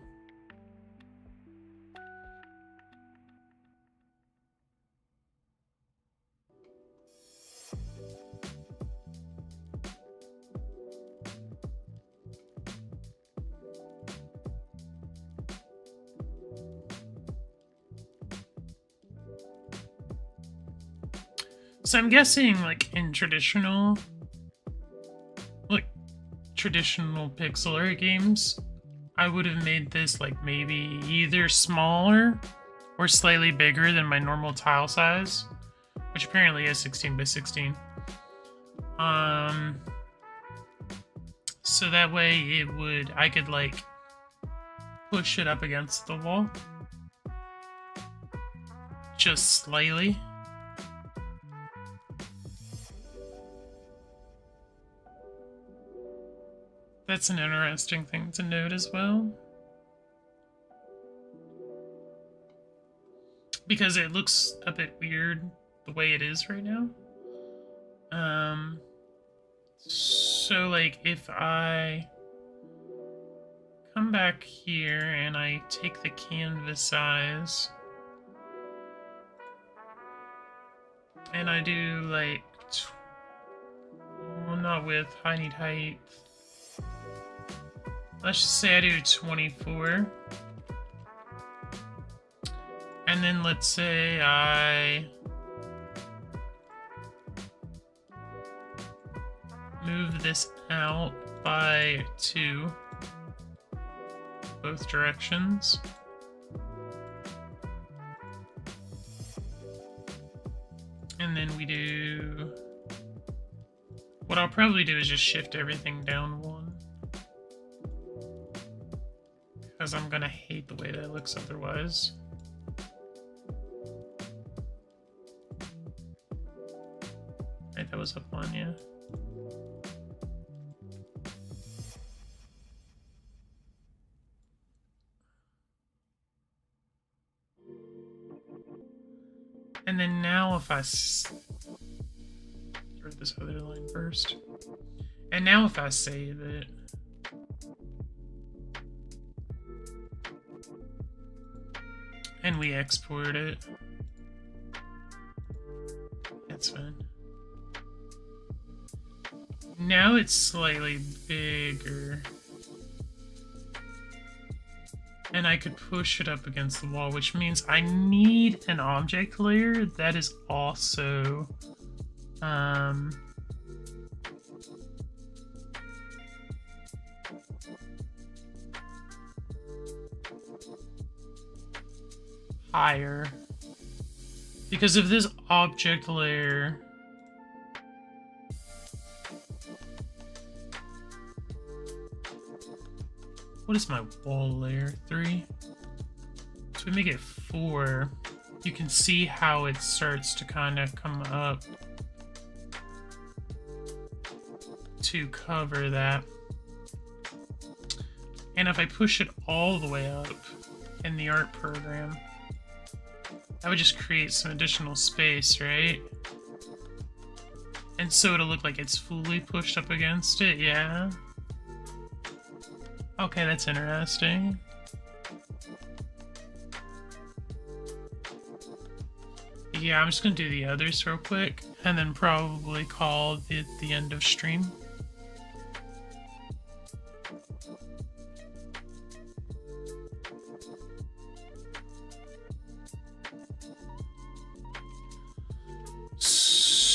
So I'm guessing, like, in traditional pixel art games, I would have made this, like, maybe either smaller or slightly bigger than my normal tile size, which apparently is 16 by 16. So that way I could, like, push it up against the wall. Just slightly. That's an interesting thing to note as well. Because it looks a bit weird the way it is right now. So like if I come back here and I take the canvas size and I do like, well, not width, I need height. Let's just say I do 24. And then let's say I move this out by 2, both directions. And then we do, what I'll probably do is just shift everything down 1. Because I'm gonna hate the way that looks otherwise. Right, that was up 1, yeah. And then now if I start this other line first. And now if I save it, and we export it, that's fine. Now it's slightly bigger. And I could push it up against the wall, which means I need an object layer that is also higher. Because if this object layer what is my wall layer? 3? So we make it 4. you can see how it starts to kind of come up to cover that. And if I push it all the way up in the art program, that would just create some additional space, right? And so it'll look like it's fully pushed up against it, yeah? Okay, that's interesting. Yeah, I'm just gonna do the others real quick, and then probably call it the end of stream.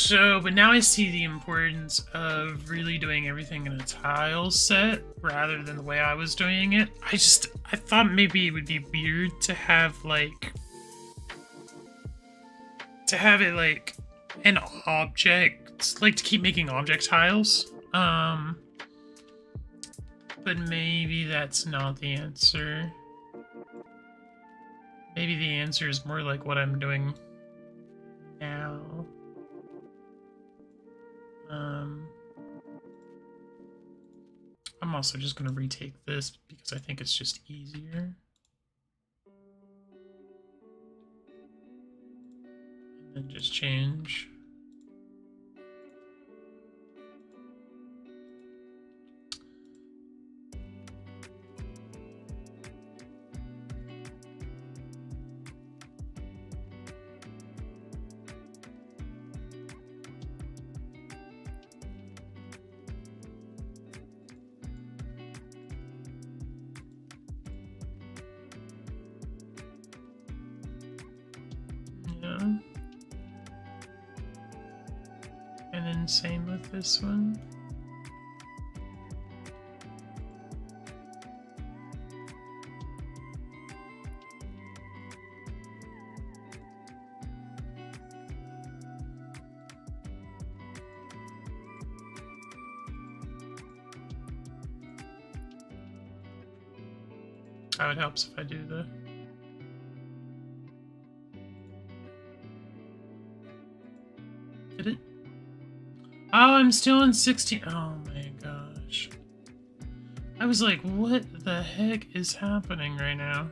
So, but now I see the importance of really doing everything in a tile set rather than the way I was doing it. I thought maybe it would be weird to have like, it like an object, like to keep making object tiles. But maybe that's not the answer. Maybe the answer is more like what I'm doing now. I'm also just going to retake this because I think it's just easier. And then just change. And then same with this one. Oh, it helps if I do the... Did it? Oh, I'm still in 16. Oh my gosh. I was like, what the heck is happening right now?